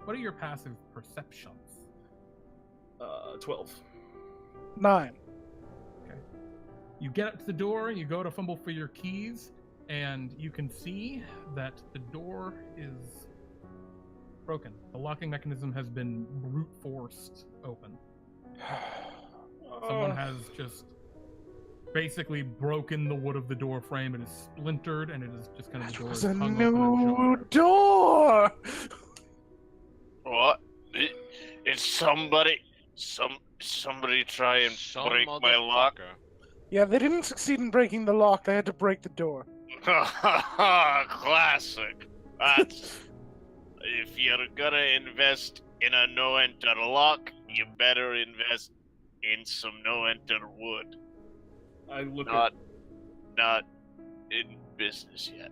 what are your passive perceptions? 12. 9. You get up to the door, you go to fumble for your keys, and you can see that the door is broken. The locking mechanism has been brute forced open. Someone has just basically broken the wood of the door frame. It is splintered, and it is just kind of the door is It's a hung new open ajar. door! What? It's somebody. Somebody try and Some break my lock. motherfucker. Yeah, they didn't succeed in breaking the lock. They had to break the door. Classic. That's. If you're gonna invest in a Noenter lock, you better invest in some Noenter wood. I look Not in business yet.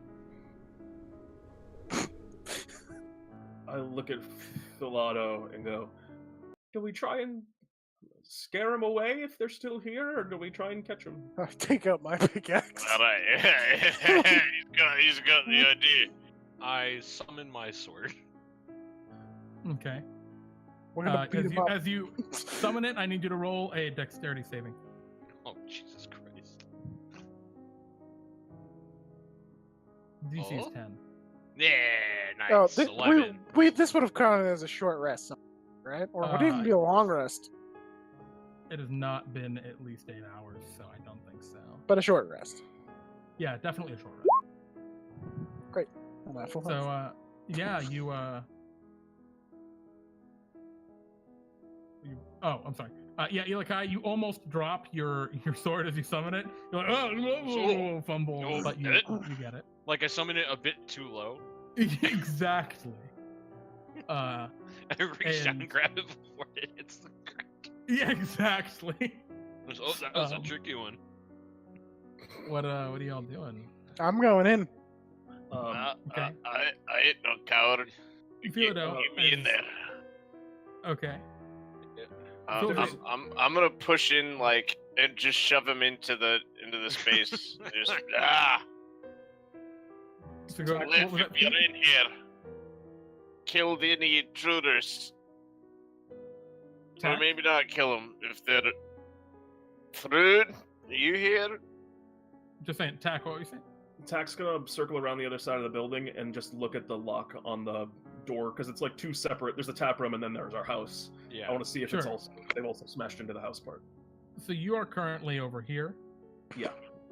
at Philado and go, do we try and scare them away if they're still here, or do we try and catch them? I take out my pickaxe. All right. he's got the idea. I summon my sword. Okay. We're gonna beat him up. As you summon it, I need you to roll a dexterity saving. Oh, Jesus Christ. DC is Oh? 10. Yeah, Oh, nice. 11. this would have counted as a short rest, right? Or would it even Uh, be a long rest? It has not been at least 8 hours, so I don't think so. But a short rest. Yeah, definitely a short rest. I'm at full So, health. yeah, oh, I'm sorry. Yeah, Ilaha, you almost drop your sword as you summon it. You're like, oh, fumble, Oh, but you it? get it. Like I summon it a bit too low. Exactly. I reach down And- and grab it before it hits the ground. Yeah, exactly. Oh, that was a Um, tricky one. What are y'all doing? I'm going in. Okay. I ain't no coward. You feel it out. Get me in there. Okay. I'm gonna push in and just shove him into the space. Just So go, what Live was if that? you're in here. Kill any intruders. Or Tack? maybe not kill them if they're... Frewn, are you here? Just saying, Tack, what were you saying? Tack's gonna circle around the other side of the building and just look at the lock on the door, because it's like two separate. There's a tap room and then there's our house. Yeah. I want to see if Sure. it's also they've also smashed into the house part. So you are currently over here. Yeah,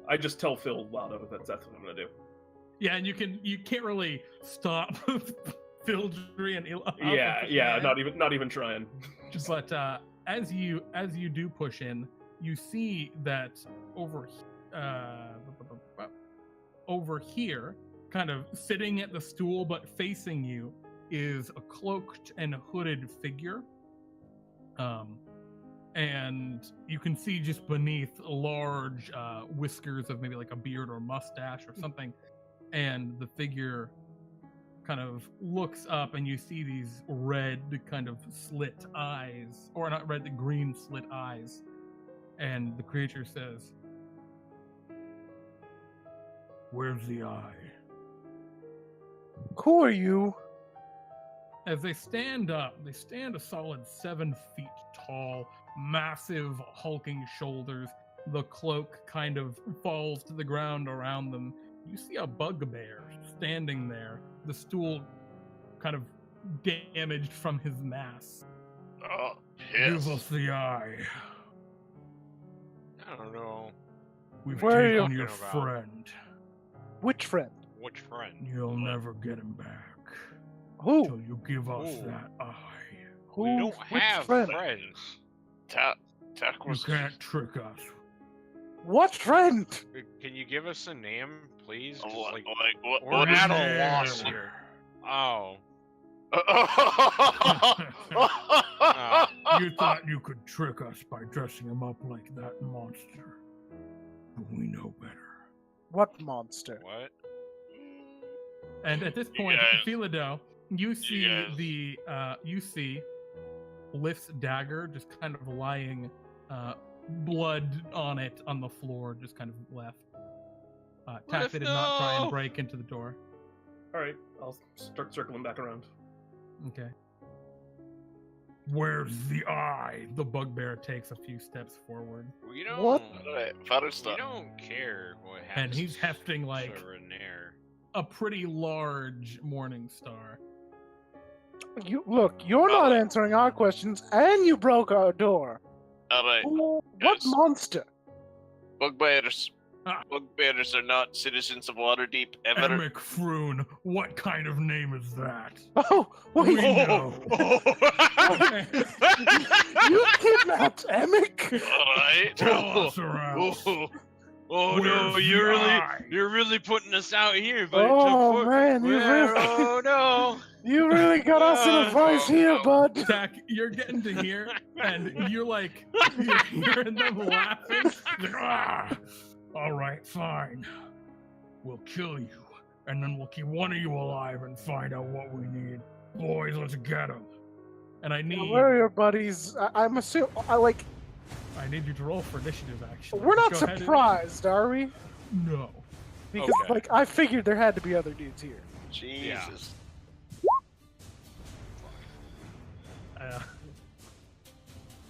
I just tell Philado that's what I'm gonna do. Yeah, and you can't really stop Fildry and Ilaha. Yeah, not even trying. But as you do push in, you see that over here, kind of sitting at the stool but facing you, is a cloaked and hooded figure. And you can see just beneath large whiskers of maybe like a beard or mustache or something. And the figure kind of looks up, and you see these red kind of slit eyes, or not red, the green slit eyes. And the creature says, "Where's the eye?" Who are you? As they stand up, they stand a solid 7 feet tall, massive, hulking shoulders. The cloak kind of falls to the ground around them. You see a bugbear standing there, the stool kind of damaged from his mass. Oh, Give yes. us the eye. I don't know. We've Where are you taken your talking about? friend. Which friend? Which friend? You'll never get him back Who? till you give us Ooh. that eye. Who? We don't Which have friend? friends. Tack You was... can't trick us. What friend? Can you give us a name, please? Just What, like, what, we're what is at it? a loss here. Oh. You thought you could trick us by dressing him up like that monster. But we know better. What monster? What? And at this You point, guys- Philado, you see guys- you see Lift's dagger just kind of lying, blood on it on the floor, just kind of left. Tack Lift, did not try no! and break into the door. All right, I'll start circling back around. Okay. Where's the eye? The bugbear takes a few steps forward. We don't. What? Alright, father We stuff. don't care what happens. And he's hefting like to Renair. a pretty large morning star. You look. You're not Brother. answering our questions, and you broke our door. Alright, What Yes. monster? bugbears. Ah. Bugbears are not citizens of Waterdeep ever. Emic Frewn, what kind of name is that? Oh, wait! We know. You kidnapped Emic? Alright. Tell us around. Oh no, Where's you're the really eye? you're really putting us out here, but Oh man, you really, oh no. you really got us in a vice here, bud. Tack, you're getting to here, and you're like, you're hearing them laughing. Like, all right, fine. We'll kill you, and then we'll keep one of you alive and find out what we need. Boys, let's get him. And I Now, need, where are your buddies? I'm assuming. I need you to roll for initiative. Actually, We're not Go ahead and- surprised, are we? No. Because Okay. I figured there had to be other dudes here. Jesus.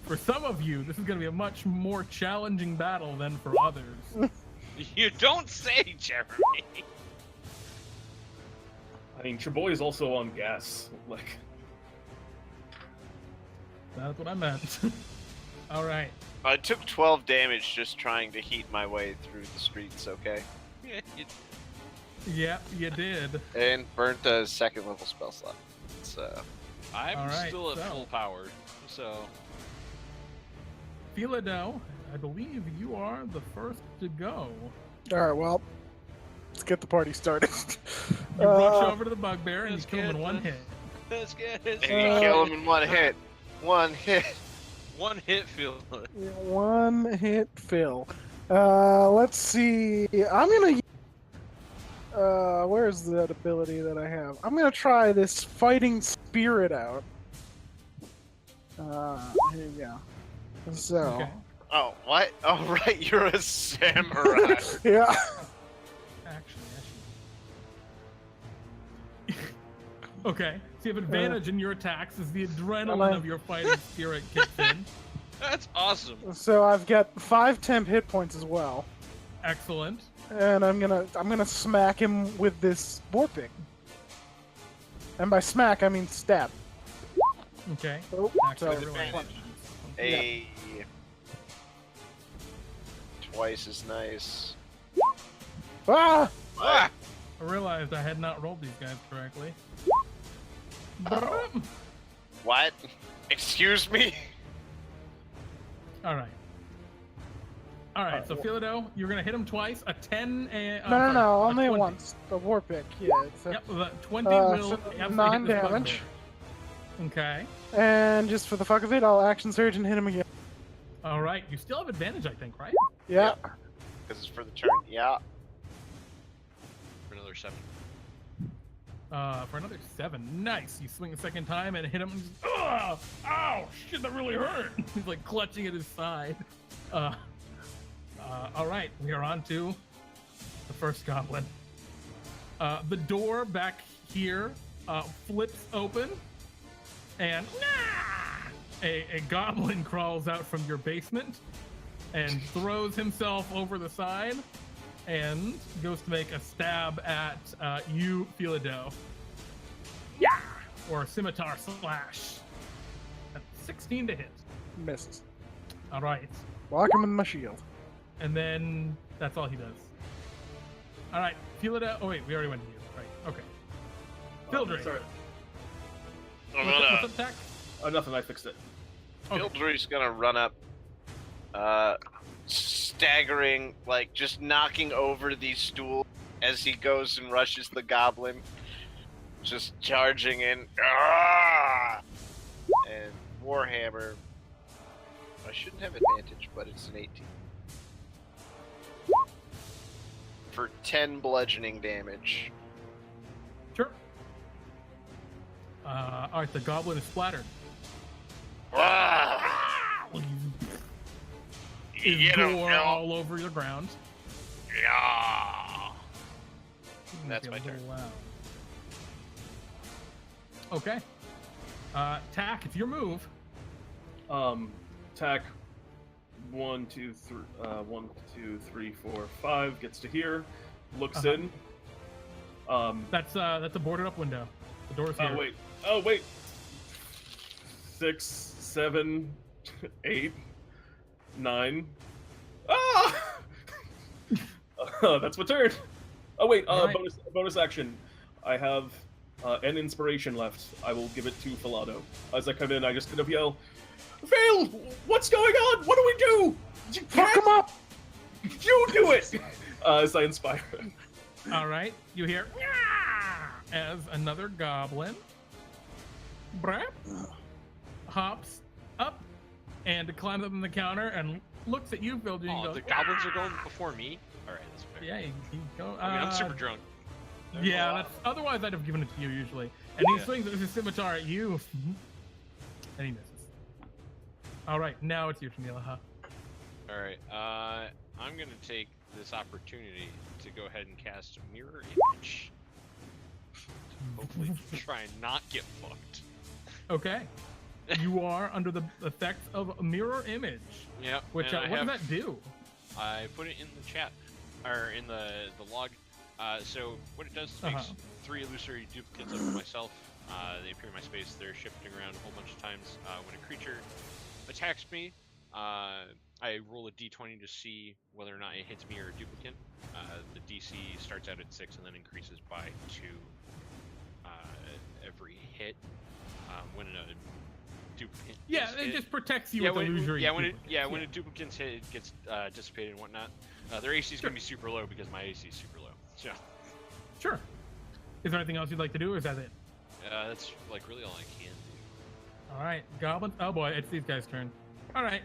For some of you, this is going to be a much more challenging battle than for others. You don't say, Jeremy. I mean, your boy is also on gas. Like, That's what I meant. All right. I took 12 damage just trying to heat my way through the streets, okay? Yep, you did. And burnt a second level spell slot. So, I'm All right, still at so- full power, so Philado, I believe you are the first to go. All right, well, let's get the party started. You rush over to the bugbear and you let's kill him in get one the- hit. let's get it. and you kill him in one hit. One hit. One hit feel. Yeah, one hit Phil. Let's see. I'm gonna. Where's that ability that I have? I'm gonna try this fighting spirit out. Here we go. So. Okay. Oh, what? Oh, right, you're a samurai. Yeah. Actually, Okay, so you have advantage in your attacks as the adrenaline of your fighting spirit kicks in. That's awesome. So I've got 5 temp hit points as well, Excellent. and I'm gonna smack him with this boar pick. And by smack, I mean stab. Okay. Oh, Actually, so- really- A twice as nice. Ah! Ah! I realized I had not rolled these guys correctly. What? Excuse me? All right. All right. So Philado, you're gonna hit him twice. A 10 and No, a only 20. once. The war pick, yeah. It's a, Yep. The 20 so will absolutely 9 hit this damage. bugbear. Okay. And just for the fuck of it, I'll action surge and hit him again. All right. You still have advantage, I think, right? Yeah. Because it's for the turn. Yeah. For another 7. For another 7. Nice. You swing a second time and hit him. And just, ugh! Ow! Shit, that really hurt. He's like clutching at his side. All right. We are on to the first goblin. The door back here flips open, and a goblin crawls out from your basement and throws himself over the side and goes to make a stab at you, Philado. Yeah! Or a scimitar slash. That's 16 to hit. Misses. All right. Block him with my shield. And then that's all he does. All right. Philado. Oh, wait. We already went to you. Right. Okay. Fildry. Sorry. I'm What's gonna. up, Tack? Oh, nothing. I fixed it. Okay. Fildry's gonna run up, staggering, like just knocking over these stools as he goes and rushes the goblin, just charging in. Ah! And Warhammer. I shouldn't have advantage, but it's an 18. For 10 bludgeoning damage. Sure. All right. The goblin is splattered. Ah! Is Get him, gore Phil. all over the ground. Yeah. That's Get my a turn. little loud. Okay. Tack, it's your move. Tack. 1, 2, 3. 1, 2, 3, 4, 5. Gets to here. Looks Uh-huh. in. That's a boarded up window. The door's here. Oh wait. Oh wait. 6, 7, 8, 9. Ah! That's my turn. Oh wait. Alright. Bonus action. I have an inspiration left. I will give it to Philado. As I come in, I just kind of yell, "Phil, what's going on? What do we do? You Fuck him up! You do it!" As I inspire him. All right. You hear "Nyah!" as another goblin brap, hops up and climbs up on the counter and looks at you, Fildry, and Oh, goes, the goblins are going before me? Alright, that's fair. Yeah, he go. I mean, I'm super drunk. There's a Yeah, lot. that's, otherwise I'd have given it to you usually. And he Yeah. swings with his scimitar at you, and he misses. All right, now it's your turn, Ilaha. Alright, I'm gonna take this opportunity to go ahead and cast Mirror Image. Hopefully try and not get fucked. Okay. You are under the effects of a mirror image. Yep. Which, and what does that do? I put it in the chat, or in the log. So what it does is makes 3 illusory duplicates of myself. They appear in my space. They're shifting around a whole bunch of times. When a creature attacks me, I roll a d20 to see whether or not it hits me or a duplicate. The DC starts out at 6 and then increases by 2 every hit. When a duplicate Yeah, is it hit. just protects you Yeah, with when, illusory. yeah, when duplicates. a duplicate's hit, it gets dissipated and whatnot. Their AC is gonna be super low because my AC is super low. So Sure. Is there anything else you'd like to do, or is that it? that's like really all I can do. All right, goblins. Oh boy, it's these guys' turn. All right.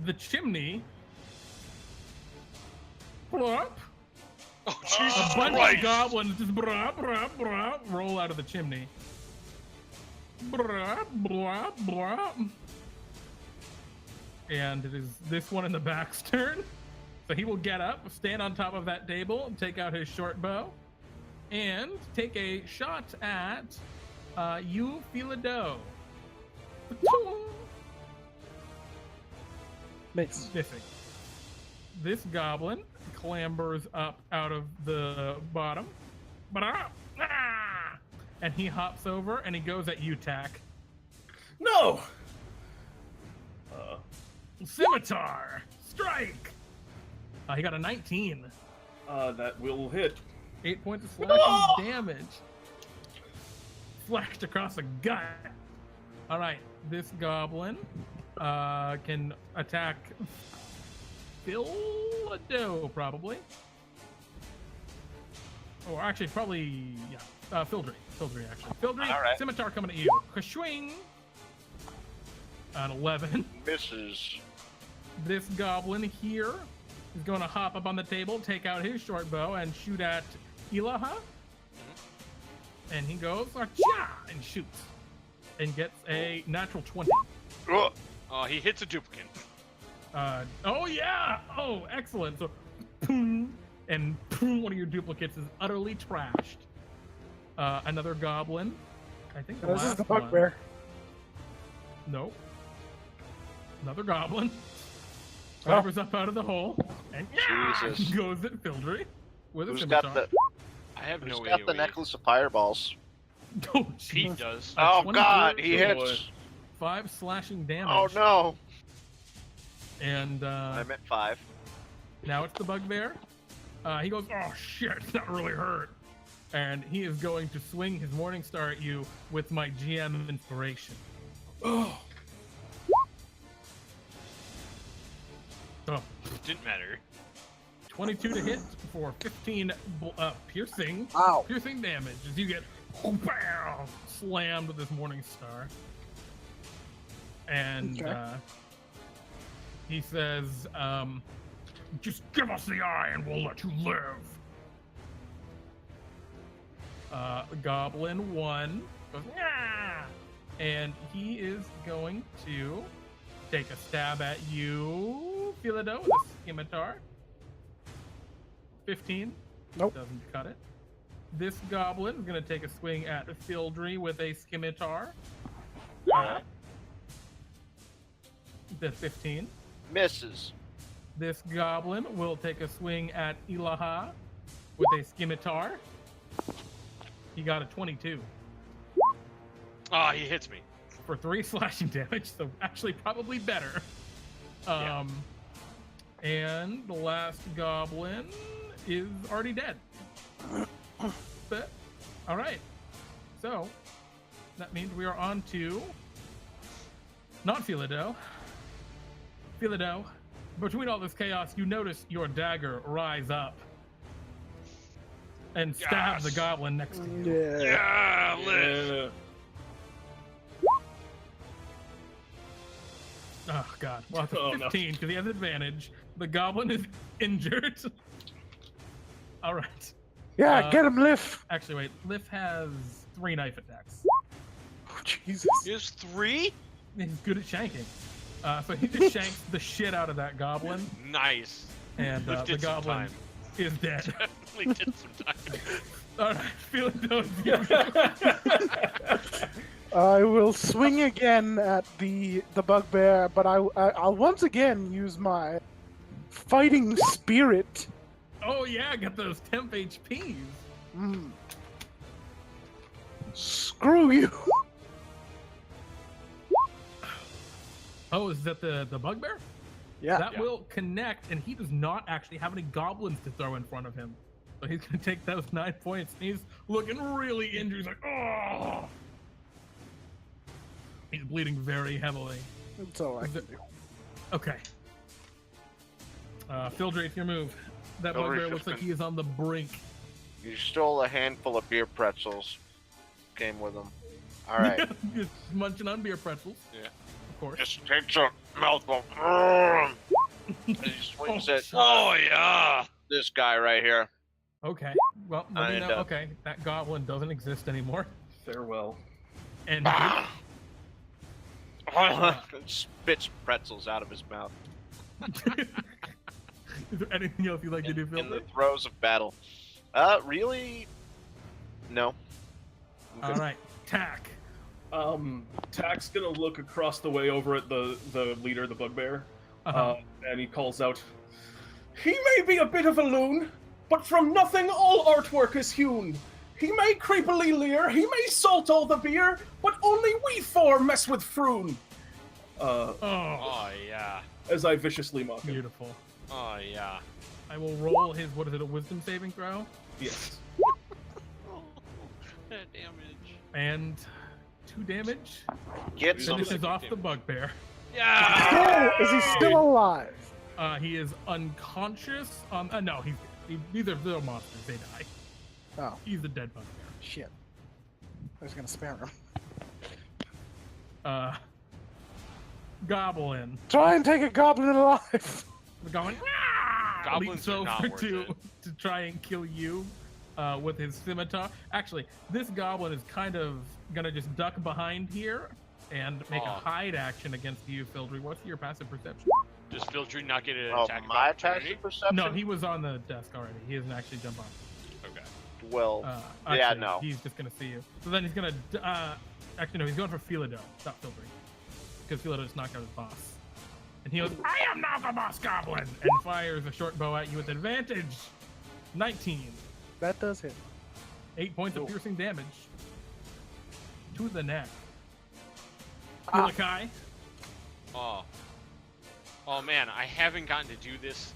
The chimney. Plop. Oh A Jesus bunch Christ! of goblins just brah, brah, brah, roll out of the chimney. Brah, brah, brah. And it is this one in the back's turn. So he will get up, stand on top of that table, and take out his short bow. and take a shot at you, Philado. Miss. Missing. This goblin clambers up out of the bottom. And he hops over and he goes at you, Tack. No! Scimitar! Strike! He got a 19. That will hit. 8 points of slashing damage. Flashed across the gut. Alright, this goblin can attack Philado, probably. Or actually, probably, yeah. Fildry, actually. Fildry, Alright. Scimitar coming at you. Swing! An 11. Misses. This goblin here is going to hop up on the table, take out his short bow, and shoot at Ilaha. And he goes, "Achah!" and shoots. And gets a natural 20. Ugh. Oh, he hits a duplicate. Oh, yeah! Oh, excellent. So, boom, and boom, one of your duplicates is utterly trashed. Another goblin. I think the This is last the one. bugbear. Nope. Another goblin. Clambers up out of the hole and Jesus. goes at Fildry with a Who's scimitar. got the I have Who's no got the AoE. necklace of fireballs? Oh, Pete jeez. does. Oh 22 God, he Oh, hits. 5 slashing damage. Oh no. And I meant 5. now it's the bugbear. He goes, "Oh shit, that really hurt." And he is going to swing his Morning Star at you with my GM inspiration. Oh. So, Didn't matter. 22 to hit for 15 piercing Ow. damage as you get bam, slammed with this Morning Star. And Okay. he says, "Just give us the eye and we'll let you live." Goblin 1 goes, "Nyah!" And he is going to take a stab at you, Philado, with a scimitar. 15. Nope. Doesn't cut it. This goblin is going to take a swing at Fildry with a scimitar. The 15. Misses. This goblin will take a swing at Ilaha with a scimitar. He got a 22 Oh, he hits me. for 3 slashing damage, so actually probably better. Yeah. And the last goblin is already dead. But, all right. So that means we are on to not Philado. Philado, between all this chaos, you notice your dagger rise up and stab the Yes. goblin next to you. Yeah. Yeah, Liz. Oh god. Well, it's a Oh, no. 15 because he has advantage. The goblin is injured. All right. Yeah, get him, Liff. Actually, wait. Liff has 3 knife attacks. Oh, Jesus. He has 3? He's good at shanking. So he just shanks the shit out of that goblin, Nice. and Liv the did some goblin time. is dead. Definitely did some time. All right, Philado. I will swing again at the bugbear, but I'll once again use my fighting spirit. Oh yeah, got those temp HPs. Mm. Screw you. Oh, is that the bugbear? Yeah. That will connect, and he does not actually have any goblins to throw in front of him. So he's gonna take those 9 points. And he's looking really injured. He's like, oh. He's bleeding very heavily. That's all I can do. Okay. Fildry, it's your move. That Fildry's bugbear just looks like been- he is on the brink. You stole a handful of beer pretzels. Came with them. All right. Just munching on beer pretzels. Yeah. Of course. Just takes a mouthful. And he swings at Oh, yeah. this guy right here. Okay. Well, let me And, know. Okay, that goblin doesn't exist anymore. Farewell. And Spits pretzels out of his mouth is there anything else you'd like to do, in the Fildry? throes of battle. Really, No. All right, Tack. Tack's gonna look across the way over at the leader, the bugbear, and he calls out, "He may be a bit of a loon, but from nothing all artwork is hewn. He may creepily leer, he may salt all the beer, but only we four mess with Frewn." Oh yeah. As I viciously mock him. Beautiful. Oh yeah. I will roll his, what is it, a wisdom saving throw? Yes. That damage. And 2 damage. Get some. Finishes off the bugbear. Yeah. Oh, is he still alive? He is unconscious. No, these are little monsters. They die. Oh, He's a dead bugbear. shit. I was gonna spare him. Goblin. Try and take a goblin alive! The goblin Goblins leaps are not over worth to it. try and kill you with his scimitar. Actually, this goblin is kind of gonna just duck behind here and make a hide action against you, Fildry. What's your passive perception? Does Fildry not get an Oh, attack of my opportunity? passive perception? No, he was on the desk already. He doesn't actually jump on. Okay. Well, Actually, yeah, no. He's just gonna see you. So then he's gonna. Actually, no. He's going for Philado, not Fildry, because Philado just knocked out his boss. And he goes, "I am not the boss goblin," and fires a short bow at you with advantage. 19. That does hit. 8 points of piercing damage to the neck. Ah. Ilaha. Oh man, I haven't gotten to do this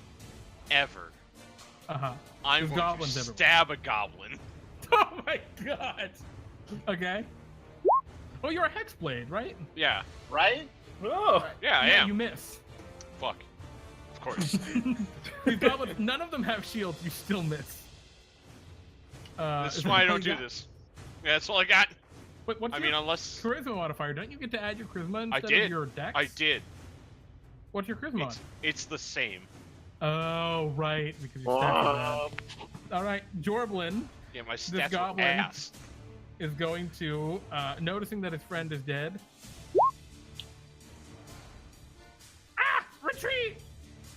ever. I'm There's going goblins to everywhere. stab a goblin. Oh my god. Okay. Oh, you're a hexblade, right? Yeah. Right? Oh, Yeah, I am. You miss. Fuck. Of course. These goblins, none of them have shields. You still miss. This is why I don't do this. Yeah, that's all I got. Wait, what's I your mean, unless charisma modifier? Don't you get to add your charisma instead did. of your dex? I did. What's your charisma? It's the same. Oh, right, because you're stacking that. All right, Jorblin Yeah, my stats were goblin- ass. is going to, noticing that his friend is dead. Retreat!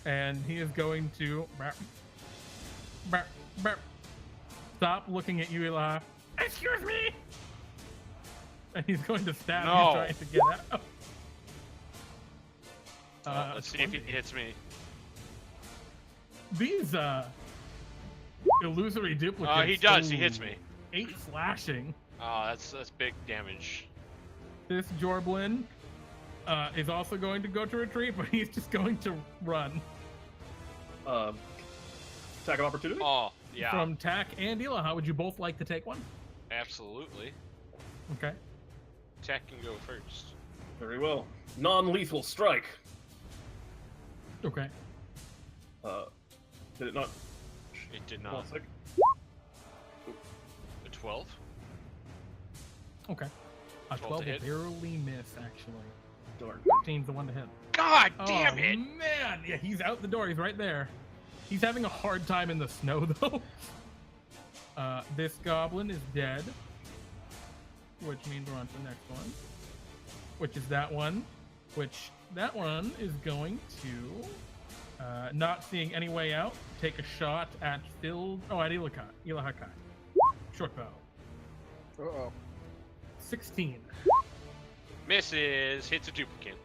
And he is going to stop looking at you, Ilaha. Excuse me! And he's going to stab No. you trying to get out. Let's see if he hits me. These illusory duplicates. He does. He ooh, hits me. 8 slashing. Oh, that's big damage. This Jorblin is also going to go to retreat, but he's just going to run. attack of opportunity? Oh, yeah. From Tack and Ilaha, would you both like to take one? Absolutely. Okay. Tack can go first. Very well. Non-lethal strike. Okay. Did it not? It did Hold on not. a sec. A 12? Okay. A 12 12 to will hit. barely miss, actually. Darn. 13's the one to hit. God damn Oh, it! man! Yeah, he's out the door. He's right there. He's having a hard time in the snow, though. This goblin is dead. Which means we're on to the next one. Which is that one. Which, that one is going to, not seeing any way out, take a shot at at Ilaha. Short bow. Uh-oh. 16. Misses. Hits a duplicate.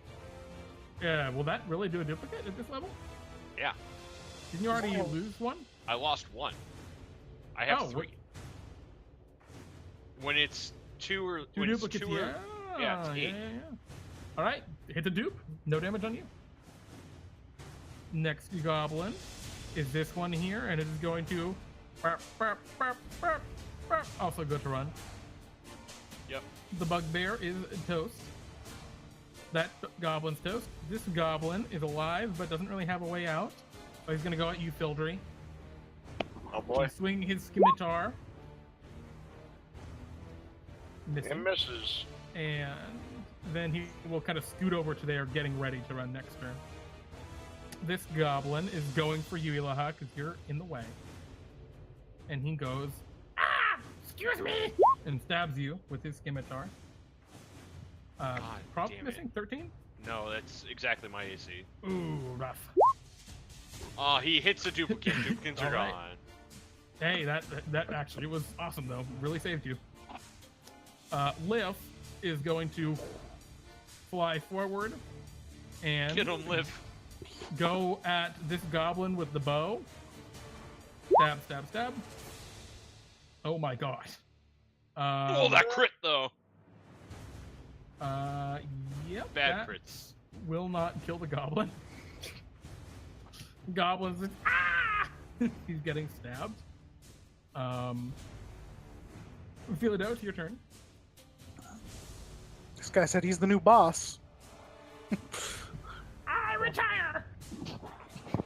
Yeah, will that really do a duplicate at this level? Yeah. Didn't you already Whoa. lose one? I lost one. I have Oh, 3. what- When it's 2 or... Two when duplicates, it's 2 or... yeah. yeah, it's 8. Yeah. All right, hit the dupe. No damage on you. Next goblin is this one here, and it is going to also go to run. Yep. The bugbear is toast. That goblin's toast. This goblin is alive, but doesn't really have a way out. So he's going to go at you, Fildry. Oh boy. He's swing his scimitar. Missing. It misses. And then he will kind of scoot over to there, getting ready to run next turn. This goblin is going for you, Ilaha, because you're in the way. And he goes, excuse me! And stabs you with his scimitar. Probably damn it. missing 13? No, that's exactly my AC. Ooh, rough. Oh, he hits a duplicate. Duplicates are All right. gone. Hey, that actually was awesome though. Really saved you. Lif is going to fly forward and Get him, Lif. go at this goblin with the bow. Stab, stab, stab. Oh my god. Oh, that crit though. Yep. Bad that crits. will not kill the goblin. Goblin's ah! He's getting stabbed. Philado, it's your turn. This guy said he's the new boss. I retire.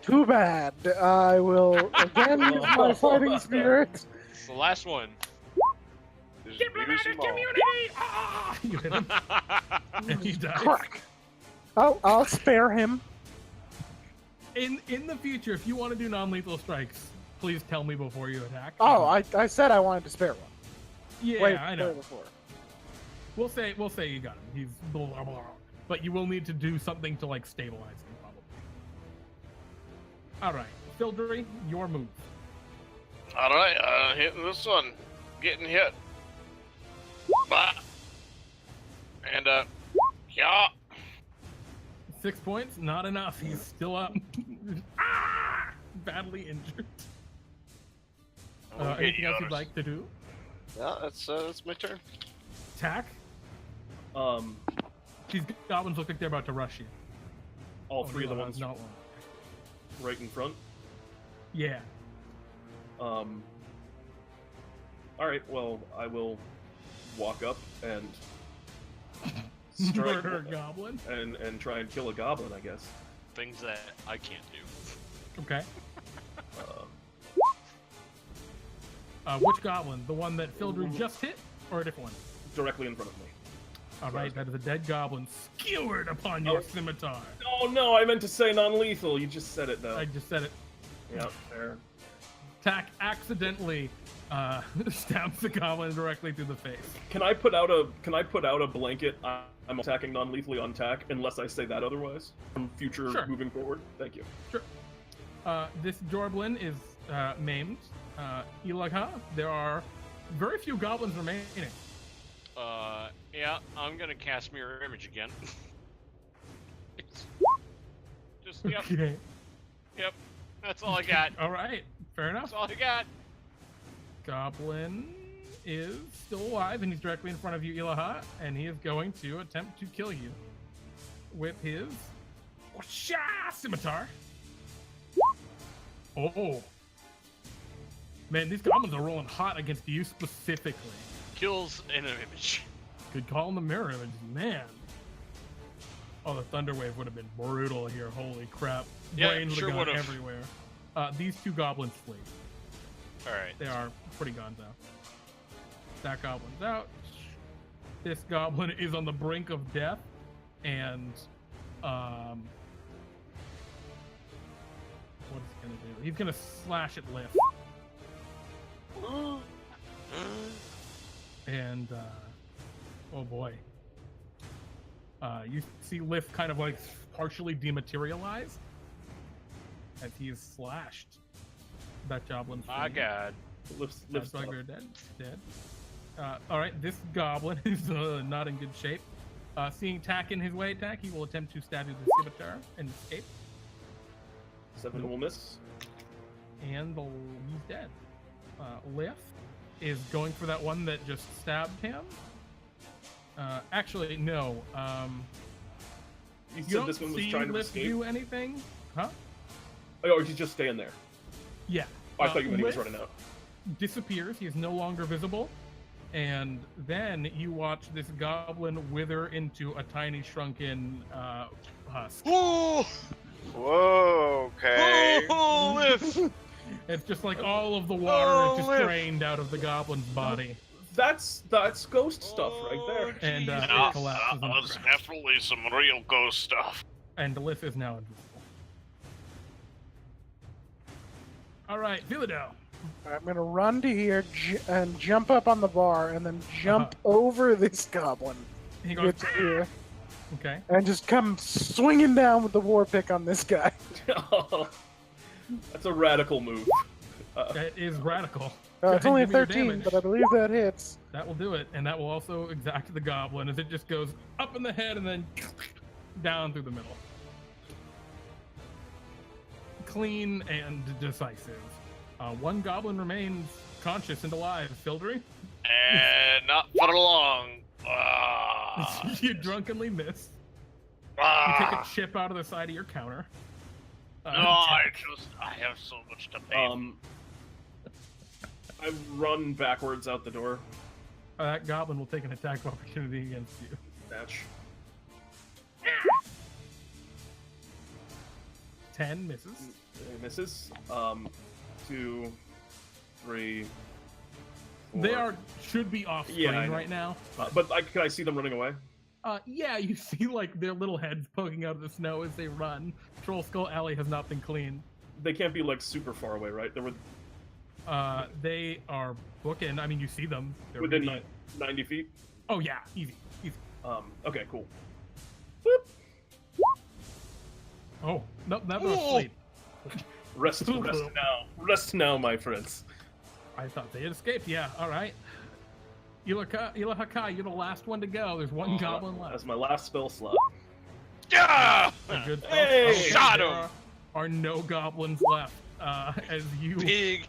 Too bad. I will again use my fighting spirit. It's the last one. Just Diplomatic use 'em all. community. Ah! You hit him, and he dies. Crack. Oh, I'll spare him. In the future, if you want to do non-lethal strikes, please tell me before you attack. Oh, I said I wanted to spare one. Yeah, Wait, I know. before. We'll say you got him. He's blah blah blah. But you will need to do something to like stabilize him, probably. All right, Fildry, your move. All right, hitting this one, getting hit. Bah. And yeah. 6 points, not enough. He's still up. Ah! Badly injured. Anything else you'd like to do? Yeah, that's my turn. Tack. These goblins look like they're about to rush you. All three of the ones Not one. right in front. Yeah. All right. Well, I will walk up and strike Murder a goblin. and try and kill a goblin, I guess. Things that I can't do. Okay. Uh, Which goblin? The one that Fildry just hit, or a different one? directly in front of me. All right, that is a dead goblin skewered upon your scimitar. Oh no! I meant to say non-lethal. You just said it though. I just said it. Yeah, fair. Tack accidentally stabs the goblin directly through the face. Can I put out a blanket? I'm attacking non-lethally on Tack unless I say that otherwise. From future Sure. moving forward. Thank you. Sure. This Jorblin is maimed. Ilaha, there are very few goblins remaining. Yeah, I'm gonna cast Mirror Image again. Just, yep, Okay. yep. That's all I got. All right. Fair enough. That's all I got. Goblin is still alive, and he's directly in front of you, Ilaha, and he is going to attempt to kill you with his scimitar. Oh. Man, these goblins are rolling hot against you specifically. Kills in an image. Good call in the mirror image, man. Oh, the thunder wave would have been brutal here. Holy crap! Yeah, Brains sure would have gone would've. everywhere. These two goblins flee. All right. They are pretty gone now. That goblin's out. This goblin is on the brink of death, and what is he gonna do? He's gonna slash at Lif. And oh boy, you see Lif kind of like partially dematerialize as he is slashed. That goblin. My God. Lifts Looks like up. they're dead. All right, this goblin is not in good shape. Seeing Tack in his way, Tack, he will attempt to stab you with his scimitar and escape. 7 will miss. And he's dead. Lif is going for that one that just stabbed him. Actually, no. You You said don't this one was see trying to Lif escape. do anything, huh? Oh, or he's just staying there. Yeah. Oh, I thought you meant he was Lif running out. disappears. He is no longer visible. And then you watch this goblin wither into a tiny shrunken husk. Whoa! Whoa, okay. Oh, Lif! It's just like all of the water Oh, is just Lif. drained out of the goblin's body. That's ghost stuff right there. And it Yeah, collapses on the that's ground. definitely some real ghost stuff. And Lif is now invisible. All right, Philado. I'm gonna run to here and jump up on the bar, and then jump over this goblin. He goes, Get to here, okay. and just come swinging down with the war pick on this guy. That's a radical move. That is radical. It's only a Give me your 13, damage. but I believe that hits. That will do it, and that will also exact the goblin as it just goes up in the head and then down through the middle. Clean and decisive. One goblin remains conscious and alive. Fildry? And not for long. You drunkenly miss. You take a chip out of the side of your counter. No, I have so much to pay. I run backwards out the door. That goblin will take an attack of opportunity against you. Match. 10 misses. Misses. 2, 3. 4. They should be off screen I know. right now. But can I see them running away? Yeah, you see like their little heads poking out of the snow as they run. Troll Skull Alley has not been cleaned. They can't be like super far away, right? They are booking. I mean, you see them. They're Within really... 90 feet. Oh yeah, easy. Okay, cool. Boop. Oh, no, that was asleep. Rest now. Rest now, my friends. I thought they had escaped. Yeah, all right. Ilaha, you're the last one to go. There's one goblin left. That's my last spell slot. Yeah! A good spell. Hey! Okay, Shot there him! are no goblins left. As you... Big.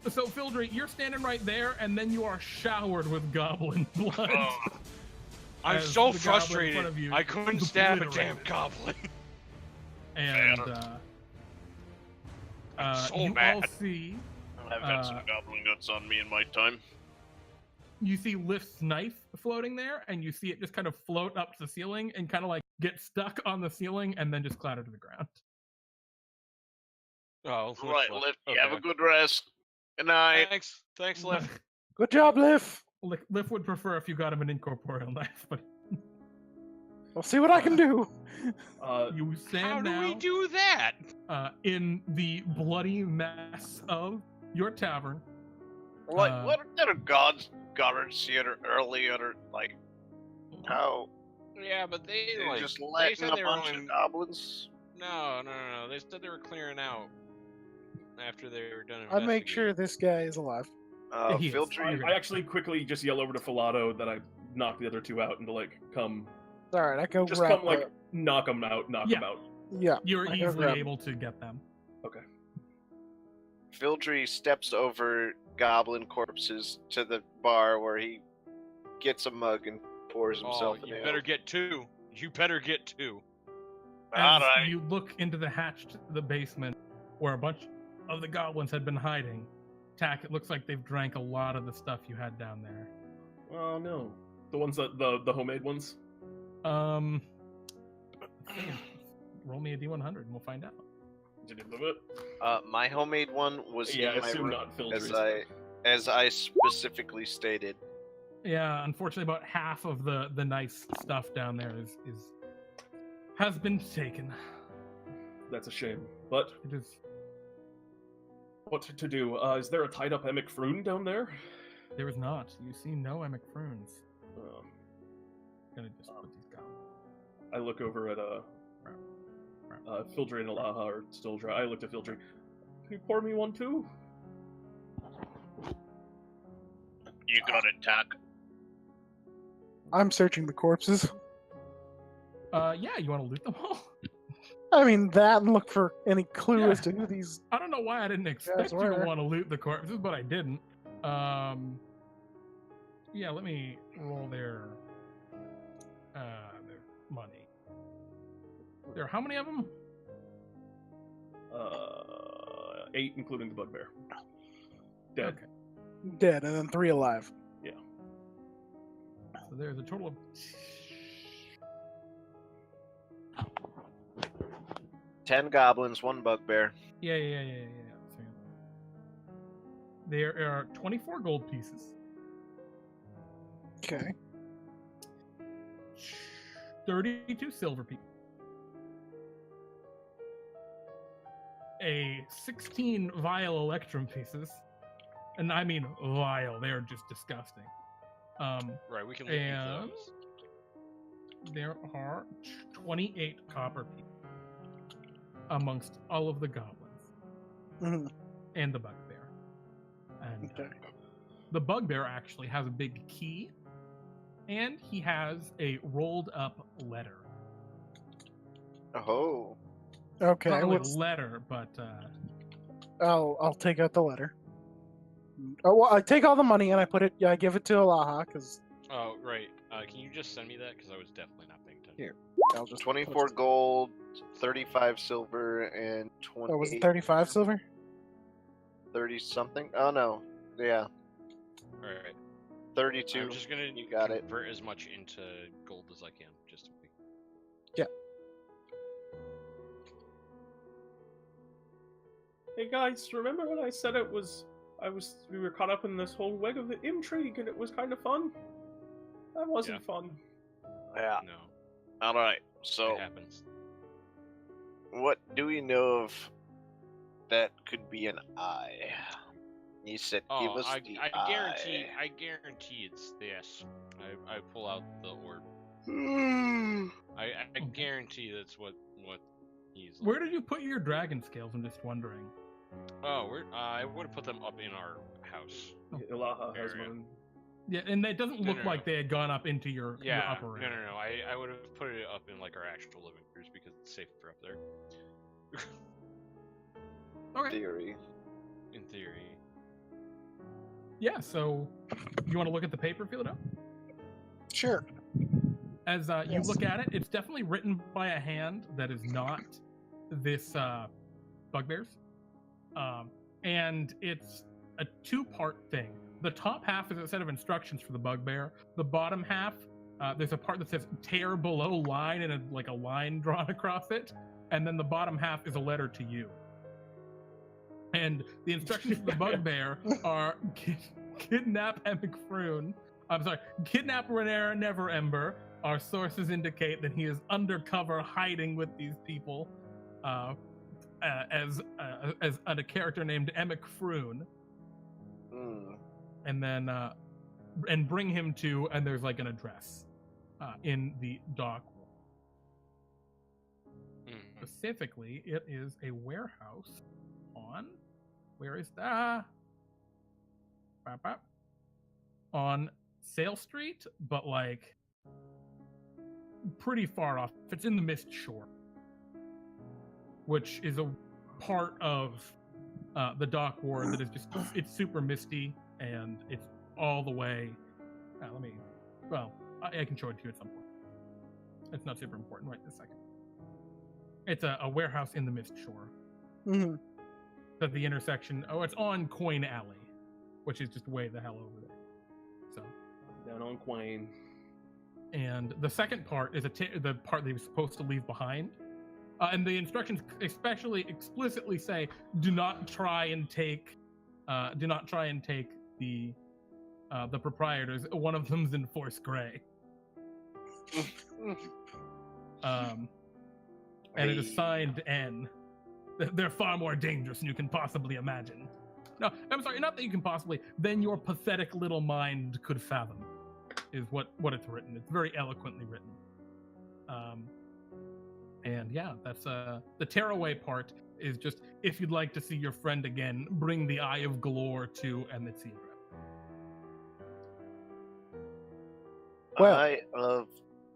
So, Fildry, you're standing right there, and then you are showered with goblin blood. I'm As so the goblin in front frustrated. of you I couldn't stab a obliterated. damn goblin. And so you mad. all see... I've had some goblin guts on me in my time. You see Lift's knife floating there, and you see it just kind of float up to the ceiling and kind of like get stuck on the ceiling and then just clatter to the ground. Oh, Right, Lift. Lift, you have a good rest. Good night. Thanks, Lift. Good job, Liv. Lift would prefer if you got him an incorporeal knife, but I'll see what I can do. you stand How do now we do that? in the bloody mess of your tavern. Like, what are guards here earlier? Like, how? Yeah, but they They're like just they letting said a they were bunch only... of goblins? No. They said they were clearing out after they were done. I make investigating. sure this guy is alive. He is. Fildry, I actually quickly just yell over to Philado that I knocked the other two out and to like come. All right, I go Just grab come like knock them out, knock them out. Yeah, You're I go easily grab able to get them. Okay. Fildry steps over goblin corpses to the bar where he gets a mug and pours himself Oh, an you ale. better get two. You better get two. As Alright. you look into the basement where a bunch of the goblins had been hiding, Tack, it looks like they've drank a lot of the stuff you had down there. Oh no, the ones that the homemade ones. Roll me a D100 and we'll find out. Did you live it? My homemade one was Yeah, I in my assume room, not Fildry's. as I specifically stated. Yeah, unfortunately, about half of the nice stuff down there has been taken. That's a shame. But It is. what to do? Is there a tied up Emic Frewn down there? There is not. You see no Emic Frews. Um, Gonna just put these down. I look over at Fildry and Ilaha are still dry. I looked at Fildry. Can you pour me one too? you got it, Tack. I'm searching the corpses. Yeah, you want to loot them all? I mean that and look for any clue Yeah. as to who these. I don't know why I didn't expect you were. to want to loot the corpses, but I didn't. Yeah, let me roll their money. There, how many of them? 8, including the bugbear. Dead. Okay. Dead, and then 3 alive. So there's a total of 10 goblins, 1 bugbear. yeah. There are 24 gold pieces, Okay. 32 silver pieces, a 16 vile electrum pieces, and I mean vile. They are just disgusting. Right, we can And- leave those. There are 28 copper pieces amongst all of the goblins Mhm. and the bugbear. And Okay. the bugbear actually has a big key, and he has a rolled up letter. Oh. Okay. Not really a What's... letter, but I'll take out the letter. Oh, well, I take all the money and I put it. Yeah, I give it to Ilaha because Oh, right. Can you just send me that? Because I was definitely not paying attention. Here. I'll just 24 post it. gold, 35 silver, and 20. Oh, was it 35 silver? 30 something? Oh no. Yeah. Alright. 32. I'm just gonna You got it. convert as much into gold as I can, just to be. Hey guys, remember when I said we were caught up in this whole web of intrigue and it was kind of fun? That wasn't fun. Yeah. No, Alright, so it happens. what do we know of that could be an eye? You said give Oh, us the I eye. guarantee it's this. I pull out the orb. Hmm. I guarantee that's what he's. where did you put your dragon scales? I'm just wondering. Oh, I would have put them up in our house. Ilaha has Area. one. Yeah, and it doesn't No, look no, like they had gone up into your Yeah, upper no, area. no. I would have put it up in like our actual living quarters because it's safer up there. Okay. Theory. In theory. Yeah. So, you want to look at the paper, Philado? Sure. As you Yes. look at it, it's definitely written by a hand that is not this bugbear's. And it's a two-part thing. The top half is a set of instructions for the bugbear. The bottom half, there's a part that says tear below line and a line drawn across it. And then the bottom half is a letter to you. And the instructions for the bugbear are kidnap Frewn. I'm sorry, kidnap Renera Never Ember. Our sources indicate that he is undercover hiding with these people as a character named Frewn. Hmm. And then and bring him to, and there's like an address in the dock. Specifically, it is a warehouse on, where is that? On Sail Street, but like pretty far off. It's in the Mist Shore, which is a part of the dock ward that is just, it's super misty and it's all the way. I can show it to you at some point. It's not super important right this second. It's a warehouse in the Mist Shore. Mm-hmm. At the intersection, it's on Coin Alley, which is just way the hell over there. So, Down on Quain. and the second part is the part that he was supposed to leave behind. And the instructions especially explicitly say, do not try and take the proprietors. One of them's in Force Grey. And it is signed N. They're far more dangerous than you can possibly imagine. No, I'm sorry, not that you can possibly, than your pathetic little mind could fathom, is what it's written. It's very eloquently written. And yeah, that's the tearaway part is just, if you'd like to see your friend again, bring the Eye of Galore to, and it's the address. Well- Eye of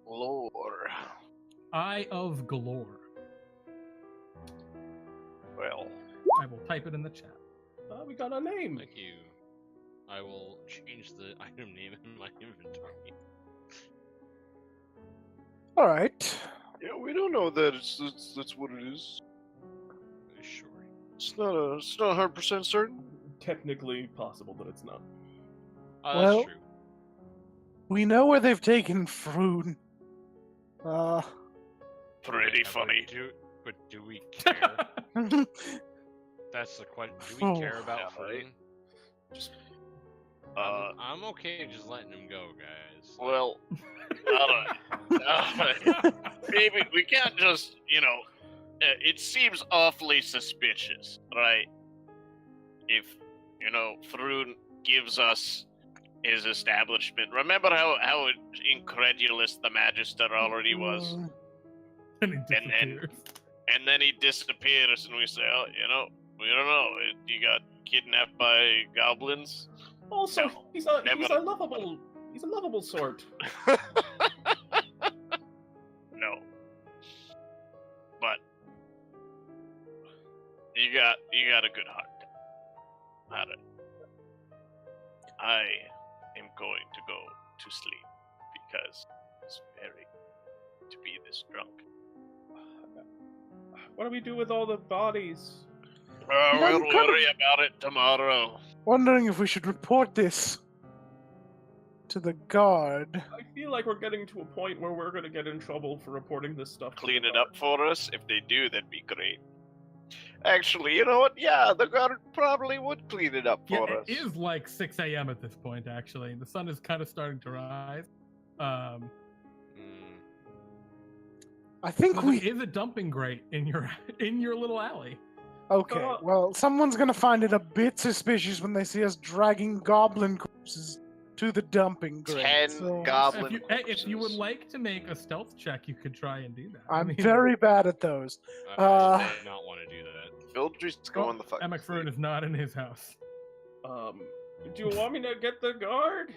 Lore. Eye of Galore. Well, I will type it in the chat. We got a name. Thank you. I will change the item name in my inventory. All right. yeah, we don't know that that's what it is. Sure. It's not 100% certain. Technically possible, but it's not. Oh, Well- that's true. We know where they've taken Frewn. Pretty Yeah, funny. But do we care? That's the question. Do we care about Yeah, Frewn? Just, I'm okay just letting him go, guys. well, maybe we can't just, it seems awfully suspicious, right? If, Frewn gives us his establishment. Remember how incredulous the Magister already was? And he then- disappears. And then he disappears, and we say, oh, We don't know. You got kidnapped by goblins? Also, No, he's a never. lovable sort. No. But you got a good heart. Alright. I am going to go to sleep because it's very to be this drunk. What do we do with all the bodies? Yeah, We'll I'm kind worry about it tomorrow. Wondering if we should report this to the guard. I feel like we're getting to a point where we're going to get in trouble for reporting this stuff. to Clean the it guard. up for us. If they do, that'd be great. Actually, you know what? Yeah, the guard probably would clean it up Yeah, for us. it is like 6 a.m. at this point, actually. The sun is kind of starting to rise. I think There we. is a dumping grate in your little alley. Okay, well, someone's gonna find it a bit suspicious when they see us dragging goblin corpses to the dumping grate. 10 so goblin If you would corpses. like to make a stealth check, you could try and do that. I'm very bad at those. I did not want to do that. Fildry's going the fuck. Emma Frewn is not in his house. Do you want me to get the guard?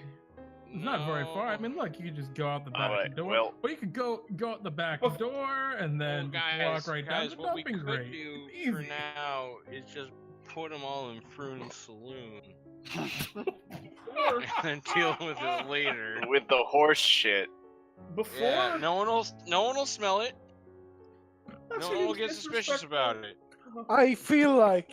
It's not very far. I mean, look, you could just go out the back Alright, door. well- or you could go out the back Oh. door and then Well, just walk right down guys, to the what we dumping could grate. do It's for easy. now is just put them all in Frewn's saloon Or and deal with it later. With the horse shit. before? Yeah, no one will smell it. That No one will seems get suspicious disrespectful. about it. I feel like.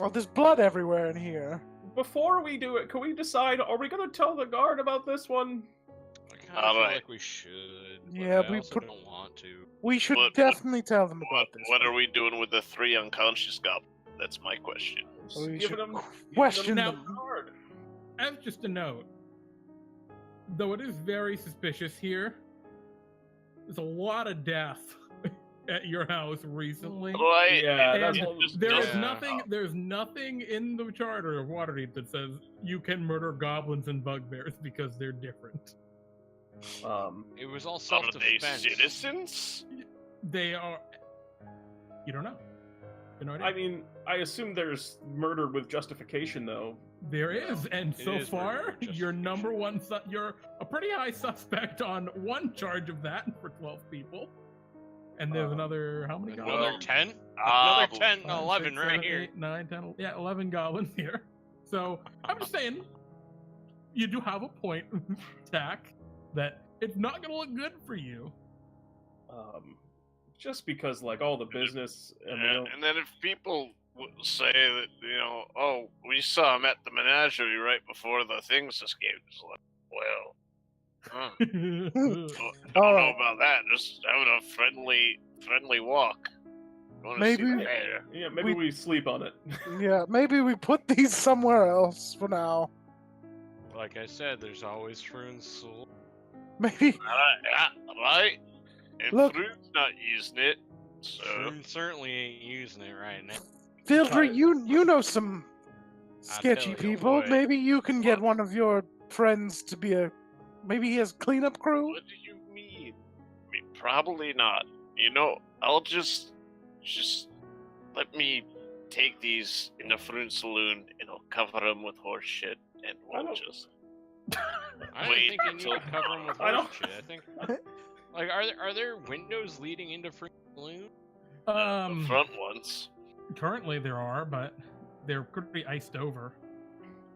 Oh, there's blood everywhere in here. Before we do it, can we decide, are we going to tell the guard about this one? I kind of feel Alright. like we should. But Yeah, I we also put- don't want to. We should What- definitely tell them What, about this. what are we doing with the 3 unconscious goblins? That's my question. Just We giving should them, question Now- them. guard. As just a note, though it is very suspicious here, there's a lot of death at your house recently. Right? Yeah, And that's it what- just There is doesn't- nothing. There's nothing in the charter of Waterdeep that says you can murder goblins and bugbears because they're different. It was all Are they self-defense. citizens? They are. You don't know. You know what I mean, I assume there's murder with justification, though. There is, and It so is murder far, with you're justification. number one. You're a pretty high suspect on one charge of that for 12 people, and there's another. How many Another goblins? 10? Ah, Another 10, 5, 11 6, right 7, here. 8, 9, 10, yeah, 11 goblins here. So I'm just saying, you do have a point, Tack, that it's not gonna look good for you. Just because, like, all the business and they don't... And then if people say that, oh, we saw him at the menagerie right before the things escaped, it's like, well, I don't know Alright. about that. Just having a friendly walk. Going to see Maybe- the mayor. Yeah, maybe we sleep on it. Yeah, maybe we put these somewhere else for now. Like I said, there's always Frewn's saloon. Maybe. Right? And Look- Fruit's not using it, so... Frewn certainly ain't using it right now. Fildry, you know some I sketchy tell you people. what. Maybe you can get one of your friends to be a. Maybe he has cleanup crew. What do you mean? I mean, probably not. I'll just let me take these in the Frewn saloon and I'll cover them with horse shit and we'll don't- just... I don't Wait think you need to until- cover them with I don't- horse shit. I think. Like, are there windows leading into Frewn's saloon? the front ones. Currently there are, but they're pretty iced over.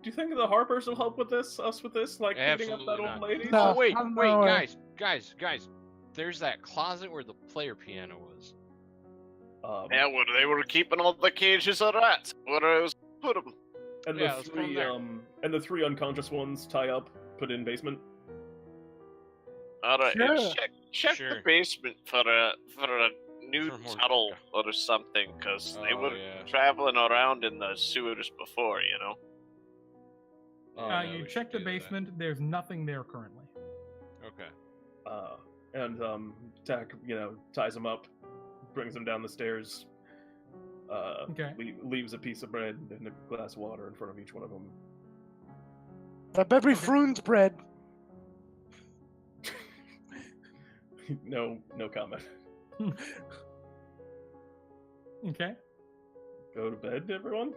Do you think the Harpers will help with this? Us with this? Like, cleaning up that Absolutely old not. lady? No. Oh wait, I don't wait, know, guys! There's that closet where the player piano was. Yeah, where they were keeping all the cages of rats. Where I was put them. And Yeah, the let's put 'em three, there. and the 3 unconscious ones tie up, put in basement. Alright, Sure. check Sure. the basement for a new For more- tunnel or something, because they Oh, were yeah. traveling around in the sewers before, Yeah, You we check should the do that. basement. There's nothing there currently. Okay. And Tack, ties him up, brings him down the stairs. Okay. Leaves a piece of bread and a glass of water in front of each one of them. That better be Frewn's bread. No comment. Okay. go to bed, everyone?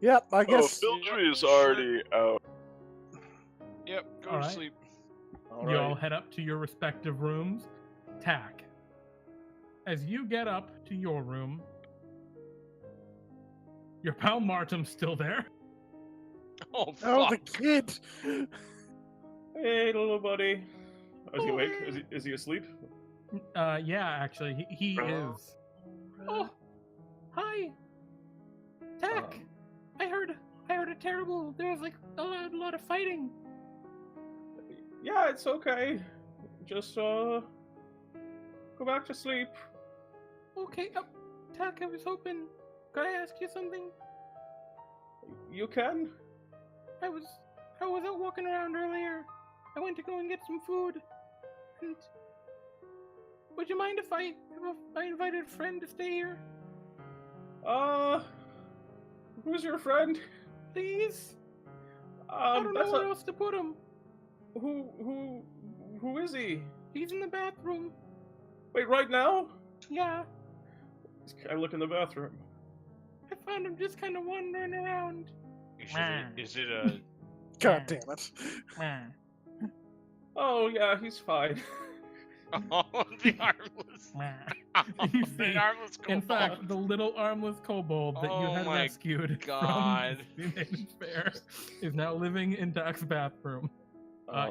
Yep, I guess. Fildry is already out. Yep, go All to right. sleep. You all head up to your respective rooms. Tack. As you get up to your room, your pal Martum's still there. Oh, Oh, the fuck. kid! Hey, little buddy. Is he awake? Boy. Is he asleep? Yeah, actually, he is. Oh, hi, Tack. I heard a terrible. There was like a lot of fighting. Yeah, it's okay. Just go back to sleep. Okay, Tack. I was hoping. Could I ask you something? You can. I was out walking around earlier. I went to go and get some food. And would you mind if I invited a friend to stay here? Who's your friend? Please? I don't know where else to put him. Who is he? He's in the bathroom. Wait, right now? Yeah, I look in the bathroom. I found him just kind of wandering around. Is it a... God damn it. Oh yeah, he's fine. Oh, the armless. You The see, armless In kobold. fact, the little armless kobold that you Oh had my rescued God. from the Maiden's Fair is now living in Tack's bathroom.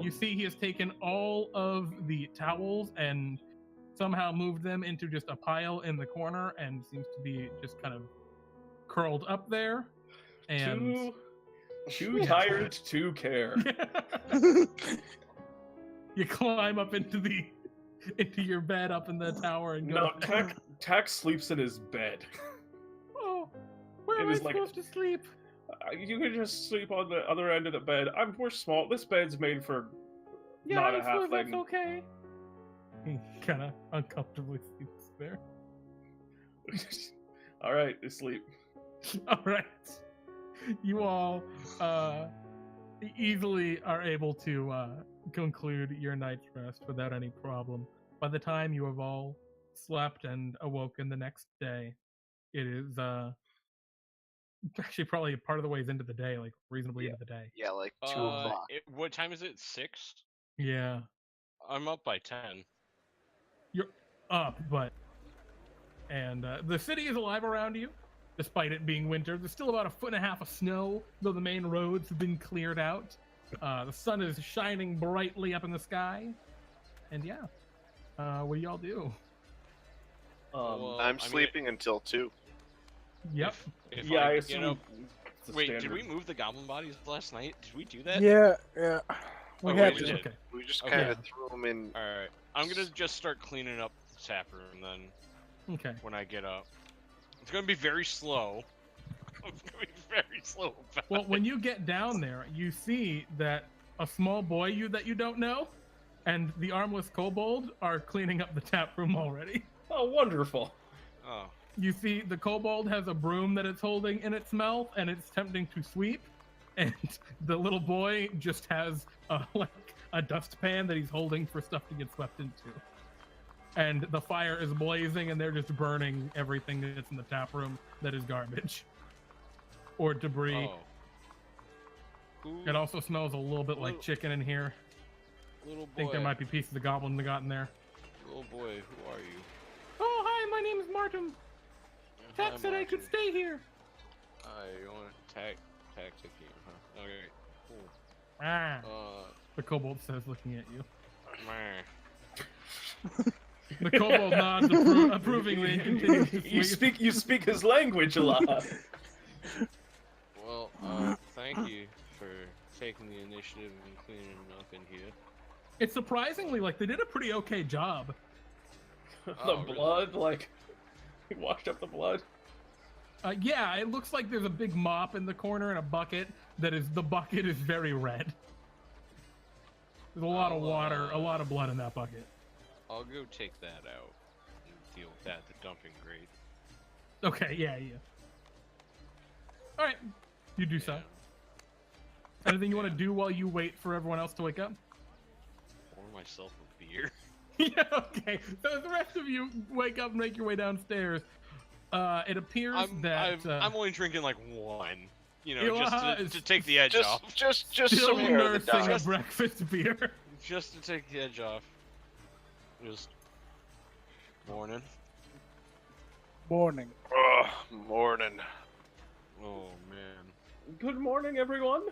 You see he has taken all of the towels and somehow moved them into just a pile in the corner and seems to be just kind of curled up there. And too tired to care. you climb up into your bed up in the tower and go. No, to bed. Tack sleeps in his bed. Oh, where It am I is like- supposed to sleep? You can just sleep on the other end of the bed. We're small. This bed's made for Yeah, not I a suppose that's halfling. okay. He kind of uncomfortably sleeps there. All right, sleep. All right, you all easily are able to conclude your night's rest without any problem. By the time you have all slept and awoken the next day, it is actually probably part of the ways into the day, like reasonably into the day. Yeah, like 2 o'clock. What time is it? 6? Yeah, I'm up by 10. you're up, and the city is alive around you, despite it being winter. There's still about 1.5 feet of snow, though the main roads have been cleared out. The sun is shining brightly up in the sky, and yeah, what do y'all do? Well, I'm sleeping until 2. Yep. If Yeah, I I, assume. it's a wait, did standard. we move the goblin bodies last night? Did we do that? Yeah. We Oh, had we to. did. Okay. We just Okay. kind of threw them in. Alright. I'm gonna just start cleaning up the tap room then Okay. when I get up. It's gonna be very slow. It's gonna be very slow about Well, it. when you get down there, you see that a small boy that you don't know and the armless kobold are cleaning up the tap room already. Oh, wonderful. Oh. You see the kobold has a broom that it's holding in its mouth and it's attempting to sweep, and the little boy just has a dustpan that he's holding for stuff to get swept into. And the fire is blazing and they're just burning everything that's in the tap room that is garbage or debris. Oh. Who, It also smells a little bit like Little- chicken in here. little boy. I think there might be pieces of goblin that got in there. Little boy, who are you? Oh, hi, my name is Martin. Tack Hi, said I could Martin. stay here. Hi, you want to tag ticket, huh? Okay, cool. Ah, the kobold says, looking at you. Meh. The kobold nods approvingly and continues to You sweep. you speak his language a lot. Well, thank you for taking the initiative and cleaning up in here. It's surprisingly, like, they did a pretty okay job. The Oh, really? blood, like, he washed up the blood. Yeah, it looks like there's a big mop in the corner and a bucket the bucket is very red. There's a lot of water, a lot of blood in that bucket. I'll go take that out and deal with that at the dumping grate. Okay, yeah. All right, you do so. Anything you want to do while you wait for everyone else to wake up? Pour myself a beer. Yeah, okay. So as the rest of you wake up and make your way downstairs, It appears that I'm only drinking like one. You know, Ilaha just to take the edge off. Just still some hair of the nursing a dog. breakfast beer. Just to take the edge off. Just morning. Morning. Oh, morning. Oh man. Good morning, everyone.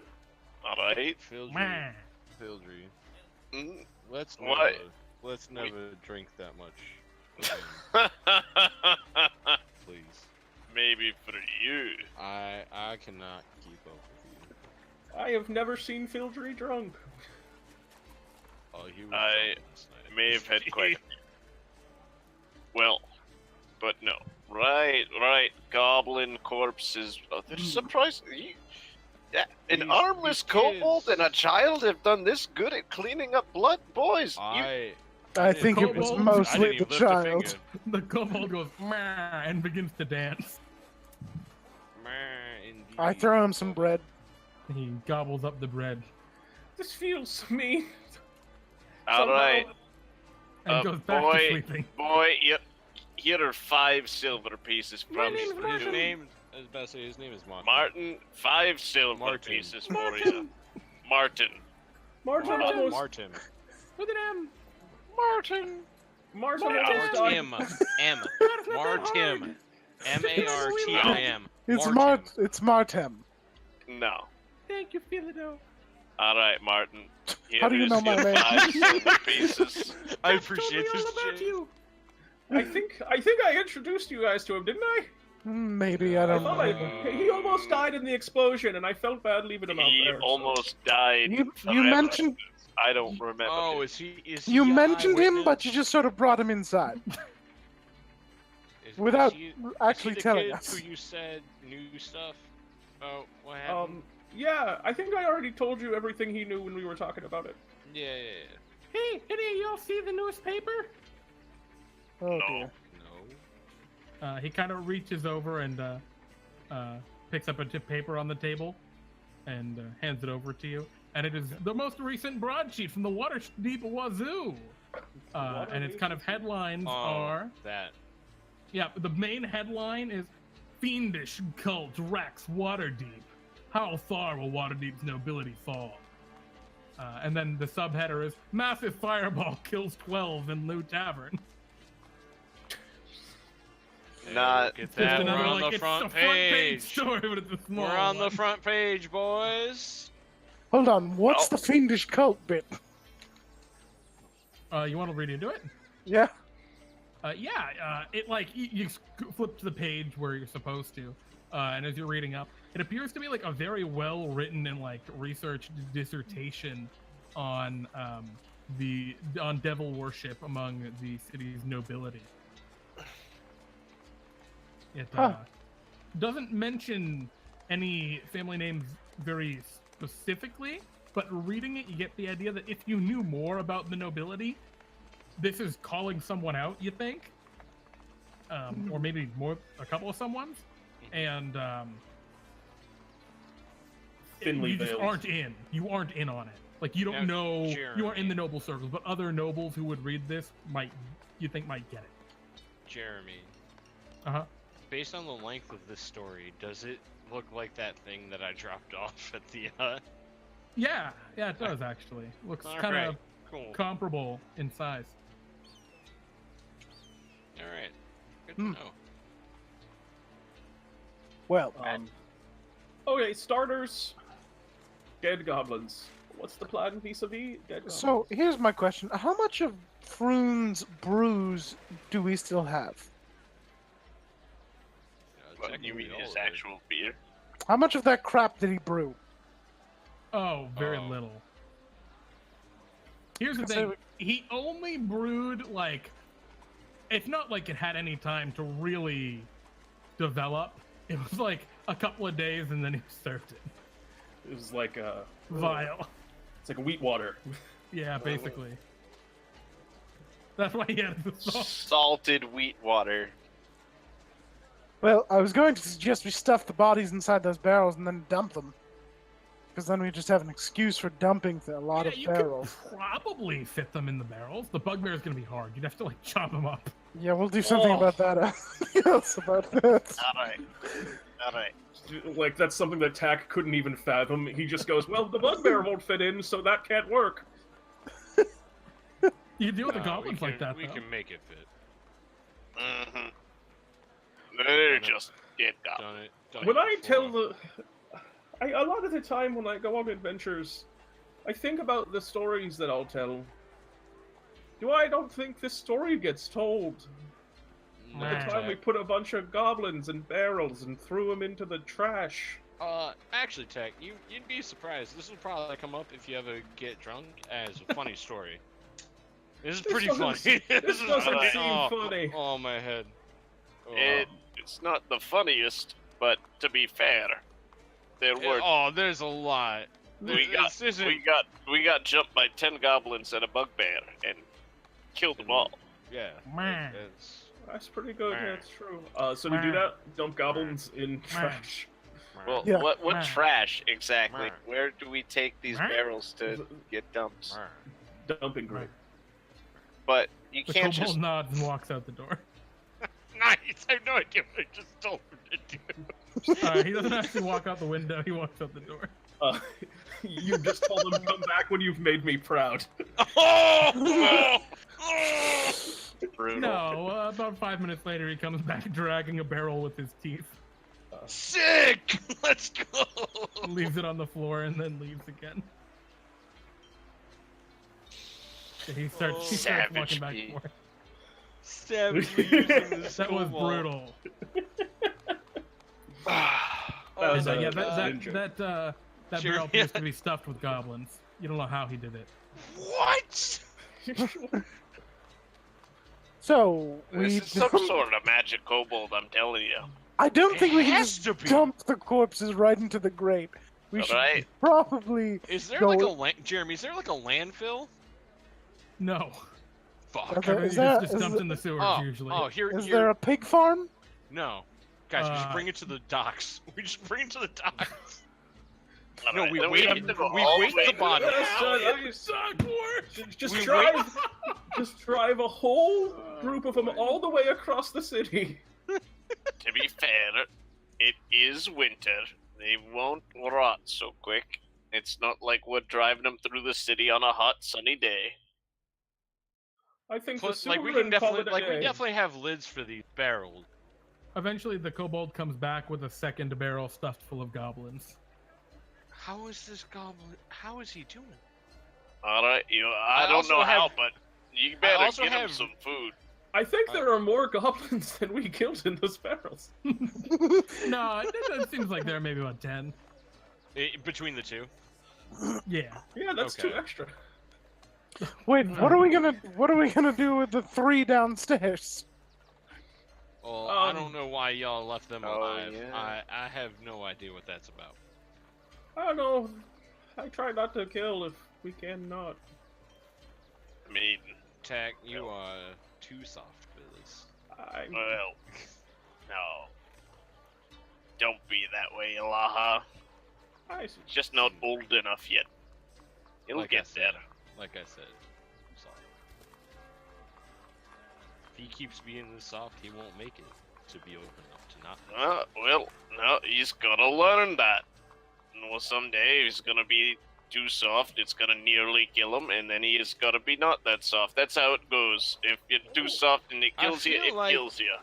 All right. Man. Fildry. Mm. Let's never drink that much. Please. Maybe for you. I cannot keep up with you. I have never seen Fildry drunk. Oh, he was I drunk last night. may have had quite a few. Well, but no. Right. Goblin corpses. Oh, they're surprising. An These armless kobold kids. and a child have done this good at cleaning up blood, boys. I didn't think it even- was kobolds? I mostly didn't the even lift a child. finger. The kobold goes "Meh," and begins to dance. Meh, indeed. I throw him some bread. He gobbles up the bread This feels mean. All right, and goes back to boy. sleeping. boy. Here are 5 silver pieces My from name's you. His name, I was about to say his name is Martin. Martin. 5 silver Martin. pieces for you. Martin. Martin Martin. almost. Martin. Look at him. Martin. Martin Martin. almost died. M. Martim. M-A-R-T-I-M. It's Martin. It's Martem. No. Thank you, Philado. All right, Martin. Here How do you is know my your name? 5 silver pieces. I Told appreciate me all this about shit. you. I think I introduced you guys to him, didn't I? Maybe, I I don't thought know. he almost died in the explosion, and I felt bad leaving him out He there. so- almost died. You forever. mentioned I don't remember. Oh, him. is he? you a mentioned him, eyewitness? but you just sort of brought him inside Is without he actually the telling kid us. Who you said knew stuff? Oh, what happened? Yeah, I think I already told you everything he knew when we were talking about it. Yeah. Hey, any of y'all see the newest paper? Oh No. dear. No. He kind of reaches over and picks up a tip paper on the table and hands it over to you. And it is the most recent broadsheet from the Waterdeep Wazoo. And its kind of headlines are... that. Yeah, the main headline is Fiendish Cult Racks Waterdeep. How far will Waterdeep's nobility fall? And then the subheader is Massive Fireball Kills 12 in Lou Tavern. Not. Get Just that. We're another, on like, the it's front a front page page. story, but it's a small We're on the one. front page, boys. Hold on, what's Oh. the fiendish cult bit? You want to read into it? Yeah. It like you flip to the page where you're supposed to, and as you're reading up, it appears to be like a very well written and like researched dissertation on on devil worship among the city's nobility. It doesn't mention any family names very specifically, but reading it, you get the idea that if you knew more about the nobility, this is calling someone out, you think? Or maybe a couple of someones, and Thinly you just veiled. aren't in. You aren't in on it. Like you don't Now, know. Jeremy. You aren't in the noble circles, but other nobles who would read this might get it. Jeremy, Uh-huh. based on the length of this story, does it look like that thing that I dropped off at the Yeah, it does actually. Looks All kind right, of cool. comparable in size. All right, good to Hmm. know. Well, Okay, starters. Dead goblins. What's the plan vis-a-vis dead goblins? so here's my question: how much of Frewn's brews do we still have? What, you Technically mean all his of it. actual beer? How much of that crap did he brew? Oh, very Oh. little. Here's the So- thing. He only brewed like it's not like it had any time to really develop. It was like a couple of days and then he served it. It was like Vile. it's like wheat water. Yeah, basically. That's why he had the salt. Salted wheat water. Well, I was going to suggest we stuff the bodies inside those barrels and then dump them. Because then we just have an excuse for dumping a lot of you barrels. could probably fit them in the barrels. The bugbear is going to be hard. You'd have to like chop them up. Yeah, we'll do something about that. Yes, about that. All right. Like, that's something that Tack couldn't even fathom. He just goes, well, the bugbear won't fit in, so that can't work. You can deal with the goblins like that, We though. can make it fit. Mm-hmm. They're just dead goblins. When I tell a lot of the time when I go on adventures, I think about the stories that I'll tell. I don't think this story gets told. At the time we put a bunch of goblins in barrels and threw them into the trash. Actually, Tack, you'd be surprised. This will probably come up if you ever get drunk as a funny story. This is pretty funny. This doesn't seem funny. Oh, my head. It's not the funniest, but to be fair, there were. There's a lot. We got jumped by 10 goblins and a bugbear and killed them all. Yeah. That's pretty good. That's true. So we do that. Dump goblins in trash. Well, Yeah. what trash exactly? Where do we take these barrels to get dumped? Dumping grate. But you The can't kobold just. nods and walks out the door. Nice! I have no idea what I just told him to do. He doesn't actually walk out the window. He walks out the door. You just told him to come back when you've made me proud. Brutal. No, about 5 minutes later, he comes back dragging a barrel with his teeth. Sick! Let's go! Leaves it on the floor and then leaves again. He starts walking back and forth. Savagely using the That was snowball. brutal. That Sure, barrel appears to be stuffed with goblins. You don't know how he did it. What? So This is some sort of magic kobold, I'm telling you. I don't think we can has just to be. dump the corpses right into the grate. We should Alright. probably Is there go like a Jeremy? Is there like a landfill? No. Fuck. Okay. Everything Is that- just is dumped that- in the sewers, usually. Here. Is there a pig farm? No. Guys, we just bring it to the docks. We just bring it to the docks. No, Alright, we then wait. have to go We all wait way the bottom. Just drive a whole group of them all the way across the city. To be fair, it is winter. They won't rot so quick. It's not like we're driving them through the city on a hot, sunny day. I think Plus, the like we sewer can and call definitely, it a day. we definitely have lids for these barrels. Eventually, the kobold comes back with a second barrel stuffed full of goblins. How is this goblin? How is he doing? Alright, I don't also know how, have- but you I better also get him have- some food. I think there are more goblins than we killed in those barrels. No, it seems like there are maybe about 10. Between the two. Yeah. Yeah, that's Okay. 2 extra. Wait, what are we gonna do with the 3 downstairs? Well, I don't know why y'all left them Oh, alive. yeah. I have no idea what that's about. I don't know. I try not to kill if we cannot. Maiden. Tack, you are too soft for this. Well, no. Don't be that way, Ilaha. Just not old enough yet. He'll Like I get said. there. Like I said, I'm soft. If he keeps being this soft, he won't make it to be open enough to not. Well, no, he's gotta learn that. Well, someday he's gonna be too soft, it's gonna nearly kill him, and then he is gotta be not that soft. That's how it goes. If you're too soft and it kills you, feel it like- kills you.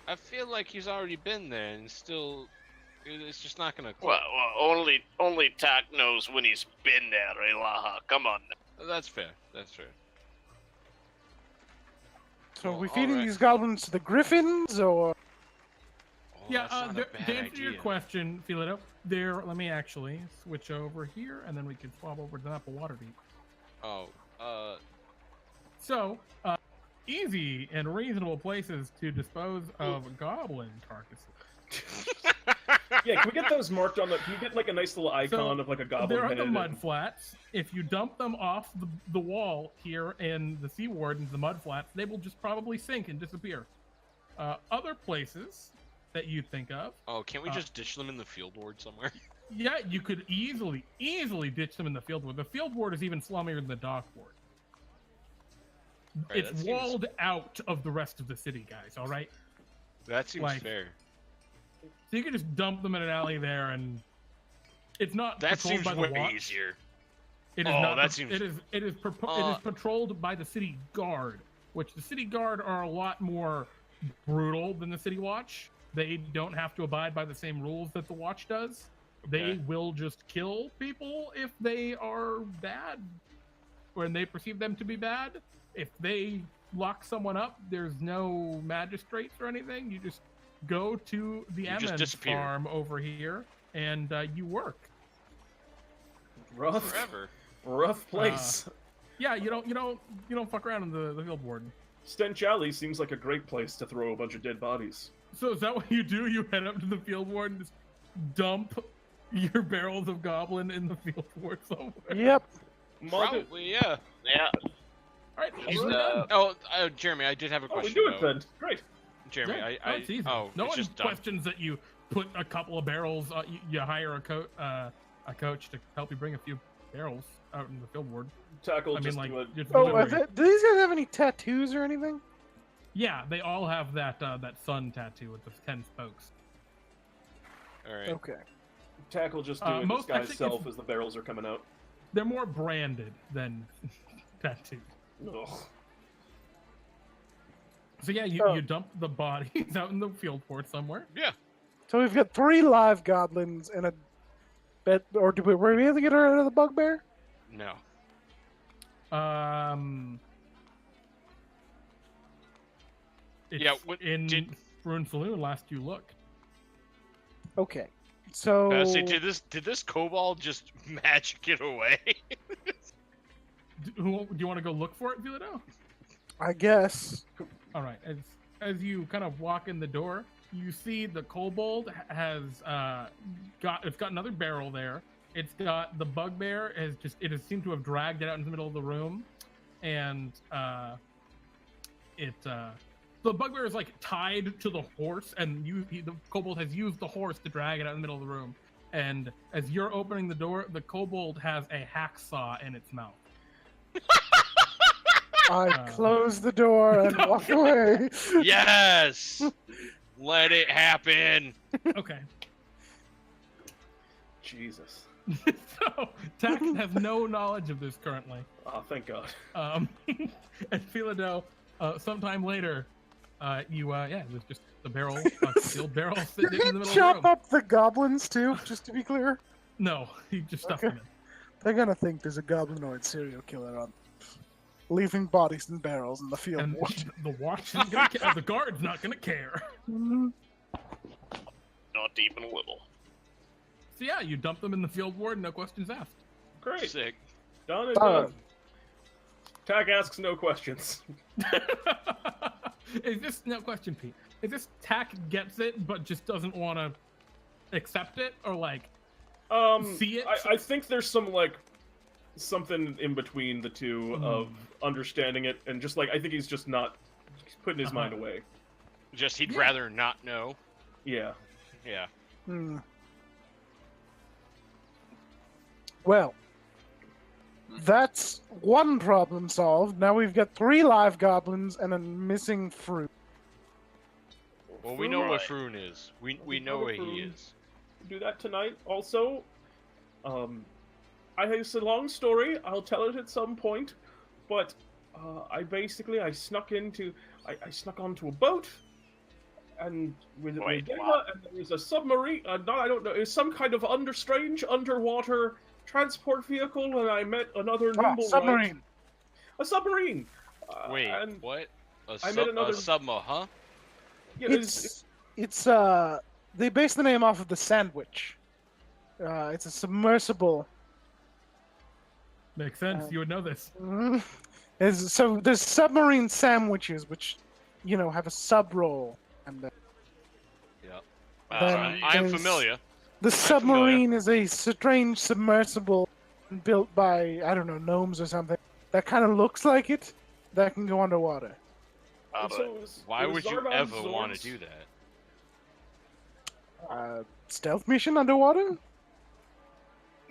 I feel like he's already been there and still, it's just not gonna click. Well, only Tack knows when he's been there, Ilaha. Come on. That's fair. That's fair. So are Well, we feeding alright. these goblins to the griffins, or? Oh, Yeah, that's not a to bad answer your idea. question, Philado, let me actually switch over here, and then we can swap over to the map of Waterdeep. Oh, So, easy and reasonable places to dispose of goblin carcasses. Yeah, can we get those marked on the? Can you get like a nice little icon of like a goblin There are head? the mud and- flats. If you dump them off the wall here in the Seaward into the mud flats, they will just probably sink and disappear. Other places, that you think of. Oh, can't we just ditch them in the field ward somewhere? Yeah, you could easily ditch them in the field ward. The field ward is even slummier than the dock ward. Right, It's walled out of the rest of the city, guys. All right. That seems Like, fair. So you can just dump them in an alley there, and it's not That patrolled seems by the way watch. easier. It is Oh, not. that seems- It is patrolled by the city guard, which the city guard are a lot more brutal than the city watch. They don't have to abide by the same rules that the watch does. They Okay. will just kill people if they are bad, when they perceive them to be bad. If they lock someone up, there's no magistrates or anything. You just go to the You just Emmons disappear. farm over here, and you work. Rough, Forever. rough place. Yeah, you don't fuck around in the field ward. Stench Alley seems like a great place to throw a bunch of dead bodies. So is that what you do? You head up to the field ward and just dump your barrels of goblin in the field ward somewhere? Yep. Probably, yeah. Yeah. All right, Just, we're done. Oh, Jeremy, I did have a Oh, we question. do it though. then. Great. Jeremy, Yeah, I it's easy. oh, No it's one just dumb. questions that you put a couple of barrels. You hire a coach to help you bring a few barrels out in the field ward. Tackle I mean, just like, do a... just Oh, delivery. do these guys have any tattoos or anything? Yeah, they all have that sun tattoo with the 10 spokes. All right. Okay. Tackle just doing most- I disguise think self it's- as the barrels are coming out. They're more branded than tattooed. Ugh. So yeah, you, Oh. you dump the bodies out in the field ward somewhere. Yeah. So we've got 3 live goblins and a bed, or were we able to get rid of the bugbear? No. It's Yeah, what- in did- Frewn Saloon last you looked. Okay. So Say, did this kobold just magic it away? Do you want to go look for it, Philado? I guess. All right. As you kind of walk in the door, you see the kobold has got another barrel there. It's got the bugbear it has seemed to have dragged it out in the middle of the room, and the bugbear is like tied to the horse, and the kobold has used the horse to drag it out in the middle of the room. And as you're opening the door, the kobold has a hacksaw in its mouth. I close the door and walk away. Yes. Let it happen. Okay. Jesus. So Tack has no knowledge of this currently. Oh, thank God. And Philado, sometime later, there's just the barrel, sealed barrel sitting Did in the he middle of chop the room. up the goblins too, just to be clear? No, he just stuffed Okay. them in. They're gonna think there's a goblinoid serial killer on, leaving bodies in barrels in the field. And the watch isn't gonna care. The guard's not gonna care. Mhm. Not even a little. So yeah, you dump them in the field ward, no questions asked. Great. Sick. Done and Done. done. Tack asks no questions. Is this no question, Pete? Is this Tack gets it but just doesn't want to accept it, or like see it? I think there's something in between the two of understanding it and just I think he's just not putting his mind away. Just he'd rather not know. Yeah. Yeah. Hmm. Well, that's one problem solved. Now we've got 3 live goblins and a missing fruit. Well, we know what Right. Frewn is. We know where he Frewn. is. Do that tonight. Also, it's a long story. I'll tell it at some point, but I snuck onto a boat, and with Wait, Emma, what? and there was a submarine. I don't know. It was some kind of strange underwater transport vehicle, and I met another nimble Submarine. a submarine. Wait, and what? I made another- subma, huh? yeah, It's they base the name off of the sandwich. It's a submersible. Makes sense. You would know this. Mhm. So there's submarine sandwiches, which, have a sub roll, and Yeah. Then I am there's- familiar. the familiar. submarine is a strange submersible built by, I don't know, gnomes or something that kind of looks like it, that can go underwater. Why would you ever want to do that? Stealth mission underwater?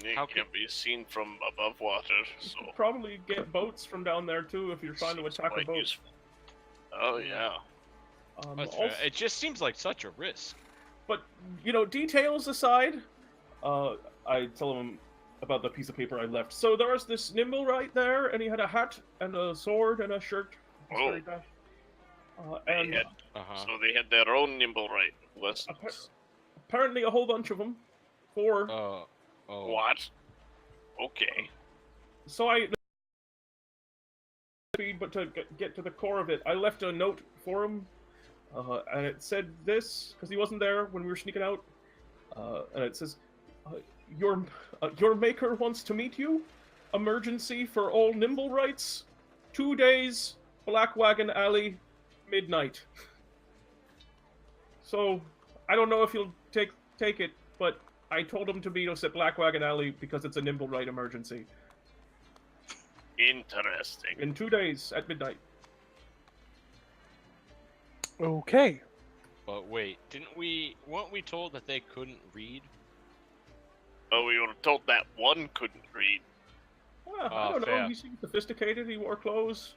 It How can't be seen from above water, You so could probably get boats from down there too if you're trying to seems attack a quite boat. useful. Oh yeah. That's Also, fair. It just seems like such a risk. but details aside, I tell him about the piece of paper I left. So there was this nimble right there, and he had a hat and a sword and a shirt. It's Oh. very dash. They And had, Uh-huh. so they had their own nimble right lessons. apparently a whole bunch of them. 4. Oh. What? Okay. So but to get to the core of it, I left a note for him, and it said this because he wasn't there when we were sneaking out, and it says, "Your maker wants to meet you. Emergency for all nimble rights. 2 days. Black Wagon Alley, midnight." So I don't know if he'll take it, but I told him to meet us at Black Wagon Alley because it's a nimble right emergency. Interesting. In 2 days at midnight. Okay. But wait, weren't we told that they couldn't read? Oh, we were told that one couldn't read. Well, Oh, I don't know. fair. He seemed sophisticated. He wore clothes.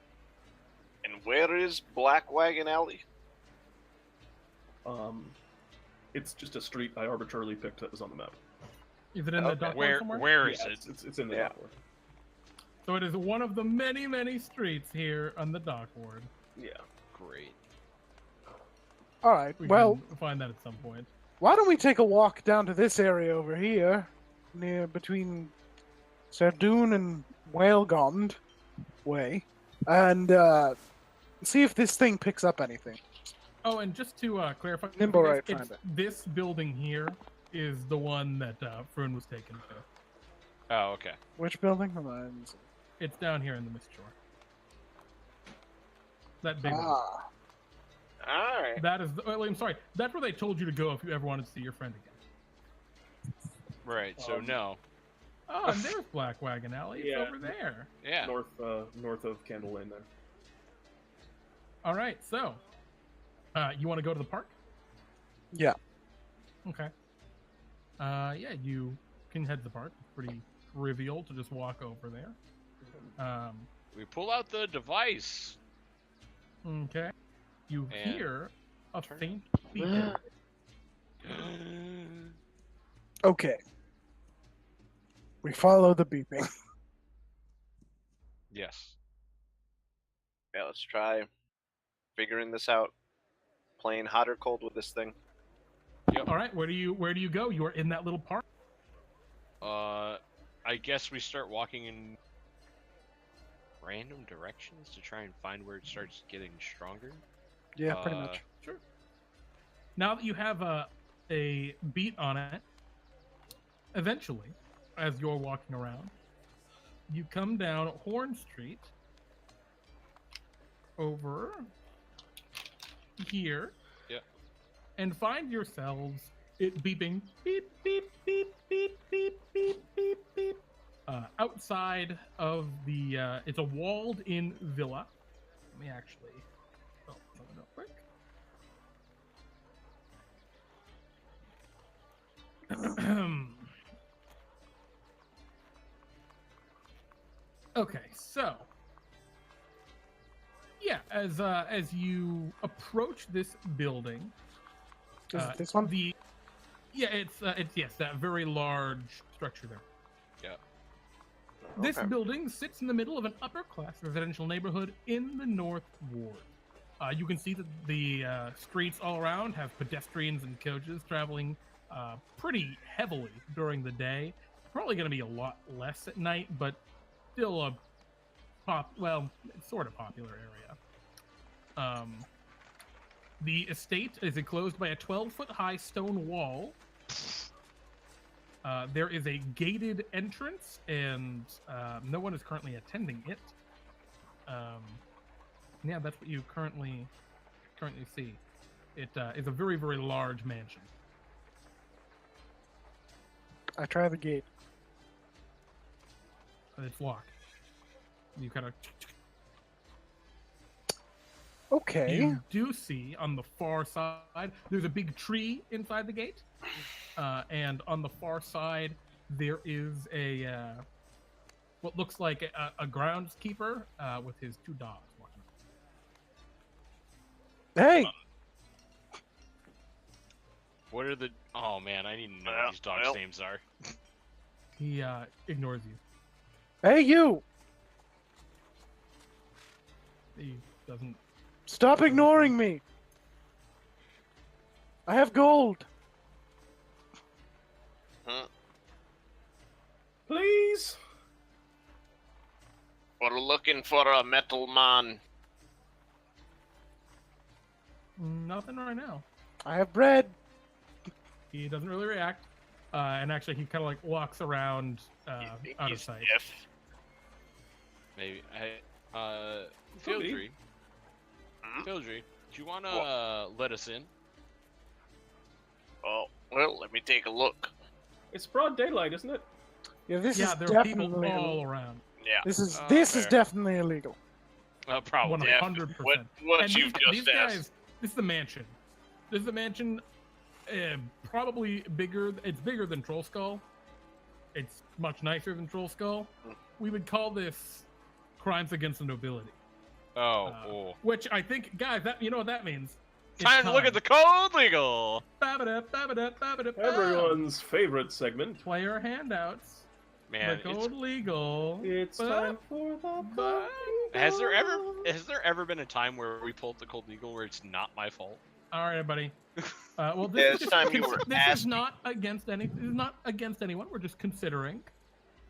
And where is Black Wagon Alley? It's just a street I arbitrarily picked that was on the map. Is it in the Okay. dock somewhere? Where is Yeah, it? It's in the Yeah. dock. So it is one of the many, many streets here on the dock ward. Yeah. Great. All right. We Well, can find that at some point. why don't we take a walk down to this area over here, near between Sardoon and Whalegond Way, and see if this thing picks up anything. Oh, and just to clarify, Nimble guys, right, it's find it. this building here is the one that Frewn was taken to. Oh, okay. Which building? Hold on. It's down here in the Mist Shore. That big one. Ah. Alright. That is. I'm sorry. That's where they told you to go if you ever wanted to see your friend again. Right. So no. Oh, and there's Black Wagon Alley. It's Yeah. over there. Yeah. North of Candle Lane there. All right. So, you want to go to the park? Yeah. Okay. Yeah, you can head to the park. It's pretty trivial to just walk over there. We pull out the device. Okay. You And hear a turn- faint beeping. Okay. We follow the beeping. Yes. Yeah, let's try figuring this out. Playing hot or cold with this thing. All right. Where do you go? You are in that little park. I guess we start walking in random directions to try and find where it starts getting stronger. Yeah, pretty much. Sure. Now that you have a beat on it, eventually, as you're walking around, you come down Horn Street over here. Yep. And find yourselves it beeping beep beep beep beep beep beep beep beep outside of the it's a walled in villa. Let me actually something real quick. Okay, so yeah, as you approach this building, Is it this one? it's yes, that very large structure there. Yeah. This Okay. building sits in the middle of an upper-class residential neighborhood in the North Ward. You can see that the streets all around have pedestrians and coaches traveling pretty heavily during the day. Probably going to be a lot less at night, but still a sort of popular area. The estate is enclosed by a 12-foot-high stone wall. There is a gated entrance, and no one is currently attending it. Yeah, that's what you currently see. It is a very, very large mansion. I try the gate. And it's locked. You kind of Okay. You do see on the far side, there's a big tree inside the gate. And on the far side, there is a what looks like a groundskeeper with his 2 dogs walking around. Hey, What are the? Oh man, I need to know what these dogs' names are. He ignores you. hey, you! He doesn't. Stop ignoring me. I have gold. Please. We're looking for a metal man. Nothing right now. I have bread. He doesn't really react. And actually, he kind of like walks around out of sight. Yes. Maybe Fildry. Fildry, do you wanna let us in? Oh, well, let me take a look. It's broad daylight, isn't it? Yeah, this Yeah, is there are people definitely all around. Yeah. This is fair. definitely illegal. Probably. 100%. What And you've these just asked. guys, this is the mansion. This is the mansion, probably bigger. It's bigger than Troll Skull. It's much nicer than Troll Skull. We would call this crimes against the nobility. Which I think, guys, that you know what that means. It's Time to look at the code legal. Everyone's favorite segment. Player handouts. Man, the code legal. It's time for the but- has there ever been a time where we pulled the code legal where it's not my fault? All right, buddy. Well, Yeah, this, this is, time you were this is asking. not against any. This is not against anyone. We're just considering.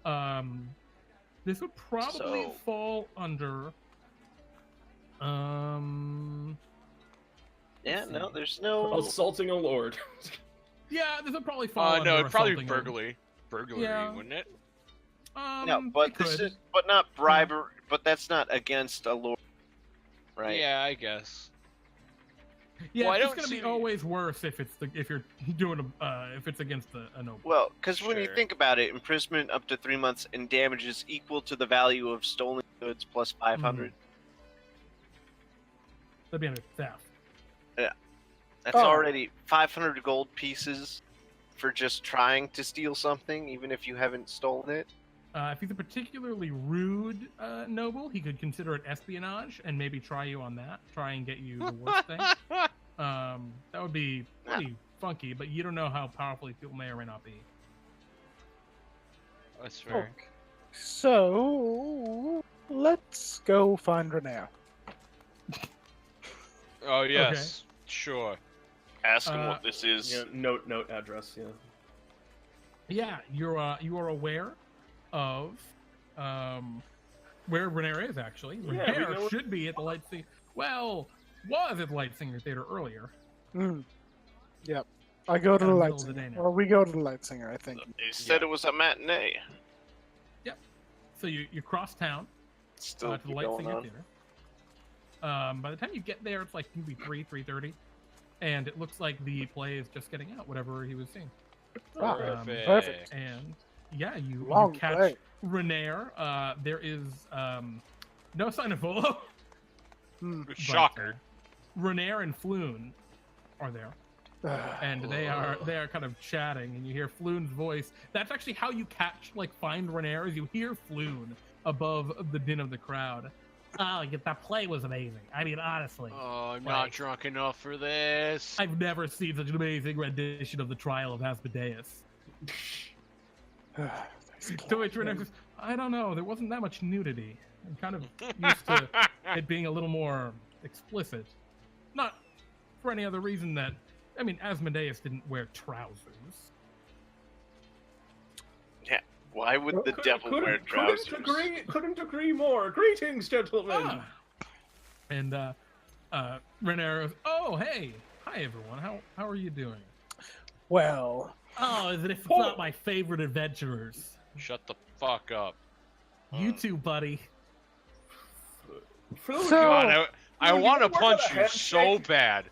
This would probably So- fall under. Yeah, let's no, see. there's no. assaulting a lord. Yeah, this would probably fall under. No, it'd probably assaulting a- burglary, Yeah. wouldn't it? No, but it this could. is, but not bribery. But that's not against a lord, right? Yeah, I guess. Yeah, Well, I it's don't gonna be see- always worse if you're doing if it's against a noble. Well, because when you Sure. think about it, imprisonment up to 3 months and damages equal to the value of stolen goods plus 500. That'd be under theft. That's Oh. already 500 gold pieces for just trying to steal something, even if you haven't stolen it. If he's a particularly rude noble, he could consider it espionage and maybe try you on that. Try and get you the worst thing. That would be pretty funky, but you don't know how powerful these people may or may not be. That's fair. Okay. So let's go find Renee. Oh yes, sure. Ask him what this is. Yeah, note address. Yeah. Yeah, you are aware of where Renere is actually. Yeah, we Renere know- should be at the Light Singer. Well, was at the Light Singer Theater earlier. Yep. I go to the Middle Light of the day Singer. now. Or we go to the Light Singer, I think. They said it was a matinee. So you cross town Still to the keep Light going Singer on. Theater. By the time you get there, it's like maybe 3:30, and it looks like the play is just getting out. Whatever he was seeing. Ah, Perfect. perfect. And yeah, you Long catch play. Renere. There is no sign of Volo. but, Shocker. Renere and Floon are there, and they are kind of chatting, and you hear Floon's voice. That's actually how you find Renere. Is you hear Floon above the din of the crowd. Oh, that play was amazing. I mean, honestly, Oh, I'm not Like- drunk enough for this. I've never seen such an amazing rendition of the Trial of Asmodeus. To which Renere says, I don't know, there wasn't that much nudity. I'm kind of used to it being a little more explicit. Not for any other reason that, I mean, Asmodeus didn't wear trousers. Why would the devil wear trousers? Couldn't agree more. Greetings, gentlemen. Ah. And Renere goes, oh, hey. Hi, everyone. How are you doing? Well, Oh, as if it's not my favorite adventurers. Shut the fuck up. You too, buddy. Phil, So- do you God, wanna I Dude, want to you wanna work punch on you a so handshake? bad.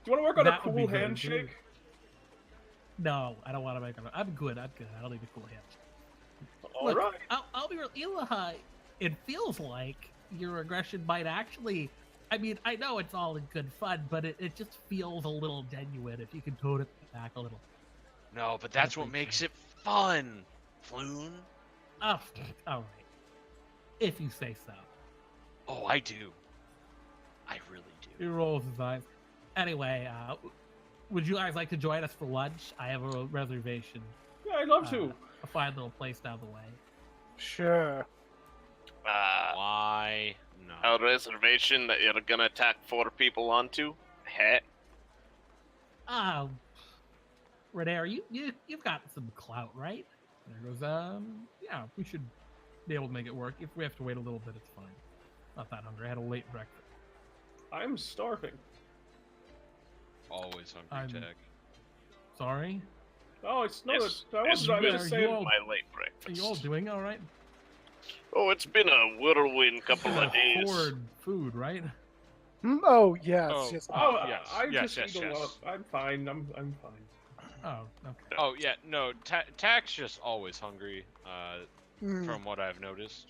work on That a would be cool very handshake? No, I don't want to make them. I'm good. I don't need a cool handshake. All Look, right. I'll be real. Ilaha, it feels like your aggression might actually I mean, I know it's all in good fun, but it just feels a little genuine if you can tone it back a little. No, but that's what makes it fun, Frewn. Oh, all right. If you say so. Oh, I do. I really do. He rolls his eyes. Anyway, would you guys like to join us for lunch? I have a reservation. Yeah, I'd love to. A fine little place down the way. Sure. Why not? A reservation that you're gonna attack 4 people onto? Heh. Renair, you've got some clout, right? There goes, yeah, we should be able to make it work. If we have to wait a little bit, it's fine. Not that hungry. I had a late breakfast. I'm starving. Always hungry, Tack. Sorry? Oh, it's no. Yes, I wasn't just saying. My late Are breakfast. you all doing all right? Oh, it's been a whirlwind couple You of days. afford food, right? Oh yes, Oh. yes. Oh, Yes, I yes, just yes, eat a lot. yes. I'm fine. I'm fine. Oh, okay. Oh yeah, no. Tack's just always hungry. Mm. From what I've noticed.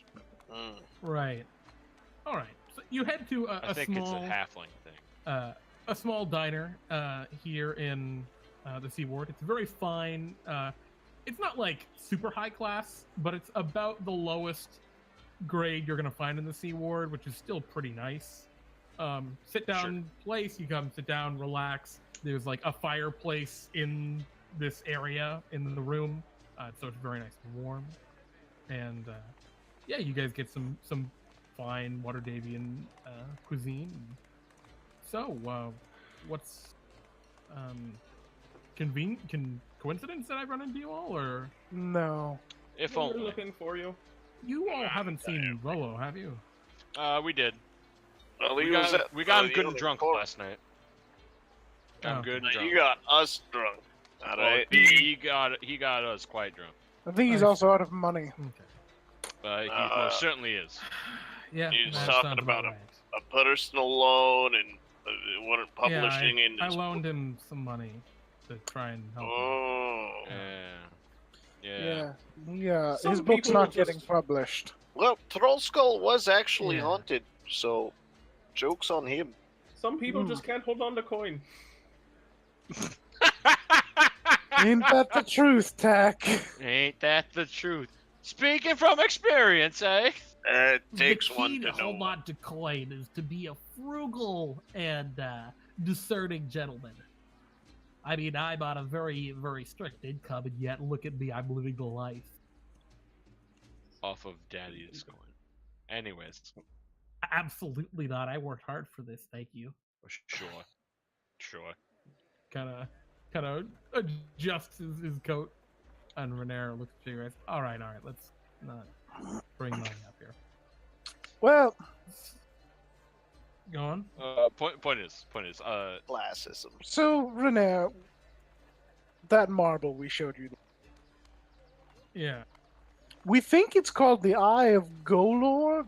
Mm. Right. All right. So you head to I think small, it's a halfling thing. a small diner here in the Seaward. It's very fine. It's not like super high class, but it's about the lowest grade you're gonna find in the Seaward, which is still pretty nice. Sit down place. You come sit down, relax. There's like a fireplace in this area in the room, so it's very nice and warm. And yeah, you guys get some fine Waterdeepian cuisine. So, what's coincidence that I run into you all, or No. If We're only. looking for you. you all haven't seen Rolo, have you? We did. Well, We got him good and drunk last night. Got him Oh. good and drunk. You got us drunk. All right. He got us quite drunk. I think he's I also out of money. Okay. He most certainly is. Yeah. He was that talking sounds about right. a personal loan and weren't publishing in. I loaned him some money to try and help him. Oh. Yeah. Yeah. Some His book's people not just- getting published. Well, Trollskull was actually Yeah. haunted, so joke's on him. Some people Hmm. just can't hold on to coin. Ain't that the truth, Tack? Ain't that the truth? Speaking from experience, eh? It takes the one key to know. hold on to coin is to be a frugal and discerning gentleman. I mean, I'm on a very, very strict income, and yet look at me, I'm living the life. Off of Daddy's coin. Anyways, Absolutely not. I worked hard for this. Thank you. sure. Kind of adjusts his coat, and Renair looks at you guys. All right. Let's not bring money up here. Well, Go on. Point is, Classism. so Renee, that marble we showed you, Yeah. we think it's called the Eye of Galore.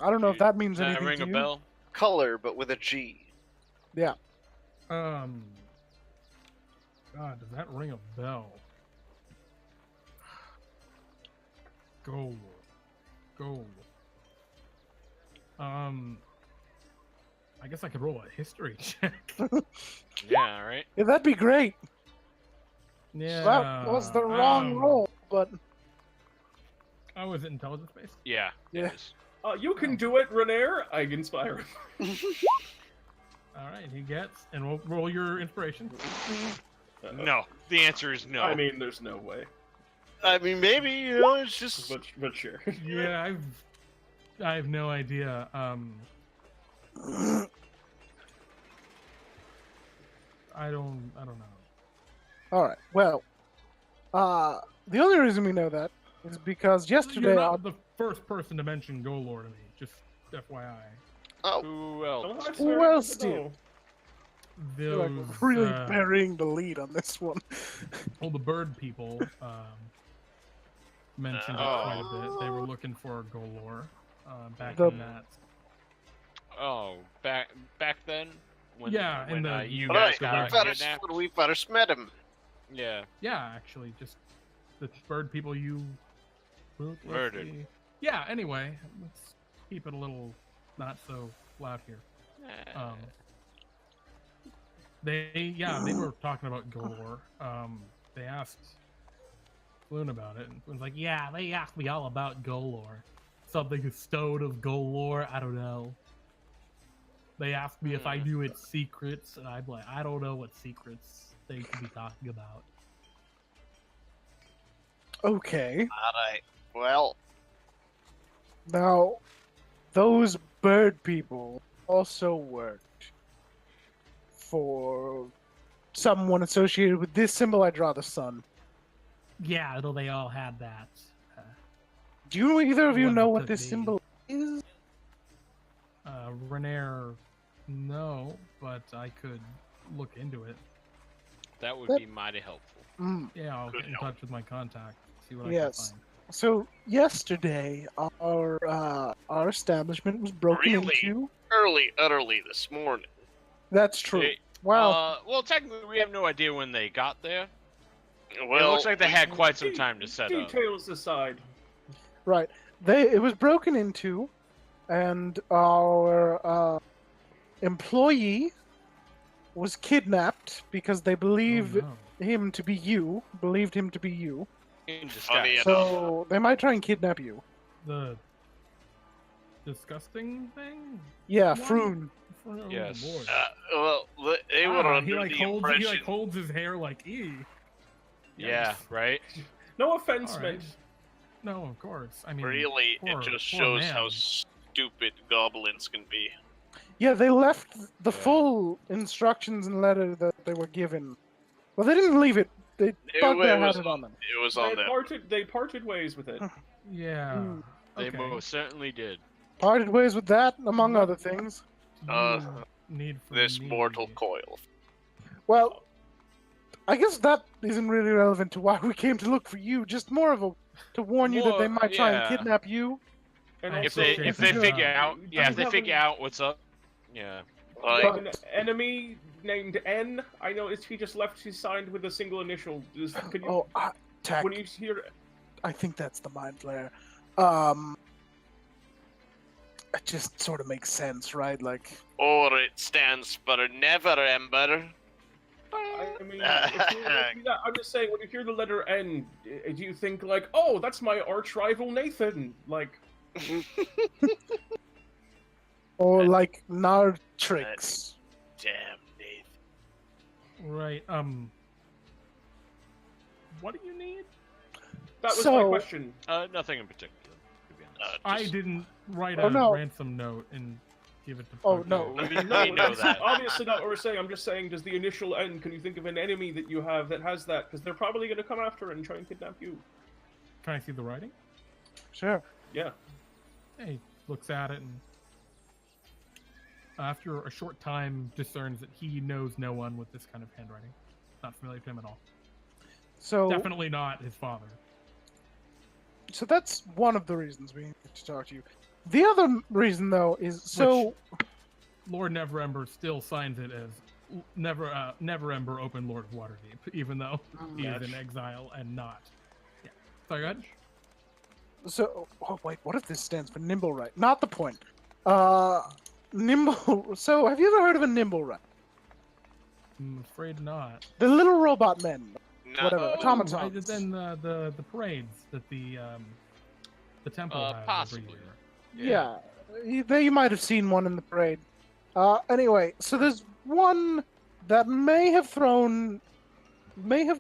I don't know if that means does that anything ring to a you. bell? Color, but with a G. Yeah. God, does that ring a bell? Gold. I guess I could roll a history check. Yeah, right. Yeah, that'd be great. Yeah. That was the wrong roll, but Oh, is it intelligence based? Yeah. Yeah. It is. You can do it, Renair. I inspire him. All right, he gets, and we'll roll your inspiration. No. The answer is no. I mean, there's no way. I mean, maybe, you know, it's just. But sure. Yeah, I have no idea. I don't know. all right. Well, the only reason we know that is because yesterday, You're not the first person to mention Golor to me. Just FYI. Oh, Who else? Oh, that's Who very else good to did? know. we're Those, like really burying the lead on this one. well, the bird people mentioned it quite a bit. They were looking for Golor back The- in that. Oh, back then. When, Yeah, in when the- you right. guys got kidnapped. When we first met him. Yeah. Yeah, actually, just the bird people you Murdered. Yeah. Anyway, keep it a little not so loud here. They were talking about Golor. They asked Frewn about it, and Frewn's like, yeah, they asked me all about Golor. Something stowed of Golor, I don't know. They asked me if I knew its secrets, and I'm like, I don't know what secrets they could be talking about. Okay. Alright. Well, Now, those bird people also worked for someone associated with this symbol. I draw the sun. Yeah, though they all had that. Do you either of you One know that what took this the- symbol is? Renair, no, but I could look into it. That would be mighty helpful. Mm. Yeah, I'll Good get in help. touch with my contact, see what I Yes. can find. So yesterday, our establishment was broken Really? into. utterly this morning. That's true. Hey, Wow. well, technically, we have no idea when they got there. Well, It looks like they had quite some time to set up. Details aside. Right. It was broken into, and our employee was kidnapped because they believed Oh, no. him to be you. Believed him to be you. In Funny disguise. So they might try and kidnap you. The disgusting thing? Yeah, What? Frewn. Oh, Yes. boy. They were Ah, under the impression. he like holds his hair like Yeah, Yikes. right? No offense All right. meant. No, of course. I mean, Really, poor- it just poor shows man. how stupid goblins can be. Yeah, they left the Yeah. full instructions and letter that they were given. Well, they didn't leave it. They bugbear had it on them. It was on them. They parted ways with it. Yeah. Mm. They okay. most certainly did. Parted ways with that, among other things. Uh, You need from This me. mortal coil. Well, I guess that isn't really relevant to why we came to look for you. Just more of a to warn you that they More- might try and yeah. kidnap you. And If If also, they so if they sure. figure out Do if you they have figure an- out what's up, yeah. like Like, an enemy named N. I noticed he just left his signed with a single initial. Can you, Oh, Tack. when you hear, I think that's the mind flare. It just sort of makes sense, right? Like, or it stands for Never Ember. I mean, I'm just saying, when you hear the letter N, do you think like, oh, that's my arch rival Nathan? Like, or like Nartrix. Damn, Nathan. Right. What do you need? that was my So- question. Nothing in particular. To be honest. I didn't write Oh, a no. ransom note and give it to. Oh, Polka. no. We No, know that's that. obviously not what we're saying. I'm just saying, does the initial N, can you think of an enemy that you have that has that? Because they're probably going to come after and try and kidnap you. Can I see the writing? Sure. Yeah. He looks at it and, after a short time, discerns that he knows no one with this kind of handwriting. Not familiar to him at all. So, Definitely not his father. so that's one of the reasons we need to talk to you. The other reason, though, is so. Lord Neverember still signs it as Neverember Open Lord of Waterdeep, even though he is in exile and not. Yeah. Sorry, go ahead. So, oh wait, what if this stands for nimble right? Not the point. Nimble. So, have you ever heard of a nimble right? I'm afraid not. The little robot men. Not, Whatever. Oh, automatons. right, then the parades that the temple has Possibly. every year. Yeah, you might have seen one in the parade. Anyway, so there's one that may have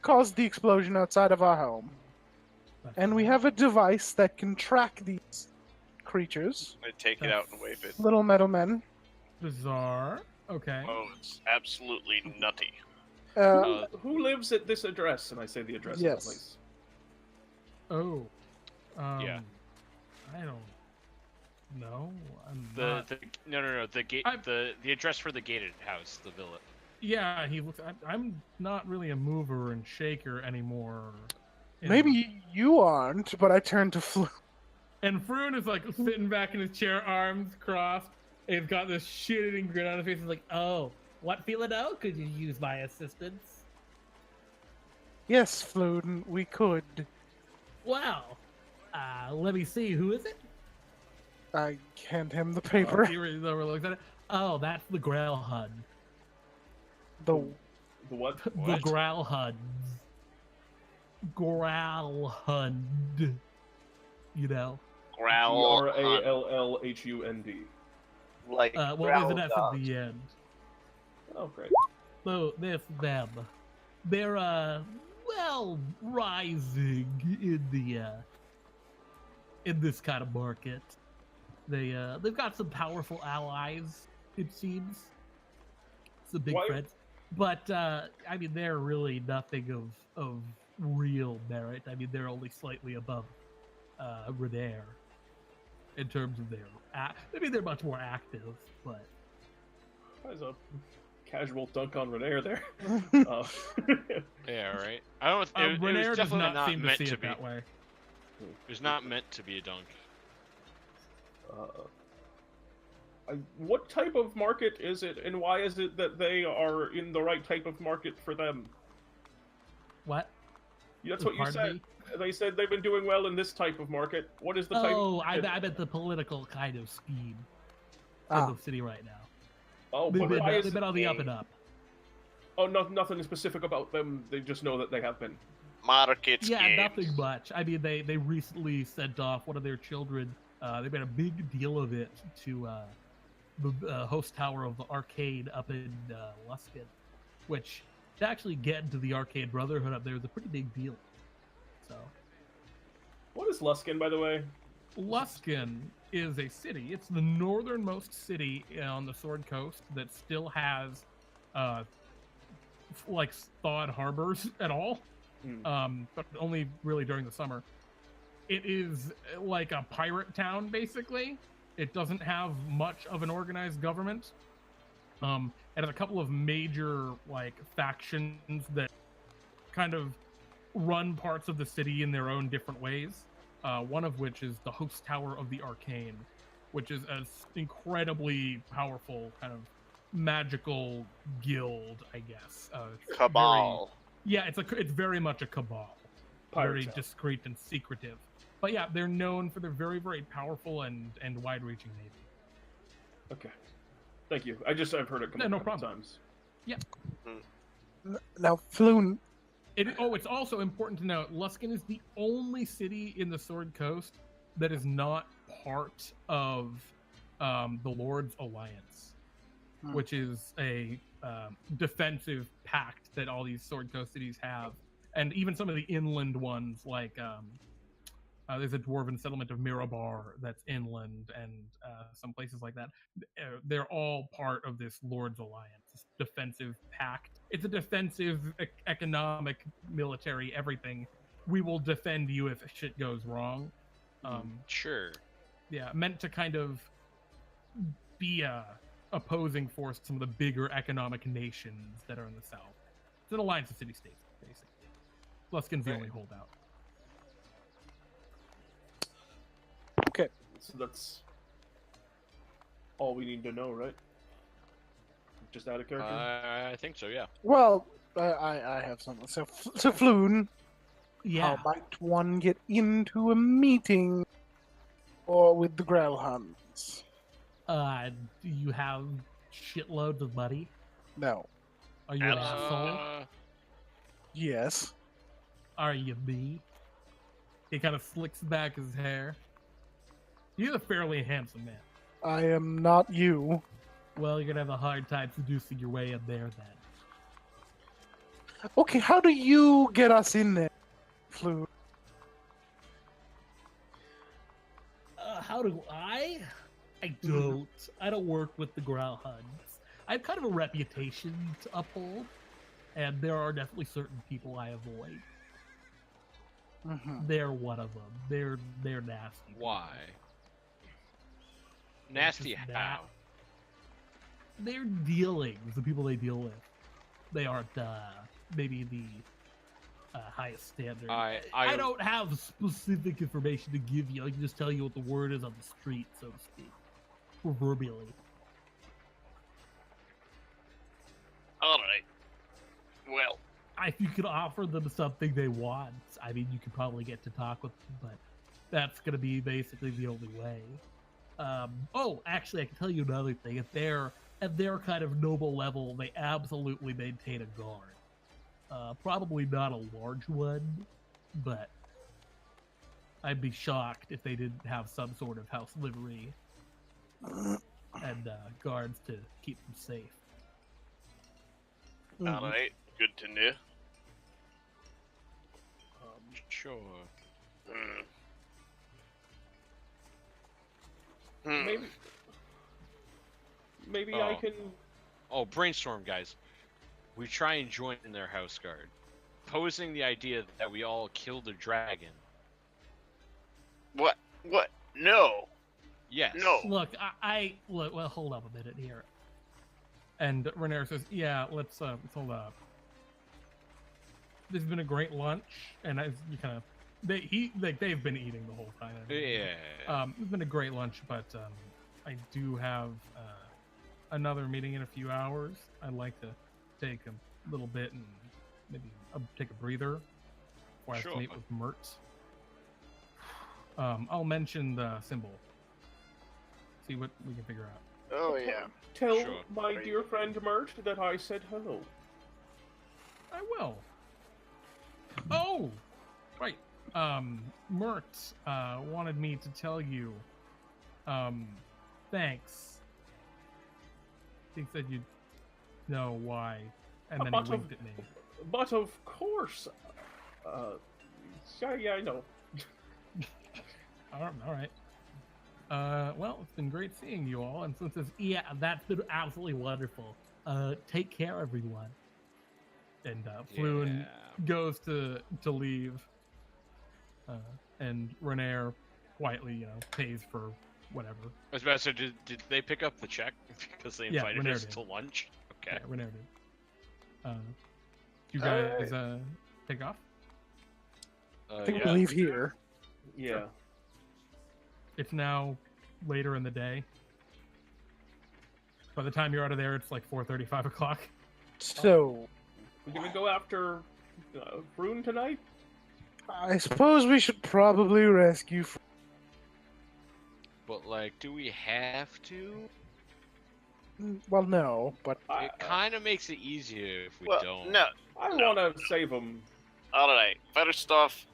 caused the explosion outside of our home, and we have a device that can track these creatures, I take it out and wave it. little metal men. Bizarre. Okay. Oh, it's absolutely nutty. Who lives at this address? And I say the address of Yes. the place. Oh. Yeah. I don't know. I'm The not... no the gate I- the address for the gated house, the villa. Yeah, he looks. I'm not really a mover and shaker anymore. Maybe you aren't, but I turned to Flu. And Frewn is like sitting back in his chair, arms crossed. And he's got this shit-eating grin on his face. He's like, "Oh, what Philado? Could you use my assistance?" Yes, Fluden, we could. Wow. Let me see. Who is it? I hand him the paper. He looks at it. Oh, that's the Grail HUD. The The what? The What? Grail HUD. Grail HUD. You know? Growl. Grallhund. Like Well, there's growl an F at dogs. the end. Oh, great. So, that's them. They're, well, rising in the, in this kind of market. They've got some powerful allies, it seems. Some big Why- friends. But, I mean, they're really nothing of real merit. I mean, they're only slightly above, Renair in terms of their... maybe they're much more active, but... That's a casual dunk on Renair there. Yeah, right. I don't. It Renair was does definitely not seem to meant see to it be. that way. It was not meant to be a dunk. What type of market is it, and why is it that they are in the right type of market for them? What? That's what you Pardon said. me? They said they've been doing well in this type of market. What is the type? Oh, I meant the political kind of scheme Ah. of the city right now. Oh, They've but why is been it on the up and up. Oh, nothing specific about them. They just know that they have been. Market Yeah, schemes. nothing much. I mean, they recently sent off one of their children. They made a big deal of it to the host tower of the arcade up in Luskin, which to actually get into the arcade brotherhood up there is a pretty big deal. So, What is Luskin, by the way? Luskin is a city. It's the northernmost city on the Sword Coast that still has, like thawed harbors at all. But only really during the summer. It is like a pirate town, basically. It doesn't have much of an organized government. It has a couple of major like factions that kind of run parts of the city in their own different ways. One of which is the host tower of the Arcane, which is an incredibly powerful kind of magical guild, I guess. Cabal. It's very much a cabal, Pirate very town. discreet and secretive. But yeah, they're known for their very, very powerful and wide-reaching navy. Okay. Thank you. I've heard it come Yeah, up no a couple problem. times. Now, Floon, It's also important to note, Luskin is the only city in the Sword Coast that is not part of the Lord's Alliance, which is a defensive pact that all these Sword Coast cities have, and even some of the inland ones, like there's a dwarven settlement of Mirabar that's inland, and some places like that. They're all part of this Lord's Alliance, this defensive pact. It's a defensive, economic, military, everything. We will defend you if shit goes wrong. Sure. Yeah, meant to kind of be a opposing force to some of the bigger economic nations that are in the south. It's an alliance of city-states, basically. Luskin's the Right. only holdout. So that's all we need to know, right? Just out of character. I think so. Yeah. well, I have something. So Floon, Yeah. how might one get into a meeting or with the Growlhounds? Do you have shitloads of money? No. Are you an asshole? Yes. Are you me? He kind of slicks back his hair. He's a fairly handsome man. I am not you. Well, you're gonna have a hard time seducing your way in there then. Okay, how do you get us in there, Floon? How do I? I don't. I don't work with the Growlhounds. I have kind of a reputation to uphold, and there are definitely certain people I avoid. They're one of them. They're nasty. Why? Nasty just how? Their dealings, the people they deal with, they aren't maybe the highest standard. I don't have specific information to give you. I can just tell you what the word is on the street, so to speak, proverbially. All right. Well, If you could offer them something they want, I mean, you could probably get to talk with them, but that's going to be basically the only way. Oh, actually, I can tell you another thing. At their kind of noble level, they absolutely maintain a guard. Probably not a large one, but I'd be shocked if they didn't have some sort of house livery and guards to keep them safe. Alright, good to know. Sure. Maybe I can. Oh, brainstorm, guys. We try and join their house guard, posing the idea that we all killed a dragon. What? No. Yes. No. Look, look. Well, hold up a minute here. And Renair says, "Yeah, let's hold up. This has been a great lunch, and as you kind of they've been eating the whole time. Yeah. It's been a great lunch, but I do have another meeting in a few hours. I'd like to take a little bit and maybe take a breather before I have to meet with Mert. I'll mention the symbol. See what we can figure out. Oh yeah. Tell my dear friend Mert that I said hello. I will. Oh, right. Mert wanted me to tell you. Thanks. He said you'd know why, and then he winked at me. But of course. Yeah, I know. All right. Well, it's been great seeing you all, and since it's that's been absolutely wonderful. Take care, everyone. And Frewn goes to leave, and Renair quietly, pays for whatever. I was about to say, did they pick up the check because they invited us to lunch? Okay. Yeah, Renair did. You guys take off? I think we'll leave here. Yeah. It's now later in the day. By the time you're out of there, it's like 4:30, 5 o'clock. So, we're gonna go after Frewn tonight? I suppose we should probably rescue Frewn. But, like, do we have to? Well, no, but... It kind of makes it easier if we don't. No. I want to save him. Alright, first off,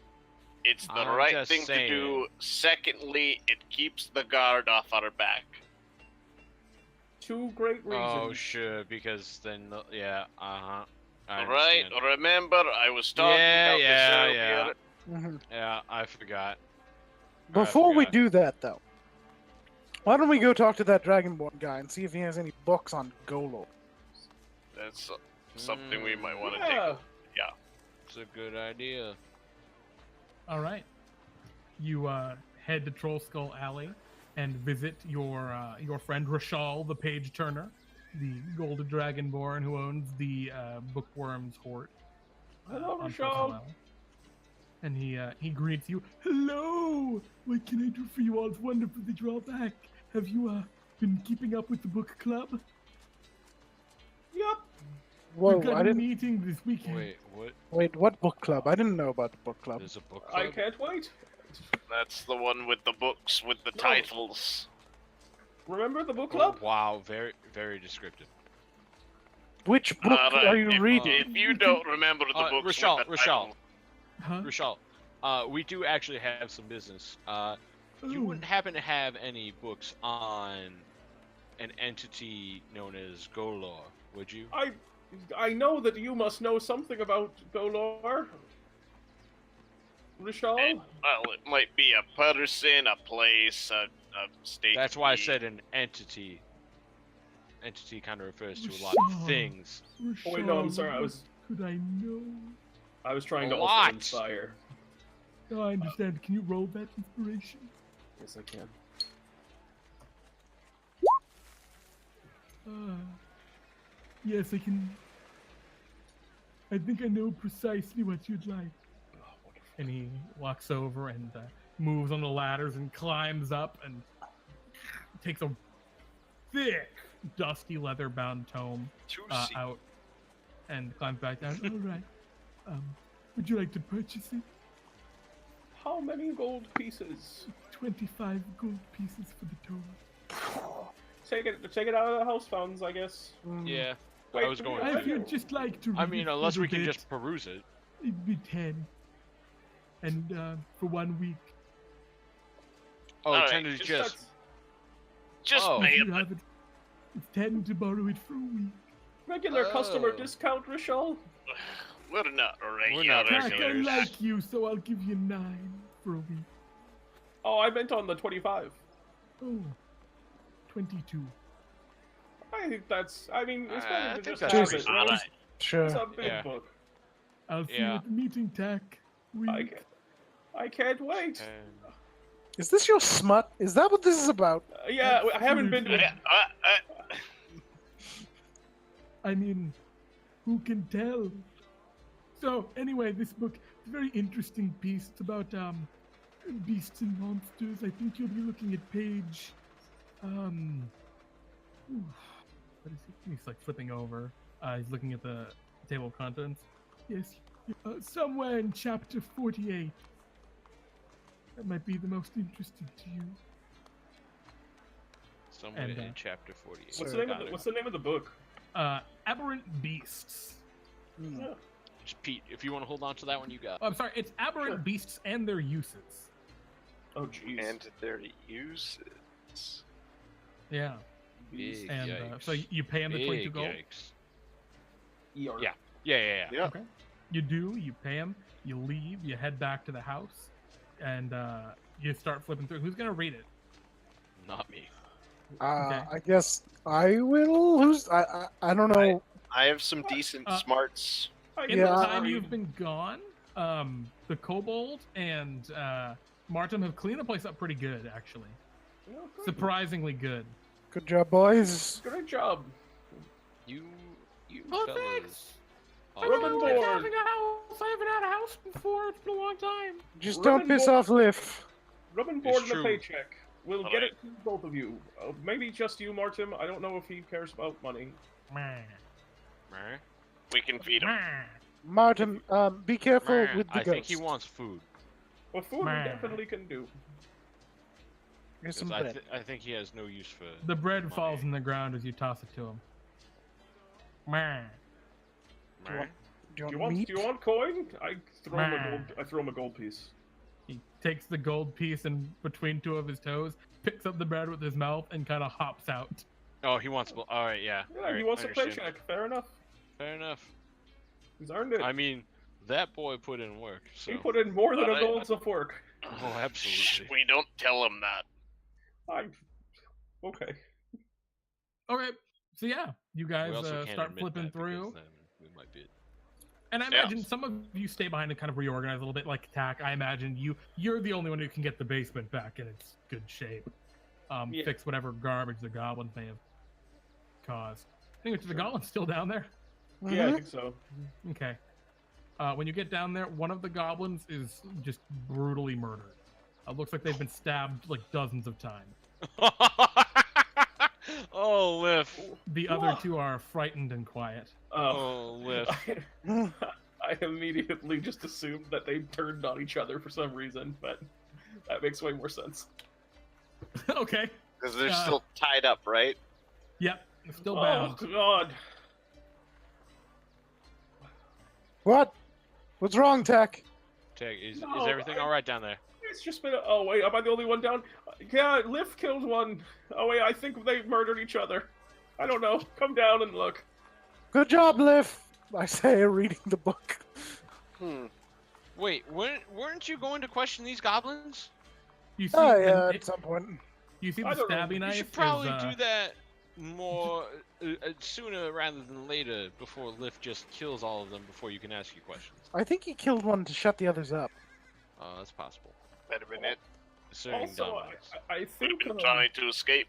it's the I'm right just thing saying. to do. Secondly, it keeps the guard off our back. Two great reasons. Oh, sure, because then, I Alright, understand. remember, I was talking about this earlier. Mhm. Yeah, I forgot. Before we do that, though, why don't we go talk to that Dragonborn guy and see if he has any books on Golor? That's something we might want to Yeah. take. Yeah. It's a good idea. All right. You head to Troll Skull Alley and visit your friend Rashal, the Page Turner, the Golden Dragonborn who owns the Bookworm's Hoard. Hello, on Troll Skull Rashal. Alley. And he greets you. Hello! What can I do for you all? It's wonderful that you're all back. Have you been keeping up with the book club? Yep. Whoa, We've got I a didn't... meeting this weekend. Wait, what? Wait, what book club? I didn't know about the book club. There's a book club? I can't wait. That's the one with the books with the titles. Remember the book Oh, club? wow, very, very descriptive. Which book Alright, are you if, reading? If you don't remember the books Rashal, with the Rashal. titles... Huh? Rashal, we do actually have some business. You Ooh. wouldn't happen to have any books on an entity known as Golor, would you? I know that you must know something about Golor. Rashal? Well, it might be a person, a place, a state. That's why I said an entity. Entity kind of refers to a lot of Rashal. things. Oh wait, no, I'm sorry. Could I know? I was trying to A also lot. inspire. Oh, I understand. Can you roll that inspiration? Yes, I can. Yes, I can. I think I know precisely what you'd like. Oh, wonderful. And he walks over and moves on the ladders and climbs up and takes a thick, dusty leather-bound tome out and climbs back down. All right. Would you like to purchase it? How many gold pieces? 25 gold pieces for the total. Take it out of the house funds, I guess. Yeah. Wait, I was going If to. you'd just like to read I mean, a unless we little can bit, just peruse it. it'd be 10. And for 1 week. Oh, Alright, 10 is just. Just Oh. pay If him. you have it, it's 10 to borrow it for a week. Regular customer Oh. discount, Rishal. We're not We're not regulars. Tack, I regulars. like you, so I'll give you 9 for a week. Oh, I meant on the 25. Oh, 22. I think that's. I mean, it's I better to think just that's have pretty it. Right? Alright. Sure. It's a big Yeah. book. I'll see you Yeah. at the meeting, Tack. I can't wait. Is this your smut? Is that what this is about? Yeah, I haven't been. Absolutely. Yeah, I mean, who can tell? So, anyway, this book is a very interesting piece. It's about beasts and monsters. I think you'll be looking at page. What is it? He's like flipping over. He's looking at the table of contents. Yes, somewhere in chapter 48. That might be the most interesting to you. Somewhere And, in chapter 48. What's the name of the book? Aberrant Beasts. Yeah. Just Pete, if you want to hold on to that one, you got. Oh, I'm sorry, it's Aberrant Sure. Beasts and their uses. Oh, jeez. And their uses. Yeah. Big And yikes. so you pay him the 22 Big gold? yikes. ER. Yeah. Yeah. Yeah. Okay. You do, you pay him, you leave, you head back to the house, and you start flipping through. Who's going to read it? Not me. Okay. I guess I will. I don't know. I have some decent smarts. In Yeah. the time you've been gone, the Kobold and Martin have cleaned the place up pretty good, actually. Oh, good. Surprisingly good. Good job, boys. Great job. You Oh, fellas. thanks. are Rub and great. board. Having a house. I haven't had a house before. It's been a long time. Just Rub don't and piss board. off Liff. Rub and board It's and a true. paycheck. We'll get Alright. it to both of you. Maybe just you, Martin. I don't know if he cares about money. Meh. We can feed him. Martin, be careful Meh. with the I ghost. think he wants food. Well, food we Meh. definitely can do. Here's 'Cause some I, bread. I think he has no use for. The bread money. falls in the ground as you toss it to him. Meh. Meh. Do Do you want meat? you want coin? I throw him a Meh. gold. I throw him a gold piece. He takes the gold piece and between two of his toes, picks up the bread with his mouth, and kind of hops out. Oh, he wants. All right, yeah. Yeah, All right, he wants I a understand. paycheck. Fair enough. Fair enough. He's earned it. I mean, that boy put in work. So. He put in more than a Alright. gold's of work. Oh, Shh, absolutely. we don't tell him that. Okay. Okay, so yeah, you guys We also can't start admit flipping that because through. then we might be. And I Yeah. imagine some of you stay behind and kind of reorganize a little bit, like Tack. I imagine you're the only one who can get the basement back in its good shape. Yeah. Fix whatever garbage the goblins may have caused. Anyway, is the goblins still down there? Yeah, I Mhm. think so. Okay. When you get down there, one of the goblins is just brutally murdered. It looks like they've been stabbed like dozens of times. Oh, Liff. The other two are frightened and quiet. Oh, Liff. I immediately just assumed that they turned on each other for some reason, but that makes way more sense. Okay. Because they're Uh, still tied up, right? Yep. Still Oh bound. God! What? What's wrong, Tack? Tag, is No, everything all right down there? It's just been. Oh wait, am I the only one down? Yeah, Liff killed one. Oh wait, I think they murdered each other. I don't know. Come down and look. Good job, Liff. I say, reading the book. Wait, weren't you going to question these goblins? You see, Oh yeah, and at some point. you see I the don't know. stabby You knife. You should probably is, do that more sooner rather than later, before Liff just kills all of them before you can ask you questions. I think he killed one to shut the others up. That's possible. Might have been it. Considering Also, dominance. I Would have think been trying to escape.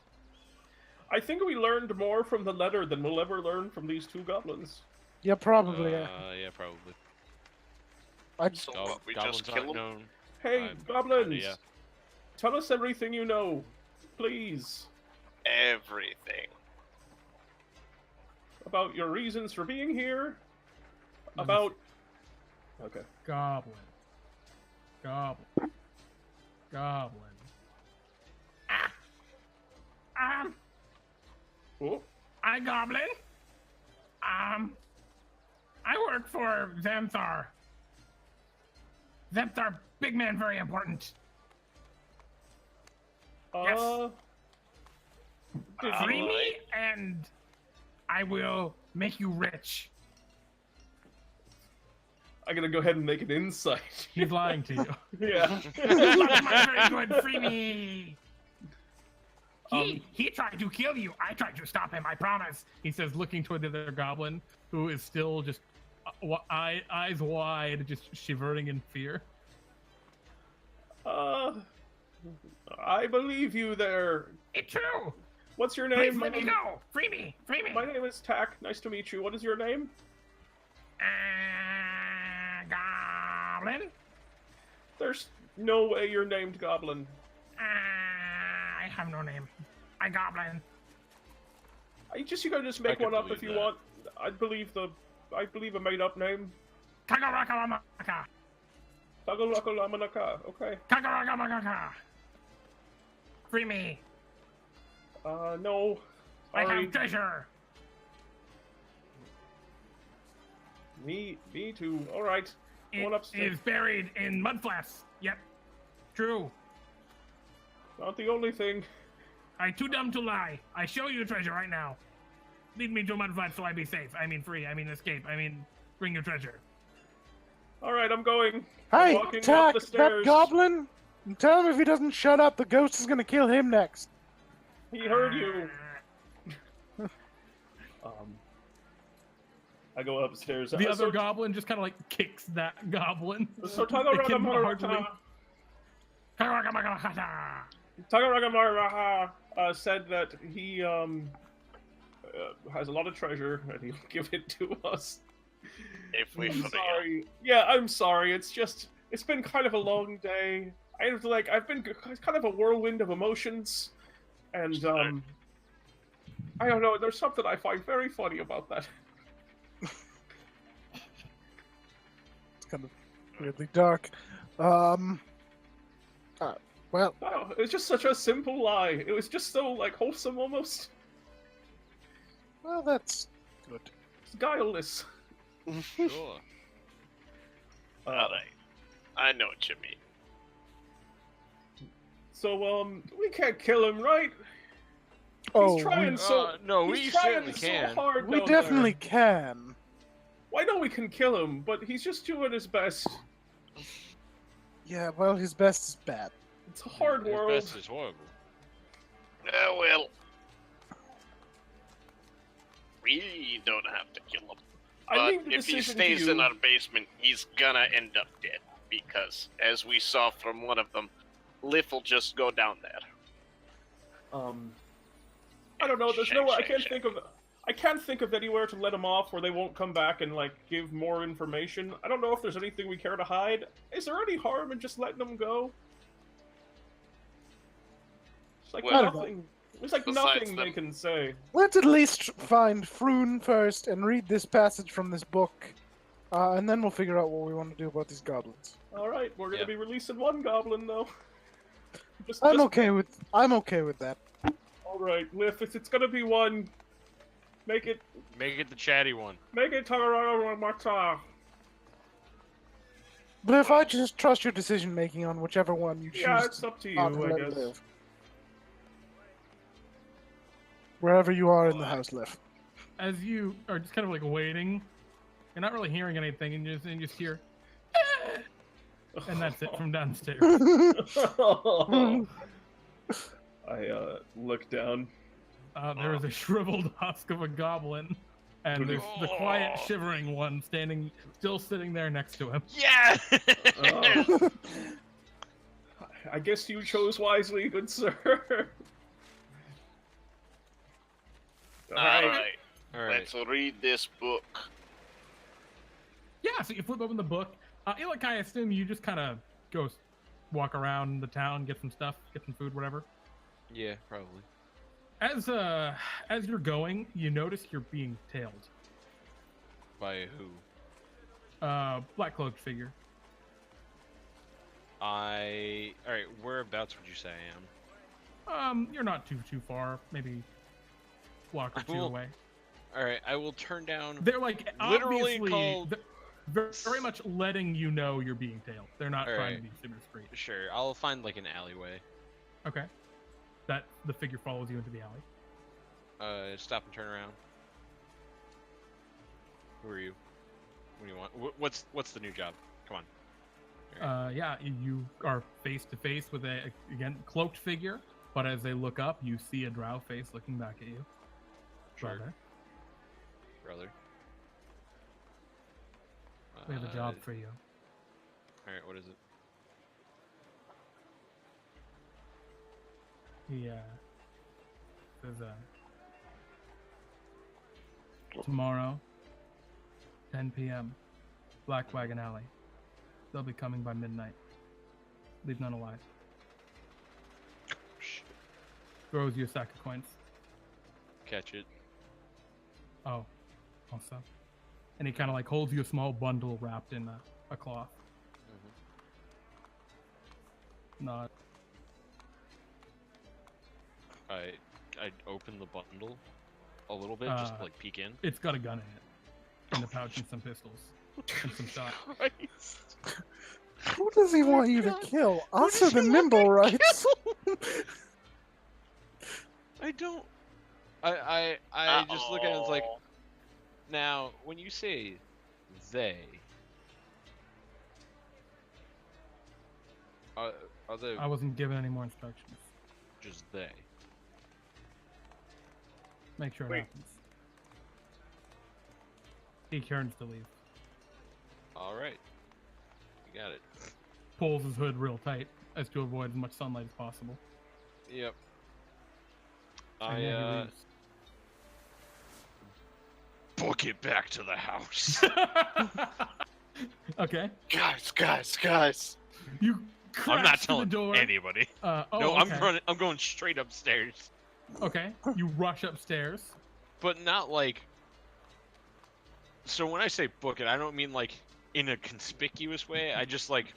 I think we learned more from the letter than we'll ever learn from these two goblins. Yeah, probably. Yeah. Yeah, probably. So Gob- what, we goblins just kill aren't them? known. Hey, I've goblins! idea. Tell us everything you know, please, Everything. about your reasons for being here. About. Okay. Goblin. Goblin. Goblin. Oh, I goblin. I work for Xanathar. Xanathar, big man, very important. Yes. Free me, and I will make you rich. I'm gonna go ahead and make an insight. He's lying to you. Yeah. Very good, free me. He tried to kill you. I tried to stop him, I promise. He says, looking toward the other goblin, who is still just eyes wide, just shivering in fear. I believe you there. It's true. What's your Please name? let me go. Free me. Free me. My name is Tack. Nice to meet you. What is your name? Goblin. There's no way you're named Goblin. I have no name. I goblin. You gotta just make could one up believe if you that. want. I believe a made up name. Kagarakamaka. Tagalakalamanaka. Okay. Kagarakamaka. Free me. No. I Sorry. have treasure. Me too. All right. Going It upstairs. is buried in mud flats. Yep. True. Not the only thing. I too dumb to lie. I show you the treasure right now. Lead me to a mud flat so I be safe. I mean free. I mean escape. I mean bring your treasure. All right, I'm going. Hey, Walking up Tack, the that stairs. goblin! Tell him if he doesn't shut up, the ghost is gonna kill him next. He heard you. I go upstairs. The other goblin just kind of like kicks that goblin. So It can hardly- Tagaragamaha said that he has a lot of treasure and he'll give it to us. If we I'm free him. sorry. Yeah, I'm sorry. It's been kind of a long day. I've been kind of a whirlwind of emotions, and I don't know. There's something I find very funny about that. It's kind of weirdly dark. Well, Oh, it was just such a simple lie. It was just so like wholesome almost. that's good. It's guileless. Sure. Alright. I know what you mean. So we can't kill him, right? Oh, He's trying so. no, he's we trying certainly so can. hard we down definitely there. can. Well, I know we can kill him, but he's just doing his best. Yeah, well, his best is bad. It's a hard His world. best is horrible. Well. We don't have to kill him. I But think the if he decision stays to in you- our basement, he's gonna end up dead. Because, as we saw from one of them, Liff will just go down there. I don't know. There's no. I can't Shake. think of. I can't think of anywhere to let him off where they won't come back and like give more information. I don't know if there's anything we care to hide. Is there any harm in just letting them go? It's like Well, nothing. It's like besides nothing them- they can say. Let's at least find Frewn first and read this passage from this book, and then we'll figure out what we want to do about these goblins. All right, we're gonna Yeah. be releasing one goblin though. I'm okay with that. All right, Liff. It's gonna be one. Make it Make it the chatty one. Tarara. But if I just trust your decision making on whichever one you choose, Yeah, it's up to you, not to I let it guess. live. Wherever you are in the house, Liv. As you are just kind of like waiting, you're not really hearing anything, and you just hear, and that's it from downstairs. I look down. There is a shriveled husk of a goblin, and there's the quiet, shivering one still sitting there next to him. Yeah! Oh. I guess you chose wisely, good sir. Alright, Alright. let's read this book. Yeah, so you flip open the book. Ilaha, I assume you just kind of go walk around the town, get some stuff, get some food, whatever. Yeah, probably. As you're going, you notice you're being tailed. By who? Black cloaked figure. Alright, whereabouts would you say I am? You're not too far. Maybe a block or two Cool. away. All right, I will turn down. They're like Literally obviously called- very much letting you know you're being tailed. They're not All trying right. to be super discreet. Sure, I'll find like an alleyway. Okay. That the figure follows you into the alley. Stop and turn around. Who are you? What do you want? What's the new job? Come on. Yeah, you are face to face with a again cloaked figure, but as they look up, you see a drow face looking back at you. Sure. Brother, Brother. we have a job for you. All right, what is it? He says, tomorrow, 10 p.m., Black Wagon Alley. They'll be coming by midnight. Leave none alive. Shh. Throws you a sack of coins. Catch it. Oh, also. And he kind of like holds you a small bundle wrapped in a cloth. Nod. I open the bundle a little bit, just to, like peek in. It's got a gun in it. And a pouch and some pistols. And some shot. Christ. Who does he want you to kill? Us or the nimble rights? I don't. I just look at it and it's like, now when you say they, are they I wasn't given any more instructions. just they? Make sure it Wait. happens. He turns to leave. All right, you got it. Pulls his hood real tight as to avoid as much sunlight as possible. Yep. And yeah, he I leaves. book it back to the house. Okay. Guys. You I'm crash not to telling the door. anybody. Oh, No, okay. I'm going straight upstairs, Okay. You rush upstairs. but not like. So when I say book it, I don't mean like in a conspicuous way. I just like,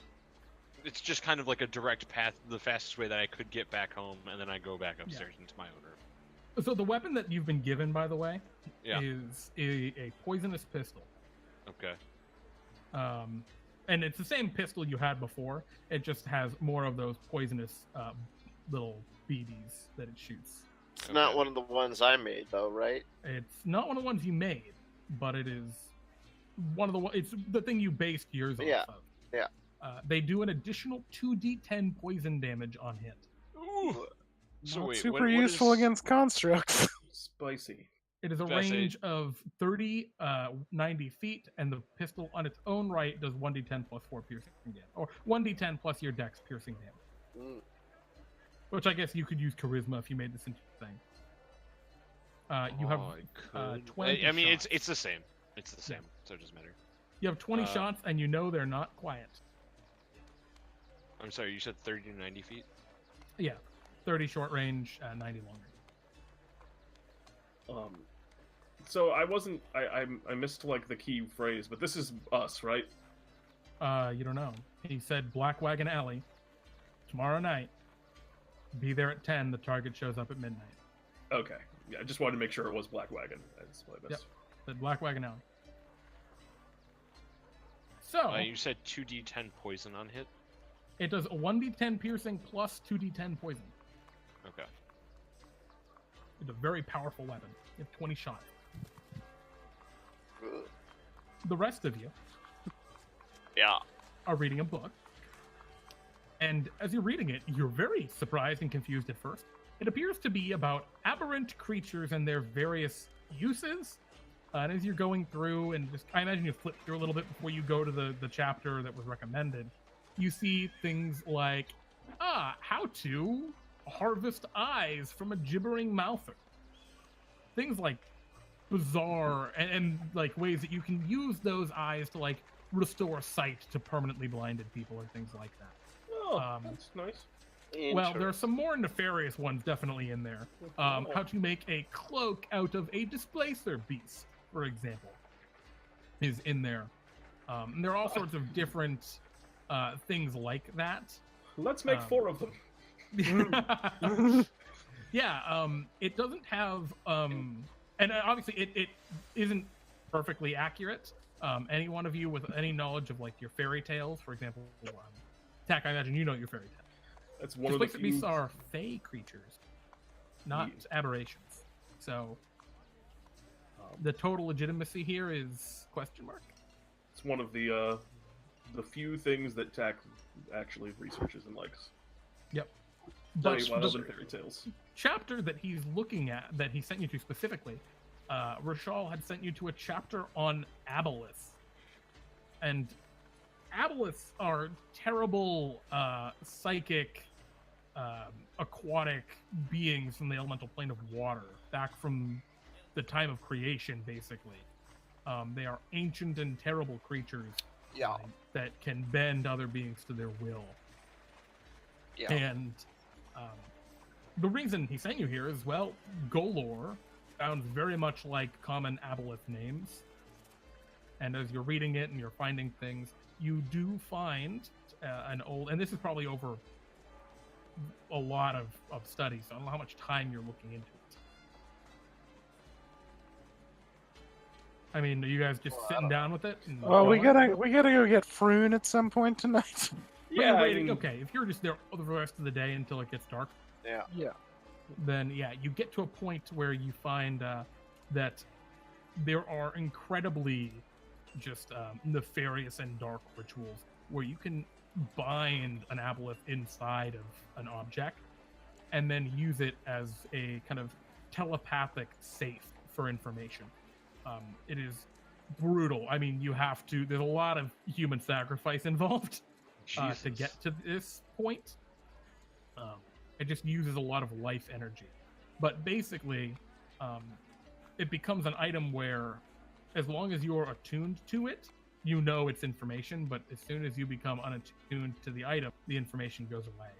it's just kind of like a direct path, the fastest way that I could get back home, and then I go back upstairs into my own room. So the weapon that you've been given, by the way, Yeah. is a poisonous pistol. Okay. And it's the same pistol you had before. It just has more of those poisonous little BBs that it shoots. It's not one of the ones I made, though, right? It's not one of the ones you made, but it is one of the. It's the thing you based yours Yeah, off of. yeah. They do an additional 2d10 poison damage on hit. Ooh. So Not wait, super what useful is- against constructs. Spicy. It is a That's range of 30, 90 feet, and the pistol on its own right does 1d10 plus 4 piercing damage, or 1d10 plus your dex piercing damage. Mm. Which I guess you could use charisma if you made this into a thing. You have Oh, I could. 20 I mean, shots. it's the same. It's the same, so it doesn't matter. You have 20 uh, shots, and you know they're not quiet. I'm sorry, you said 30 to 90 feet? Yeah, 30 short range, 90 long range. So I wasn't. I missed like the key phrase, but this is us, right? You don't know. He said Black Wagon Alley, tomorrow night. Be there at 10. The target shows up at midnight. Okay. Yeah, I just wanted to make sure it was Black Wagon. That's what I missed. Said Black Wagon Alley. So You said 2d10 poison on hit? it does a 1d10 piercing plus 2d10 poison. Okay. It's a very powerful weapon. You have 20 shots. Good. The rest of you Yeah. are reading a book. And as you're reading it, you're very surprised and confused at first. It appears to be about aberrant creatures and their various uses. And as you're going through, and just I imagine you flip through a little bit before you go to the chapter that was recommended, you see things like, how to harvest eyes from a gibbering mouther. Things like bizarre and like ways that you can use those eyes to like restore sight to permanently blinded people or things like that. Oh, that's nice. Well, there are some more nefarious ones definitely in there. How to make a cloak out of a displacer beast, for example, is in there. And there are all sorts of different things like that. Let's make 4 of them. Yeah, it doesn't have, and obviously it isn't perfectly accurate. Any one of you with any knowledge of like your fairy tales, for example, Tack, I imagine you know your fairy tale. That's one of the Displacement beasts few. are fey creatures, not aberrations. So the total legitimacy here is question mark. It's one of the few things that Tack actually researches and likes. Yep. Very But wild the and fairy tales. chapter that he's looking at, that he sent you to specifically, Rashal had sent you to a chapter on aboleths. And aboleths are terrible psychic, aquatic beings from the elemental plane of water, back from the time of creation, basically. They are ancient and terrible creatures that can bend other beings to their will. Yeah. And the reason he sent you here is, well, Golor sounds very much like common aboleth names. And as you're reading it and you're finding things, you do find an old, and this is probably over a lot of studies, so I don't know how much time you're looking into it. I mean, are you guys just sitting down with it? Well, we gotta go get Frewn at some point tonight. Yeah, I waiting. mean- Okay, if you're just there for the rest of the day until it gets dark, Yeah. Yeah. then yeah, you get to a point where you find that there are incredibly just nefarious and dark rituals where you can bind an aboleth inside of an object and then use it as a kind of telepathic safe for information. It is brutal. I mean, you have to, there's a lot of human sacrifice involved to get to this point. It just uses a lot of life energy. But basically, it becomes an item where, as long as you're attuned to it, you know its information, but as soon as you become unattuned to the item, the information goes away.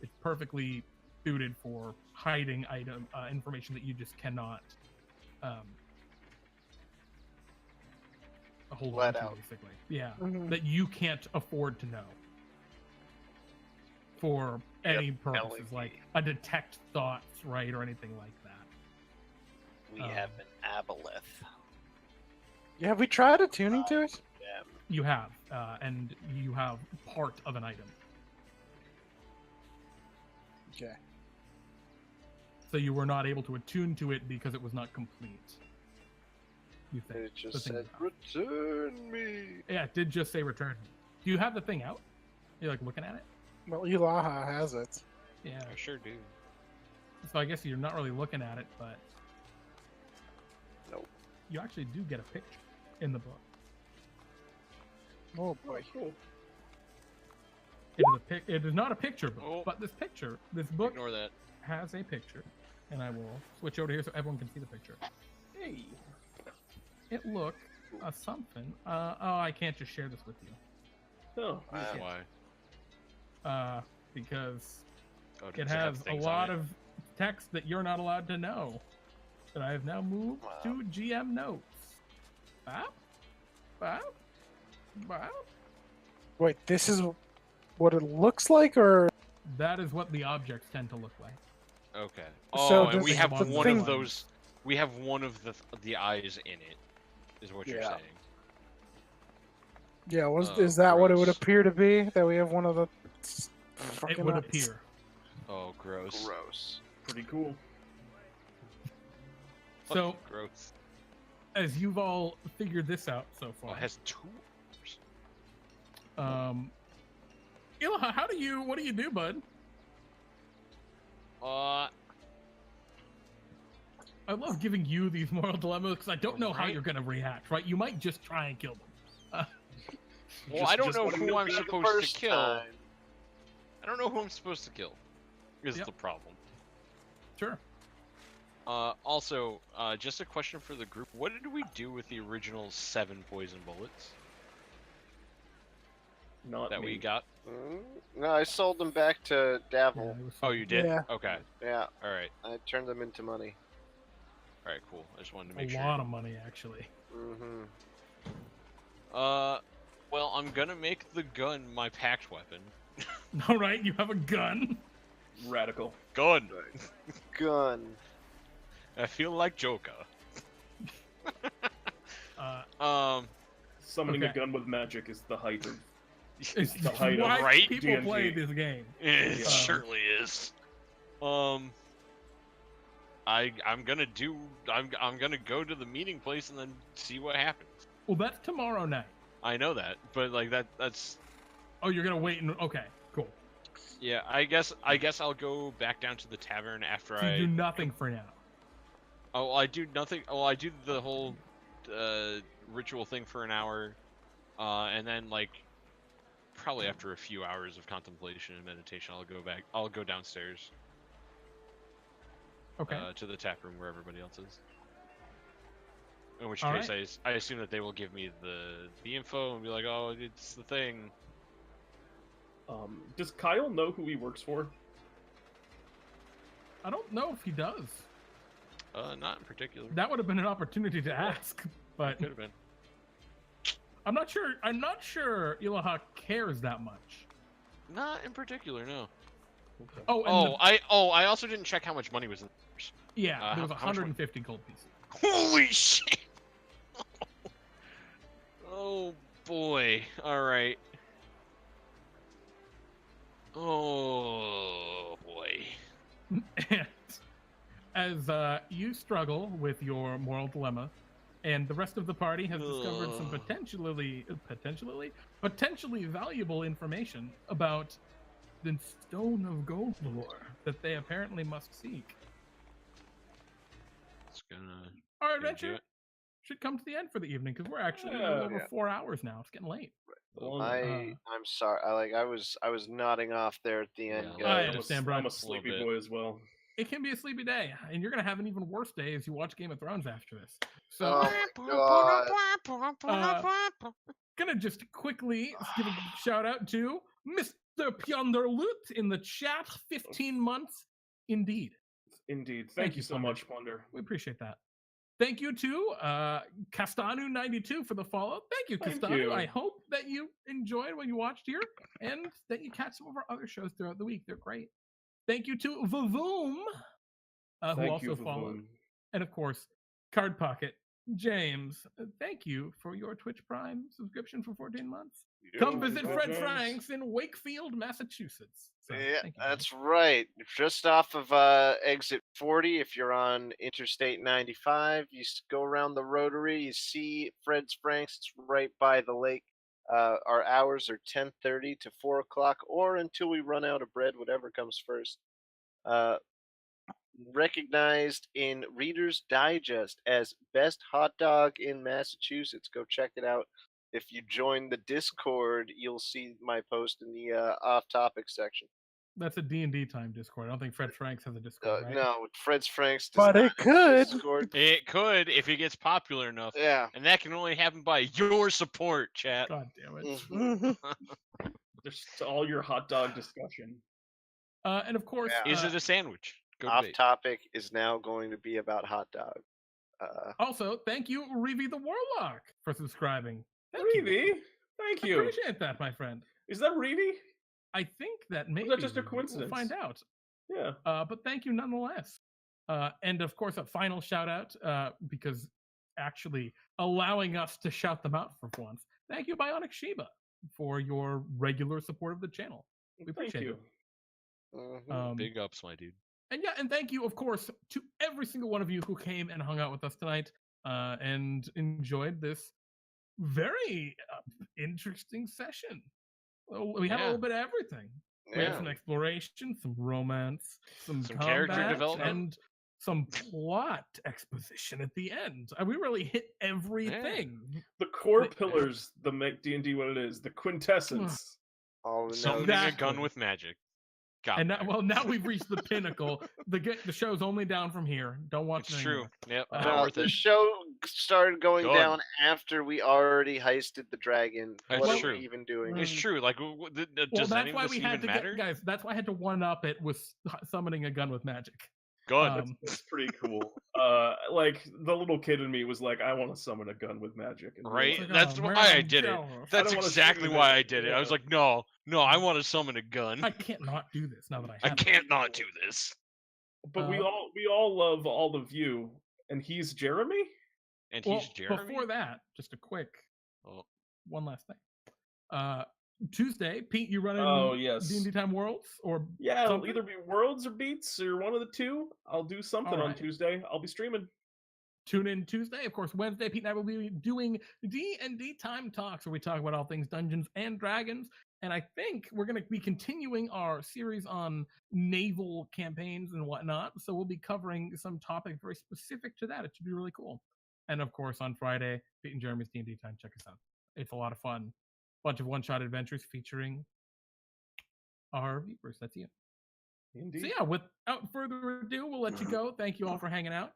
It's perfectly suited for hiding item information that you just cannot hold on Let to, out. basically. Yeah, Mhm. that you can't afford to know for any purposes, LED. like a detect thoughts, right, or anything like that. We have an aboleth. Yeah, have we tried attuning to it? Yeah. You have, and you have part of an item. Okay. So you were not able to attune to it because it was not complete. You think? It The just thing said, out. return me. Yeah, it did just say return. Do you have the thing out? You're like looking at it? Well, Ilaha has it. Yeah. I sure do. So I guess you're not really looking at it, but Nope. you actually do get a picture in the book. Oh boy. Cool. It is not a picture book, Oh. but this book Ignore that. has a picture, and I will switch over here so everyone can see the picture. Hey. It looked something. Oh, I can't just share this with you. Oh, Why? Because Oh, it does have has a things on lot it? of text that you're not allowed to know. That I have now moved Wow. to GM notes. Bop, bop, bop. Wait, this is what it looks like, or That is what the objects tend to look like. Okay. So Oh, and we does have the one thing- of those. We have one of the eyes in it. Is what you're Yeah. saying? yeah, Oh, is that what it would gross. appear to be? That we have one of the It fucking would eyes? appear. Oh, gross. Gross. pretty cool. So, Fucking gross. as you've all figured this out so Oh, far, it has two. Ilaha, what do you do, bud? I love giving you these moral dilemmas because I don't know how Right. you're gonna react, right? You might just try and kill them. Well, I don't know wanna who milk I'm it the supposed to first kill. time. I don't know who I'm supposed to kill. Is Yep. the problem. Sure. Also, just a question for the group. What did we do with the original 7 poison bullets Not that me. we got? No, I sold them back to Yeah, Davil. it was Oh, you did? Yeah. Okay. Yeah, Alright. I turned them into money. Alright, cool. I just wanted to a make sure. lot of money, actually. Mm-hmm. Well, I'm gonna make the gun my packed weapon. All right, you have a gun. Radical. Gun. Gun. I feel like Joker. Summoning Okay. a gun with magic is the height of. It's the height of why right? people D&D. play this game. It Yeah. surely is. I'm gonna go to the meeting place and then see what happens. Well, that's tomorrow night. I know that, but like that's Oh, you're gonna wait and okay, cool. yeah. I guess I'll go back down to the tavern after So you I do nothing for now. Oh, I do nothing. Oh, I do the whole ritual thing for an hour, and then like probably after a few hours of contemplation and meditation, I'll go downstairs. Okay. To the tap room where everybody else is. In which All case, I assume that they will give me the info and be like, "Oh, it's the thing." Does Kyle know who he works for? I don't know if he does. Not in particular. That would have been an opportunity to ask, but Could have been. I'm not sure. I'm not sure Ilaha cares that much. Not in particular, no. Oh, and I also didn't check how much money was in. yeah, there was how much 150 gold pieces. Holy shit! Oh boy! All right. Oh boy. And as you struggle with your moral dilemma, and the rest of the party has discovered some potentially valuable information about the Stone of Goldlore that they apparently must seek. It's gonna. Our gonna do adventure it. should come to the end for the evening because we're actually Yeah. over 4 hours now. It's getting late. I'm sorry. I was nodding off there at the end, Yeah, I guys. understand, Brian. I'm a sleepy bit. boy as well. It can be a sleepy day, and you're gonna have an even worse day as you watch Game of Thrones after this. So, Oh my god. gonna just quickly give a shout out to Mr. Pionderlut in the chat. 15 months, indeed. Indeed. Thank Thank you, you so Ponder. much, Ponder. We appreciate that. Thank you to Castanu92 for the follow. Thank you, Thank Castanu. you. I hope that you enjoyed what you watched here and that you catch some of our other shows throughout the week. They're great. Thank you to Vavoom, who Thank also you, followed. Vavoom. And of course, Card Pocket. James, thank you for your Twitch Prime subscription for 14 months. Come visit James. Fred Franks in Wakefield, Massachusetts. So, Yeah, thank you, that's James. right. Just off of exit 40, if you're on Interstate 95, you go around the rotary, you see Fred's Franks. It's right by the lake. Our hours are 10:30 to 4 o'clock, or until we run out of bread, whatever comes first. Recognized in Reader's Digest as best hot dog in Massachusetts. Go check it out. If you join the Discord, you'll see my post in the off-topic section. That's a D&D time Discord. I don't think Fred Franks has a Discord, right? No, Fred's Franks does But not it have a could. Discord. It could if it gets popular enough, Yeah. and that can only happen by your support, chat. God damn it. Mhm. Just all your hot dog discussion. And of course, Yeah. Is it a sandwich? Go Off debate. topic is now going to be about hot dog. also, thank you, Reevy the Warlock, for subscribing. Thank you. Reevy? Thank I you. appreciate that, my friend. Is that Reevy? I think that maybe just a Reevy. coincidence? We'll find out. Yeah. But thank you nonetheless. And of course, a final shout out because actually allowing us to shout them out for once. Thank you, Bionic Shiba, for your regular support of the channel. We Thank appreciate you. Mhm. it. Big ups, my dude. And yeah, and thank you, of course, to every single one of you who came and hung out with us tonight and enjoyed this very interesting session. We had a Yeah. little bit of everything. We had Yeah. some exploration, some romance, some character combat, development. and some plot exposition at the end. We really hit everything. The core Wait. pillars that make D&D what it is. The quintessence. All the Summoning notes. a Exactly. gun with magic. Got And there. now we've reached the pinnacle. The show's only down from here. Don't watch It's it true. anymore. Yep. Uh, Not No, worth the it. show started going Good. down after we already heisted the dragon. That's What are true. we even doing? It's true. Like, Well, does that's any why of this we had even to matter? guys. That's why I had to one up it with summoning a gun with magic. Gun. That's pretty cool. Like the little kid in me was like, I want to summon a gun with magic. And Right? Like, That's oh, why man, I did it. jealous. That's wanna exactly shoot why it. I did it. I was Yeah. like, no, I want to summon a gun. I can't not do this now that I I have. can't not do this. But we all love all of you, and he's Jeremy. And Well, he's Jeremy. before that, just a quick one last thing. Tuesday, Pete, you running Oh yes. D&D Time Worlds or Yeah, it'll something? either be Worlds or Beats or one of the two. I'll do something on Alright. Tuesday. I'll be streaming. Tune in Tuesday. Of course, Wednesday, Pete and I will be doing D&D Time Talks, where we talk about all things Dungeons and Dragons. And I think we're going to be continuing our series on naval campaigns and whatnot. So we'll be covering some topic very specific to that. It should be really cool. And of course, on Friday, Pete and Jeremy's D&D Time. Check us out. It's a lot of fun. Bunch of one-shot adventures featuring our viewers. That's you. Indeed. So yeah, without further ado, we'll let you go. Thank you all for hanging out.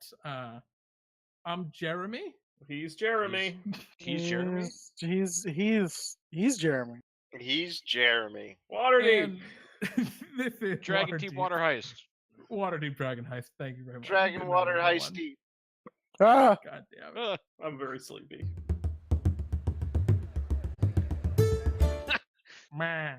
I'm Jeremy. He's Jeremy. He's Jeremy. He's Jeremy. He's Jeremy. Waterdeep. And this is Dragon Deep Water Heist. Waterdeep Dragon Heist. Thank you very much. Dragon Good Water night, Heist everyone. Deep. Ah! God damn it. I'm very sleepy. Meh.